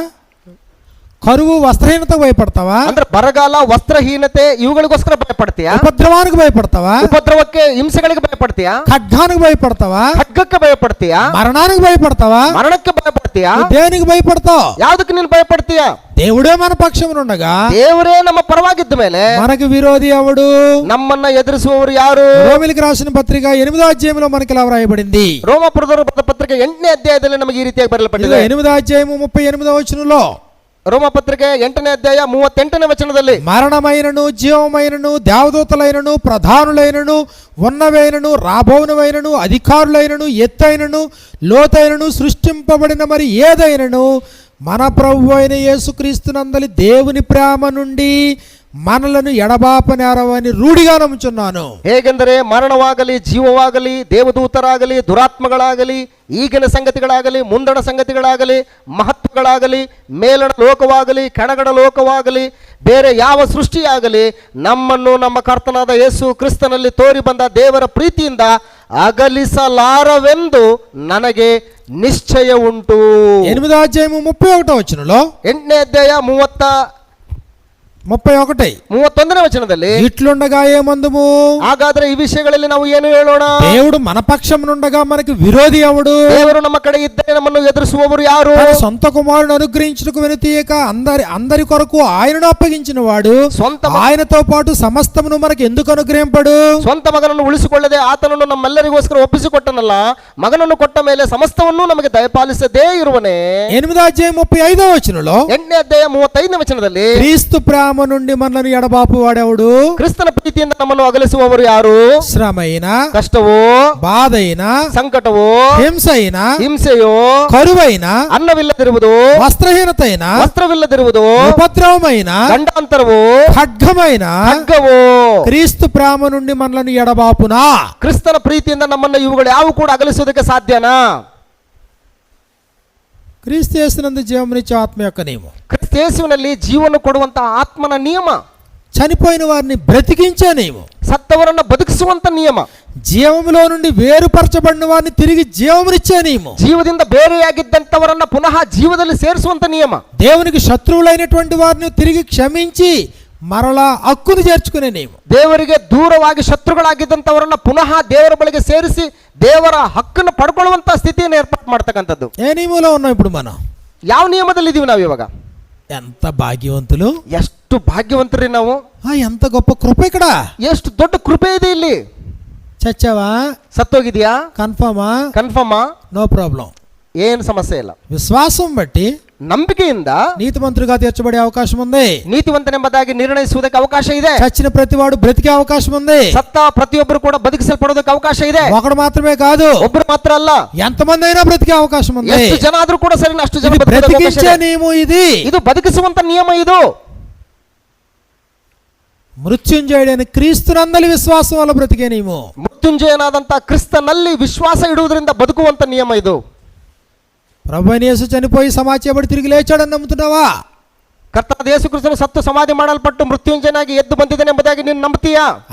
కరువు వస్త్రహీనతకు భయపడతావా? ಅಂದ್ರೆ ಬರಗಾಲ, ವಸ್ತ್ರಹೀನತೆ ಇವುಗಳಿಗೋಸ್ಕರ ಭಯಪಡ್ತೀಯಾ? ఉపద్రవానికి భయపడతావా? ಉಪದ್ರವಕ್ಕೆ, ಹಿಂಸೆಗಳಿಗೆ ಭಯಪಡ್ತೀಯಾ? ఖడ్గానికి భయపడతావా? ಖಡ್ಗಕ್ಕೆ ಭಯಪಡ್ತೀಯಾ? మరణానికి భయపడతావా? ಮರಣಕ್ಕೆ ಭಯಪಡ್ತೀಯಾ? నువ్వు దేనికి భయపడతావు? ಯಾವ್ದಕ್ಕೆ ನೀನು ಭಯಪಡ್ತೀಯಾ? దేవుడే మన పక్షమునుండగా ದೇವರೇ ನಮ್ಮ ಪರವಾಗಿದ್ದ ಮೇಲೆ మనకు విరోధి ఎవడు? ನಮ್ಮನ್ನ ಎದುರಿಸುವವರು ಯಾರು? రోమిలికి రాసిన పత్రిక 8వ అధ్యాయంలో మనకి ఇలా వ్రాయబడింది. ರೋಮಪುರದವರು ಬರೆದ ಪತ್ರಿಕೆ 8ನೇ ಅಧ್ಯಾಯದಲ್ಲಿ ನಮಗೆ ಈ ರೀತಿಯಾಗಿ ಬರೆಯಲ್ಪಟ್ಟಿದೆ. 8వ అధ్యాయము 38వ వచనంలో, ರೋಮ ಪತ್ರಿಕೆ 8ನೇ ಅಧ್ಯಾಯ 38ನೇ ವಚನದಲ್ಲಿ, మరణమైనను జీవమైనను దేవదూతలైనను ప్రధానులైనను ఉన్నవైనను రాబోవునవైనను అధికారులైనను ఎత్తైనను లోతైనను సృష్టింపబడిన మరి ఏదైనను మన ప్రభు అయిన యేసుక్రీస్తునందలి దేవుని ప్రేమ నుండి మనలను ఎడబాపనేరవని రూఢిగా నమ్ముచున్నాను. ಹೇಗೆಂದರೆ ಮರಣವಾಗಲಿ, ಜೀವವಾಗಲಿ, ದೇವದೂತರಾಗಲಿ, ದುರಾತ್ಮಗಳಾಗಲಿ, ಈಗಿನ ಸಂಗತಿಗಳಾಗಲಿ, ಮುಂದಣ ಸಂಗತಿಗಳಾಗಲಿ, ಮಹತ್ವಗಳಾಗಲಿ, ಮೇಲಣ ಲೋಕವಾಗಲಿ, ಕೆಳಗಣ ಲೋಕವಾಗಲಿ, ಬೇರೆ ಯಾವ ಸೃಷ್ಟಿಯಾಗಲಿ ನಮ್ಮನ್ನು ನಮ್ಮ ಕರ್ತನಾದ ಯೇಸು ಕ್ರಿಸ್ತನಲ್ಲಿ ತೋರಿ ಬಂದ ದೇವರ ಪ್ರೀತಿಯಿಂದ ಅಗಲಿಸಲಾರವೆಂದು ನನಗೆ ನಿಶ್ಚಯ ಉಂಟು. 8వ అధ్యాయము 31వ వచనంలో, 8ನೇ ಅಧ್ಯಾಯ 31ನೇ ವಚನದಲ್ಲಿ, ఇట్లుండగా ఏమందుము? ಹಾಗಾದ್ರೆ ಈ ವಿಷಯಗಳಲ್ಲಿ ನಾವು ಏನು ಹೇಳೋಣ? దేవుడు మన పక్షమునుండగా మనకి విరోధి ఎవడు? ದೇವರು ನಮ್ಮ ಕಡೆ ಇದ್ದರೆ ನಮ್ಮನ್ನು ಎದುರಿಸುವವರು ಯಾರು? తన సొంత కుమారుని అనుగ్రహించుటకు వెనుతీయక అందరి కొరకు ఆయనను అప్పగించిన వాడు ఆయనతో పాటు సమస్తమును మనకు ఎందుకు అనుగ్రహింపడు? ಸ್ವಂತ ಮಗನನ್ನು ಉಳಿಸಿಕೊಳ್ಳದೆ ಆತನನ್ನು ನಮ್ಮೆಲ್ಲರಿಗೋಸ್ಕರ ಒಪ್ಪಿಸಿಕೊಟ್ಟನಲ್ಲ, ಮಗನನ್ನು ಕೊಟ್ಟ ಮೇಲೆ ಸಮಸ್ತವನ್ನು ನಮಗೆ ದಯಪಾಲಿಸದೇ ಇರುವನೇ. 8వ అధ్యాయం 35వ వచనంలో, 8ನೇ ಅಧ್ಯಾಯ 35ನೇ ವಚನದಲ್ಲಿ, క్రీస్తు ప్రేమ నుండి మనల్ని ఎడబాపు వాడెవడు? ಕ್ರಿಸ್ತನ ಪ್ರೀತಿಯಿಂದ ನಮ್ಮನ್ನು ಅಗಲಿಸುವವರು ಯಾರು? శ్రమైన, ಕಷ್ಟವೋ, బాధైన, ಸಂಕಟವೋ, హింసైన, ಹಿಂಸೆಯೋ, కరువైన, ಅನ್ನವಿಲ್ಲದಿರುವುದು, వస్త్రహీనతైన, ವಸ್ತ್ರವಿಲ್ಲದಿರುವುದು, ఉపద్రవమైన, ಗಂಡಾಂತರವೋ, ఖడ్గమైన, ಖಡ್ಗವೋ, క్రీస్తు ప్రేమ నుండి మనల్ని ఎడబాపునా? ಕ್ರಿಸ್ತನ ಪ್ರೀತಿಯಿಂದ ನಮ್ಮನ್ನು ಇವುಗಳು ಯಾವ ಕೂಡ ಅಗಲಿಸುವುದಕ್ಕೆ ಸಾಧ್ಯನಾ? క్రీస్తు యేసునందు జీవమునిచ్చే ఆత్మ యొక్క నియమం, ಕ್ರಿಸ್ತೇಸುವಿನಲ್ಲಿ ಜೀವನ ಕೊಡುವಂತಹ ಆತ್ಮನ ನಿಯಮ, చనిపోయిన వారిని బ్రతికించే నియమం, ಸತ್ತವರನ್ನ ಬದುಕಿಸುವಂತ ನಿಯಮ, జీవములో నుండి వేరుపరచబడిన వారిని తిరిగి జీవమునిచ్చే నియమం, ಜೀವದಿಂದ ಬೇರೆಯಾಗಿದ್ದಂಥವರನ್ನ ಪುನಃ ಜೀವದಲ್ಲಿ ಸೇರಿಸುವಂತ ನಿಯಮ, దేవునికి శత్రువులైనటువంటి వారిని తిరిగి క్షమించి మరలా హక్కును చేర్చుకునే నియమం, ದೇವರಿಗೆ ದೂರವಾಗಿ ಶತ್ರುಗಳಾಗಿದ್ದಂಥವರನ್ನ ಪುನಃ ದೇವರ ಬಳಿಗೆ ಸೇರಿಸಿ ದೇವರ ಹಕ್ಕನ್ನು ಪಡ್ಕೊಳ್ಳುವಂತ ಸ್ಥಿತಿಯನ್ನು ಏರ್ಪಾటు ಮಾಡ್ತಕ್ಕಂಥದ್ದು. ఏ నియమంలో ఉన్నాం ఇప్పుడు మనం? ಯಾವ ನಿಯಮದಲ್ಲಿ ಇದೀವಿ ನಾವು ಇವಾಗ? ఎంత భాగ్యవంతులు, ಎಷ್ಟು ಭಾಗ್ಯವಂತರಿ ನಾವು! ఎంత గొప్ప కృప ఇక్కడ! ಎಷ್ಟು ದೊಡ್ಡ ಕೃಪೆ ಇದೆ ಇಲ್ಲಿ. చచ్చావా? ಸತ್ತೋಗಿದ್ಯಾ? కన్ఫర్మా? ಕನ್ಫರ್ಮಾ? No problem. ಏನು ಸಮಸ್ಯೆ ಇಲ್ಲ. విశ్వాసం బట్టి ನಂಬಿಕೆಯಿಂದ నీతిమంతులుగా తీర్చబడే అవకాశం ఉంది. ನೀತಿವಂತನೆಂಬುದಾಗಿ ನಿರ್ಣಯಿಸುವುದಕ್ಕೆ ಅವಕಾಶ ಇದೆ. చచ్చిన ప్రతివాడు బ్రతికే అవకాశం ఉంది. ಸತ್ತ ಪ್ರತಿಯೊಬ್ಬರು ಕೂಡ ಬದುಕಿಸಲ್ಪಡೋದಕ್ಕೆ ಅವಕಾಶ ಇದೆ. ఒకడు మాత్రమే కాదు, ಒಬ್ಬರು ಮಾತ್ರ ಅಲ್ಲ, ఎంతమంది అయినా బ్రతికే అవకాశం ఉంది. ಎಷ್ಟು ಜನ ಆದ್ರೂ ಕೂಡ ಸರಿ, ಅಷ್ಟು ಜನ బ్రతికించే నియమం ఇది. ಇದು ಬದುಕಿಸುವಂತ ನಿಯಮ. ಇದು మృత్యుంజయుడైన క్రీస్తునందలి విశ్వాసం వల్ల బ్రతికే నియమం. ಮೃತ್ಯುಂಜಯನಾದಂತ ಕ್ರಿಸ್ತನಲ್ಲಿ ವಿಶ್ವಾಸ ಇಡುವುದರಿಂದ ಬದುಕುವಂತ ನಿಯಮ ಇದು. ప్రభువైన యేసు చనిపోయి సమాధి చేయబడి తిరిగి లేచాడని నమ్ముతున్నావా? ಕರ್ತನಾದ ಯೇಸು ಕ್ರಿಸ್ತನು ಸತ್ತು ಸಮಾಧಿ ಮಾಡಲ್ಪಟ್ಟು ಮೃತ್ಯುಂಜಯನಾಗಿ ಎದ್ದು ಬಂದಿದ್ದಾನೆ ಎಂಬುದಾಗಿ ನೀನು ನಂಬುತ್ತೀಯಾ?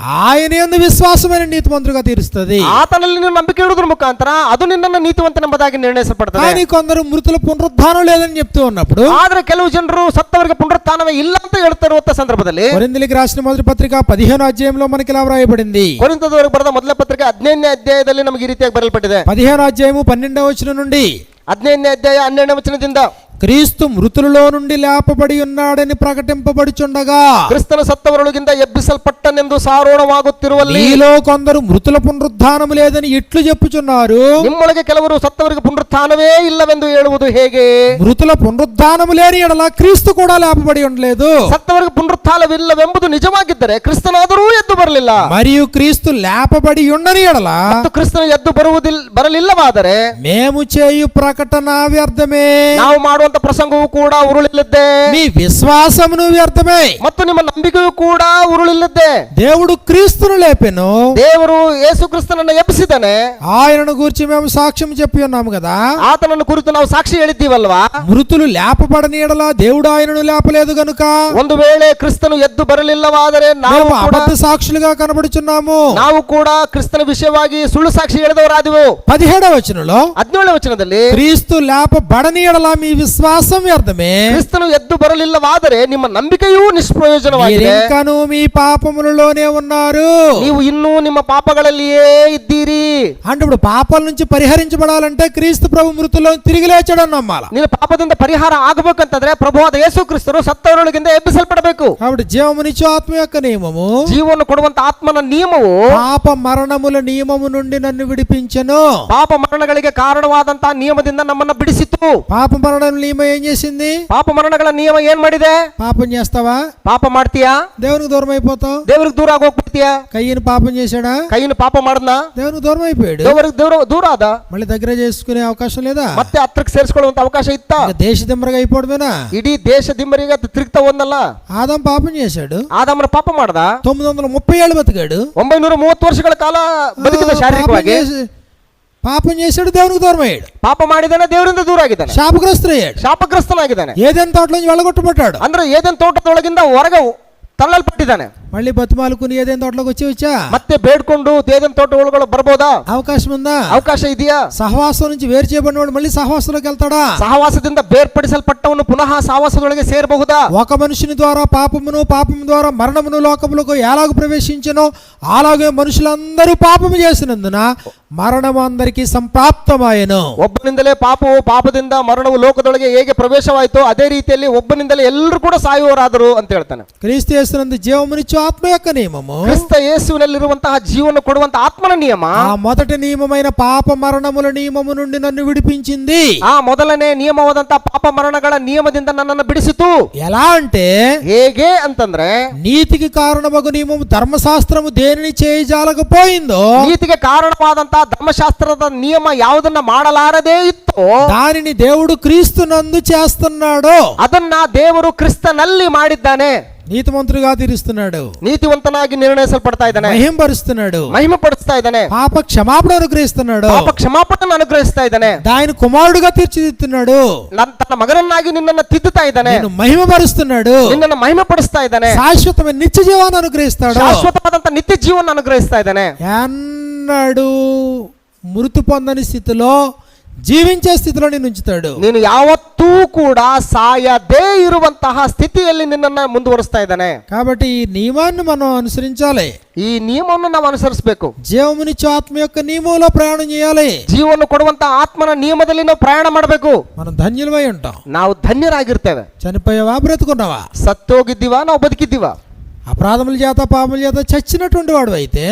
ఆయన యందు విశ్వాసమైన నీతిమంతులుగా తీరుస్తుంది. ಆತನಲ್ಲಿ ನೀನು ನಂಬಿಕೆ ಇಡುವುದರ ಮುಖಾಂತರ ಅದು ನಿನ್ನನ್ನು ನೀತಿವಂತನೆಂಬುದಾಗಿ ನಿರ್ಣಯಿಸಲ್ಪಡುತ್ತದೆ. కానీ కొందరు మృతుల పునరుద్ధానం లేదని చెప్తూ ఉన్నప్పుడు, ಆದ್ರೆ ಕೆಲವು ಜನರು ಸತ್ತವರಿಗೆ ಪುನರುತ್ಥಾನವೇ ಇಲ್ಲ ಅಂತ ಹೇಳ್ತಿರುವಂತ ಸಂದರ್ಭದಲ್ಲಿ, కొరింథీయులకు రాసిన మొదటి పత్రిక 15వ అధ్యాయంలో మనకి ఇలా వ్రాయబడింది. ಕೊರಿಂಥದವರಿಗೆ ಬರೆದ ಮೊದಲ ಪತ್ರಿಕೆ 15ನೇ ಅಧ್ಯಾಯದಲ್ಲಿ ನಮಗೆ ಈ ರೀತಿಯಾಗಿ ಬರೆಯಲ್ಪಟ್ಟಿದೆ. 15వ అధ్యాయము 12వ వచనం నుండి, 15ನೇ ಅಧ್ಯಾಯ 12ನೇ ವಚನದಿಂದ, క్రీస్తు మృతులలో నుండి లేపబడి ఉన్నాడని ప్రకటింపబడుచుండగా, ಕ್ರಿಸ್ತನು ಸತ್ತವರೊಳಗಿಂದ ಎಬ್ಬಿಸಲ್ಪಟ್ಟನೆಂದು ಸಾರೋಣವಾಗುತ್ತಿರುವಲ್ಲಿ, మీలో కొందరు మృతుల పునరుద్ధానం లేదని ఇట్లు చెప్పుచున్నారు. ನಿಮ್ಮೊಳಗೆ ಕೆಲವರು ಸತ್ತವರಿಗೆ ಪುನರುತ್ಥಾನವೇ ಇಲ್ಲವೆಂದು ಹೇಳುವುದು ಹೇಗೆ? మృతుల పునరుద్ధానం లేని ఎడల క్రీస్తు కూడా లేపబడి ఉండలేదు. ಸತ್ತವರಿಗೆ ಪುನರುತ್ಥಾನವಿಲ್ಲವೆಂಬುದು ನಿಜವಾಗಿದ್ದರೆ ಕ್ರಿಸ್ತನಾದರೂ ಎದ್ದು ಬರಲಿಲ್ಲ. మరియు క్రీస్తు లేపబడి ఉండని ఎడల ಮತ್ತು ಕ್ರಿಸ್ತನು ಎದ್ದು ಬರಲಿಲ್ಲವಾದರೆ మేము చేయు ప్రకటన వ్యర్థమే, ನಾವು ಮಾಡುವ ಮಾಡುವಂತ ಪ್ರಸಂಗವೂ ಕೂಡ ಉರುಳಿಲ್ಲದೆ, మీ విశ్వాసమును వ్యర్థమే. ಮತ್ತು ನಿಮ್ಮ ನಂಬಿಕೆಯೂ ಕೂಡ ಉರುಳಿಲ್ಲದೆ. దేవుడు క్రీస్తును లేపెను, ದೇವರು ಯೇಸು ಕ್ರಿಸ್ತನನ್ನು ಎಬ್ಬಿಸಿದ್ದಾನೆ. ఆయనను గురించి మేము సాక్ష్యం చెప్పి ఉన్నాము కదా. ಆತನನ್ನು ಕುರಿತು ನಾವು ಸಾಕ್ಷಿ ಹೇಳಿದ್ದೀವಲ್ವಾ? మృతులు లేపబడని ఎడల దేవుడు ఆయనను లేపలేదు గనుక ಒಂದು ವೇಳೆ ಕ್ರಿಸ್ತನು ಎದ್ದು ಬರಲಿಲ್ಲವಾದರೆ మేము అబద్ధ సాక్షులుగా కనబడుచున్నాము. ನಾವು ಕೂಡ ಕ್ರಿಸ್ತನ ವಿಷಯವಾಗಿ ಸುಳ್ಳು ಸಾಕ್ಷಿ ಹೇಳಿದವರಾದೆವು. 17వ వచనంలో 17ನೇ ವಚನದಲ್ಲಿ క్రీస్తు లేపబడని ఎడల మీ విశ్వాసం వ్యర్థమే, ಕ್ರಿಸ್ತನು ಎದ್ದು ಬರಲಿಲ್ಲವಾದರೆ ನಿಮ್ಮ ನಂಬಿಕೆಯೂ ನಿಷ್ಪ್ರಯೋಜನವಾಗಿದೆ. మీరింకను మీ పాపములలోనే ఉన్నారు. ನೀವು ಇನ್ನೂ ನಿಮ್ಮ ಪಾಪಗಳಲ್ಲಿಯೇ ಇದ್ದೀರಿ. అంటే ఇప్పుడు పాపాల నుంచి పరిహరించబడాలంటే క్రీస్తు ప్రభు మృతుల్లో తిరిగి లేచాడని నమ్మాలి. ನೀನು ಪಾಪದಿಂದ ಪರಿಹಾರ ಆಗಬೇಕಂತಂದ್ರೆ ಪ್ರಭುವಾದ ಯೇಸು ಕ್ರಿಸ್ತರು ಸತ್ತವರೊಳಗಿಂದ ಎಬ್ಬಿಸಲ್ಪಡಬೇಕು. కాబట్టి జీవమునిచ్చు ఆత్మ యొక్క నియమము, ಜೀವವನ್ನು ಕೊಡುವಂತ ಆತ್ಮನ ನಿಯಮವು పాప మరణముల నియమము నుండి నన్ను విడిపించెను. ಪಾಪ ಮರಣಗಳಿಗೆ ಕಾರಣವಾದಂತಹ ನಿಯಮದಿಂದ ನಮ್ಮನ್ನ ಬಿಡಿಸಿತು. పాప మరణం నియమం ఏం చేసింది? ಪಾಪ ಮರಣಗಳ ನಿಯಮ ಏನ್ ಮಾಡಿದೆ? పాపం చేస్తావా? ಪಾಪ ಮಾಡ್ತೀಯಾ? దేవునికి దూరం అయిపోతావు. ದೇವ್ರಿಗೆ ದೂರ ಆಗೋಗ್ಬಿಡ್ತೀಯಾ? కయ్యను పాపం చేశాడా? ಕೈಯನ್ನು ಪಾಪ ಮಾಡದ್ನ? దేవునికి దూరం అయిపోయాడు. ದೇವರಿಗೆ ದೂರ ಆದ. మళ్ళీ దగ్గర చేసుకునే అవకాశం లేదా? ಮತ್ತೆ ಹತ್ರಕ್ಕೆ ಸೇರಿಸ್ಕೊಳ್ಳುವಂತ ಅವಕಾಶ ಇತ್ತ? దేశ దిమ్మరగా అయిపోవడమేనా? ಇಡೀ ದೇಶ ದಿಂಬರಿಗೆ ತಿರುಗ್ತಾ ಒಂದಲ್ಲ. ఆదాం పాపం చేశాడు, ಆದಾಮನ ಪಾಪ ಮಾಡ್ದ, 930 ఏళ్ళు బతికాడు. 930 ವರ್ಷಗಳ ಕಾಲ ಬದುಕಿದ ಶಾರೀರಿಕವಾಗಿ. పాపం చేశాడు, దేవునికి దూరం అయ్యాడు. ಪಾಪ ಮಾಡಿದಾನೆ, ದೇವರಿಂದ ದೂರ ಆಗಿದ್ದಾನೆ, శాపగ్రస్తుడయ్యాడు, ಶಾಪಗ್ರಸ್ತನಾಗಿದ್ದಾನೆ. ఏదైనా తోటలోంచి వెళ్ళగొట్టబడ్డాడు. ಅಂದ್ರೆ ಏದೆನ್ ತೋಟದೊಳಗಿಂದ ಹೊರಗೆ ತಳ್ಳಲ್ಪಟ್ಟಿದ್ದಾನೆ. మళ్ళీ బతిమాలుకుని ఏదైనా తోటలోకి వచ్చా ಮತ್ತೆ ಬೇಡ್ಕೊಂಡು ಏದೆನ್ ತೋಟ ಒಳಗಡೆ ಬರ್ಬೋದಾ? అవకాశం ఉందా? ಅವಕಾಶ ಇದೆಯಾ? సహవాసం నుంచి వేరు చేయబడినవాడు మళ్ళీ సహవాసంలోకి వెళ్తాడా? ಸಹವಾಸದಿಂದ ಬೇರ್ಪಡಿಸಲ್ಪಟ್ಟವನು ಪುನಃ ಸಹವಾಸದೊಳಗೆ ಸೇರಬಹುದಾ? ఒక మనుషుని ద్వారా పాపము ద్వారా మరణమును లోకములకు ఎలాగ ప్రవేశించెనో అలాగే మనుషులందరూ పాపము చేసినందున మరణము అందరికీ సంప్రాప్తమాయెను. ಒಬ್ಬನಿಂದಲೇ ಪಾಪವು, ಪಾಪದಿಂದ ಮರಣವು ಲೋಕದೊಳಗೆ ಹೇಗೆ ಪ್ರವೇಶವಾಯಿತೋ ಅದೇ ರೀತಿಯಲ್ಲಿ ಒಬ್ಬನಿಂದಲೇ ಎಲ್ಲರೂ ಕೂಡ ಸಾಯುವರಾದರು ಅಂತ ಹೇಳ್ತಾನೆ. క్రీస్తు యేసునందు జీవమునిచ్చు ఆత్మ యొక్క నియమము, ಕ್ರಿಸ್ತ ಯೇಸುವಿನಲ್ಲಿರುವಂತಹ ಜೀವನ ಕೊಡುವಂತಹ ಆತ್ಮನ ನಿಯಮ, ఆ మొదటి నియమమైన పాప మరణముల నియమము నుండి నన్ను విడిపించింది. ಆ ಮೊದಲನೇ ನಿಯಮವಾದಂತಹ ಪಾಪ ಮರಣಗಳ ನಿಯಮದಿಂದ ನನ್ನನ್ನು ಬಿಡಿಸಿತು. ఎలా అంటే ಹೇಗೆ ಅಂತಂದ್ರೆ, నీతికి కారణమగు నియమము ధర్మశాస్త్రము దేనిని చేయజాలకపోయిందో ನೀತಿಗೆ ಕಾರಣವಾದಂತಹ ಧರ್ಮಶಾಸ್ತ್ರದ ನಿಯಮ ಯಾವುದನ್ನ ಮಾಡಲಾರದೇ ಇತ್ತು, దానిని దేవుడు క్రీస్తునందు చేస్తున్నాడు. ಅದನ್ನ ದೇವರು ಕ್ರಿಸ್ತನಲ್ಲಿ ಮಾಡಿದ್ದಾನೆ. నీతిమంతుడిగా తీరుస్తున్నాడు, ನೀತಿವಂತನಾಗಿ ನಿರ್ಣಯಿಸಲ್ಪಡ್ತಾ ಇದ್ದಾನೆ, మహింపరుస్తున్నాడు, ಮಹಿಮೆ ಪಡಿಸ್ತಾ ಇದ್ದಾನೆ, పాప క్షమాపణ అనుగ్రహిస్తున్నాడు, ಪಾಪ ಕ್ಷಮಾಪಣೆಯನ್ನು ಅನುಗ್ರಹಿಸ್ತಾ ಇದ್ದಾನೆ, ఆయన కుమారుడుగా తీర్చిదిద్దుతున్నాడు, ತನ್ನ ಮಗನನ್ನಾಗಿ ನಿನ್ನನ್ನು ತಿದ್ದುತ್ತಾ ಇದ್ದಾನೆ, నేను మహిమపరుస్తున్నాడు, ನಿನ್ನನ್ನು ಮಹಿಮೆ ಪಡಿಸ್ತಾ ಇದ್ದಾನೆ, శాశ్వతమైన నిత్య జీవాన్ని అనుగ్రహిస్తాడు, ಶಾಶ್ವತವಾದಂತ ನಿತ್ಯ ಜೀವನ ಅನುಗ್ರಹಿಸ್ತಾ ಇದ್ದಾನೆ. ఎన్నడూ మృతి పొందని స్థితిలో జీవించే స్థితిలో నిన్ను ఉంచుతాడు. ನೀನು ಯಾವತ್ತೂ ಕೂಡ ಸಾಯದೇ ಇರುವಂತಹ ಸ್ಥಿತಿಯಲ್ಲಿ ನಿನ್ನನ್ನು ಮುಂದುವರಿಸ್ತಾ ಇದ್ದಾನೆ. కాబట్టి ఈ నియమాన్ని మనం అనుసరించాలి. ಈ ನಿಯಮವನ್ನು ನಾವು ಅನುಸರಿಸಬೇಕು. జీవమునిచ్చు ఆత్మ యొక్క నియమంలో ప్రయాణం చేయాలి. ಜೀವವನ್ನು ಕೊಡುವಂತಹ ಆತ್ಮನ ನಿಯಮದಲ್ಲಿ ನಾವು ಪ್ರಯಾಣ ಮಾಡಬೇಕು. మనం ధన్యులమై ఉంటాం. ನಾವು ಧನ್ಯರಾಗಿರ್ತೇವೆ. చనిపోయావా, బ్రతుకున్నావా? ಸತ್ತೋಗಿದ್ದೀವಾ, ನಾವು ಬದುಕಿದ್ದೀವಾ? అపరాధముల చేత పాపముల చేత చచ్చినటువంటి వాడు అయితే,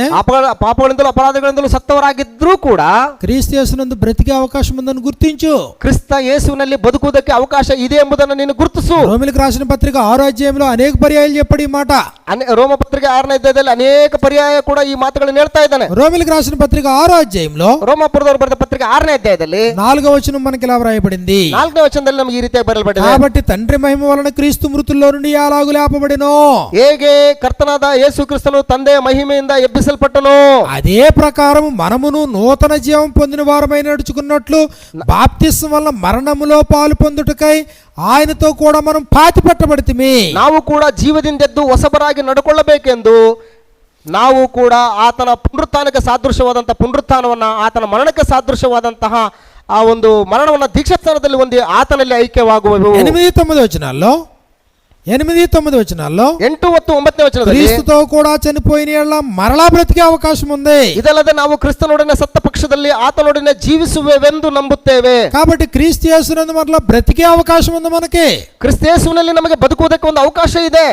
ಪಾಪಗಳಿಂದಲೂ ಅಪರಾಧಗಳಿಂದಲೂ ಸತ್ತವರಾಗಿದ್ರೂ ಕೂಡ క్రీస్తు యేసునందు బ్రతికే అవకాశం ఉందని గుర్తించు. ಕ್ರಿಸ್ತ ಯೇಸುವಿನಲ್ಲಿ ಬದುಕುವುದಕ್ಕೆ ಅವಕಾಶ ಇದೆ ಎಂಬುದನ್ನು ನೀನು ಗುರುತಿಸು. రోమిలకు రాసిన పత్రిక 6వ అధ్యాయంలో అనేక పర్యాయాలు చెప్పాడు ఈ మాట. ರೋಮ ಪತ್ರಿಕೆ 6ನೇ ಅಧ್ಯಾಯದಲ್ಲಿ ಅನೇಕ ಪರ್ಯಾಯ ಕೂಡ ಈ ಮಾತುಗಳನ್ನು ಹೇಳ್ತಾ ಇದ್ದಾನೆ. రోమిలకు రాసిన పత్రిక 6వ అధ్యాయంలో ರೋಮಾಪುರದವರು ಬರೆದ ಪತ್ರಿಕೆ 6ನೇ ಅಧ್ಯಾಯದಲ್ಲಿ 4వ వచనం మనకి ఇలా వ్రాయబడింది. 4ನೇ ವಚನದಲ್ಲಿ ನಮಗೆ ಈ ರೀತಿಯಾಗಿ ಬರೆಯಲ್ಪಟ್ಟಿದೆ. కాబట్టి తండ్రి మహిమ వలన క్రీస్తు మృతుల్లో నుండి ఎలాగు లేపబడినో, ಹೇಗೆ ಕರ್ತನಾದ ಯೇಸು ಕ್ರಿಸ್ತನು ತಂದೆಯ ಮಹಿಮೆಯಿಂದ ಎಬ್ಬಿಸಲ್ಪಟ್ಟನು, అదే ప్రకారం మనమును నూతన జీవం పొందిన వారమై నడుచుకున్నట్లు బాప్తిస్మం వల్ల మరణములో పాలు పొందుటకై ఆయనతో కూడా మనం పాతి పట్టబడితిమి. ನಾವು ಕೂಡ ಜೀವದಿಂದೆದ್ದು ಹೊಸಬರಾಗಿ ನಡ್ಕೊಳ್ಳಬೇಕೆಂದು ನಾವು ಕೂಡ ಆತನ ಪುನರುತ್ಥಾನಕ್ಕೆ ಸಾದೃಶ್ಯವಾದಂತಹ ಪುನರುತ್ಥಾನವನ್ನ, ಆತನ ಮರಣಕ್ಕೆ ಸಾದೃಶ್ಯವಾದಂತಹ ಆ ಒಂದು ಮರಣವನ್ನ ದೀಕ್ಷಾಸ್ಥಾನದಲ್ಲಿ ಹೊಂದಿ ಆತನಲ್ಲಿ ಐಕ್ಯವಾಗುವೆವು. 8-9 వచనాల్లో 8 ಮತ್ತು 9ನೇ ವಚನದಲ್ಲಿ క్రీస్తుతో కూడా చనిపోయిన యెడల మరలా బ్రతికే అవకాశం ఉంది. ಇದಲ್ಲದೆ ನಾವು ಕ್ರಿಸ್ತನೊಡನೆ ಸತ್ತ ಪಕ್ಷದಲ್ಲಿ ಆತನೊಡನೆ ಜೀವಿಸುವೆವೆಂದು ನಂಬುತ್ತೇವೆ. కాబట్టి క్రీస్తు యేసునందు మరలా బ్రతికే అవకాశం ఉంది మనకి. ಕ್ರಿಸ್ತ ಯೇಸುವಿನಲ್ಲಿ ನಮಗೆ ಬದುಕುವುದಕ್ಕೆ ಒಂದು ಅವಕಾಶ ಇದೆ.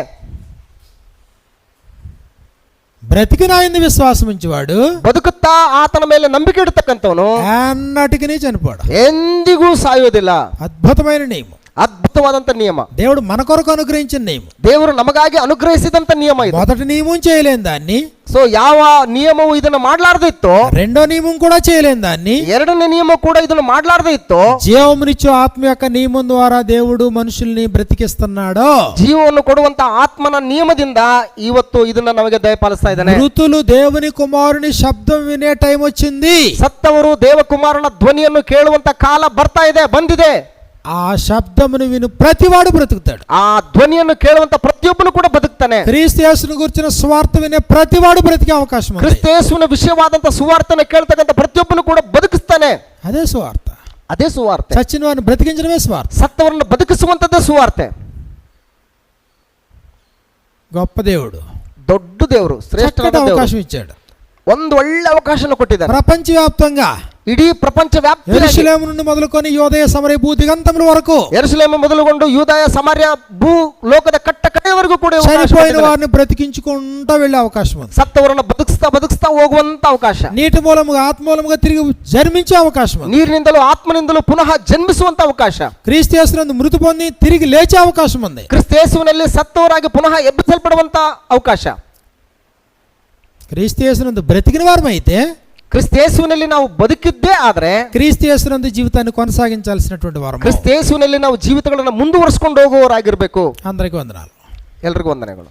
బ్రతికిన ఆయన విశ్వాసం ఉంచేవాడు, ಬದುಕುತ್ತಾ ಆತನ ಮೇಲೆ ನಂಬಿಕೆ ಇಡತಕ್ಕಂಥವನು ఎన్నటికి చనిపోడు. ಎಂದಿಗೂ ಸಾಯುವುದಿಲ್ಲ. అద్భుతమైన నియమం. అద్భుతವಾದಂತ నియమ, దేవుడు మన కొరకు అనుగ్రహించిన నియమం. ದೇವರು ನಮಗಾಗಿ ಅನುಗ್ರಹಿಸಿದಂತ ನಿಯಮ ಇದು. మొదటి నియమం చేయలేని దాన్ని, ಸೊ ಯಾವ ನಿಯಮವು ಇದನ್ನ ಮಾಡ್ಲಾರ್ದೆ ಇತ್ತು, రెండో నియమం కూడా చేయలేని దాన్ని, ಎರಡನೇ ನಿಯಮ ಕೂಡ ಇದನ್ನ ಮಾಡ್ಲಾರ್ದೆ ಇತ್ತು, జీవమునిచ్చు ఆత్మ యొక్క నియమం ద్వారా దేవుడు మనుషుల్ని బ్రతికిస్తున్నాడు. ಜೀವವನ್ನು ಕೊಡುವಂತ ಆತ್ಮನ ನಿಯಮದಿಂದ ಇವತ್ತು ಇದನ್ನ ನಮಗೆ ದಯಪಾಲಿಸ್ತಾ ಇದ್ದಾನೆ. మృతులు దేవుని కుమారుని శబ్దం వినే టైం వచ్చింది. ಸತ್ತವರು ದೇವಕುಮಾರನ ಧ್ವನಿಯನ್ನು ಕೇಳುವಂತ ಕಾಲ ಬರ್ತಾ ಇದೆ, ಬಂದಿದೆ. ఆ శబ్దమును విను ప్రతివాడు బ్రతుకుతాడు. ಆ ಧ್ವನಿಯನ್ನು ಕೇಳುವಂತ ಪ್ರತಿಯೊಬ್ಬನು ಕೂಡ ಬದುಕ್ತಾನೆ. క్రీస్తు యేసును గురించిన స్వార్థ వినే ప్రతివాడు బ్రతికే అవకాశం ఉంది. ಕ್ರಿಸ್ತ ಯೇಸುವಿನ ವಿಷಯವಾದಂತ ಸುವಾರ್ತನ ಕೇಳ್ತಕ್ಕಂಥ ಪ್ರತಿಯೊಬ್ಬನು ಕೂಡ ಬದುಕಿಸ್ತಾನೆ. అదే స్వార్థ. ಅದೇ ಸುವಾರ್ತೆ. చచ్చిన వారిని బ్రతికించడమే స్వార్థ. ಸತ್ತವರನ್ನು ಬದುಕಿಸುವಂತದ್ದೇ ಸುವಾರ್ತೆ. గొప్ప దేవుడు, ದೊಡ್ಡ ದೇವರು, ಶ್ರೇಷ್ಠವಾದ ದೇವರು అవకాశం ఇచ్చాడు. ಒಂದು ಒಳ್ಳೆ ಅವಕಾಶನ ಕೊಟ್ಟಿದ್ದಾರೆ. ప్రపంచవ్యాప్తంగా ಇಡೀ ಪ್ರಪಂಚ ವ್ಯಾಪ್ತಿ యెరూషలేము నుండి మొదలుకొని యోదయ సమరయ భూదిగంతముల వరకు, ಯೆರೂಸಲೇಮ್ ಮೊದಲುಗೊಂಡು ಯೂದಾಯ ಸಮಾರ್ಯ ಭೂ ಲೋಕದ ಕಟ್ಟ ಕಡೆಯವರೆಗೂ ಕೂಡ చనిపోయిన వారిని బ్రతికించుకుంటూ వెళ్ళే అవకాశం ఉంది. ಸತ್ತವರನ್ನು ಬದುಕಿಸ್ತಾ ಹೋಗುವಂತ ಅವಕಾಶ, నీటి మూలముగా ఆత్మ మూలముగా తిరిగి జన్మించే అవకాశం ఉంది. ನೀರಿನಿಂದಲೂ ಆತ್ಮನಿಂದಲೂ ಪುನಃ ಜನ್ಮಿಸುವಂತ ಅವಕಾಶ, క్రీస్తు యేసునందు మృతి పొంది తిరిగి లేచే అవకాశం ఉంది. ಕ್ರಿಸ್ತ ಯೇಸುವಿನಲ್ಲಿ ಸತ್ತವರಾಗಿ ಪುನಃ ಎಬ್ಬಿಸಲ್ಪಡುವಂತ ಅವಕಾಶ. క్రీస్తు యేసునందు బ్రతికిన వారమైతే, ಕ್ರಿಸ್ತ ಯೇಸುವಿನಲ್ಲಿ ನಾವು ಬದುಕಿದ್ದೇ ಆದ್ರೆ, క్రీస్తు యేసునందు జీవితాన్ని కొనసాగించాల్సినటువంటి వారు. ಕ್ರಿಸ್ತ ಯೇಸುವಿನಲ್ಲಿ ನಾವು ಜೀವಿತಗಳನ್ನು ಮುಂದುವರಿಸಿಕೊಂಡು ಹೋಗುವವರಾಗಿರ್ಬೇಕು. అందరికీ వందనాలు. ಎಲ್ರಿಗೂ ವಂದನೆಗಳು.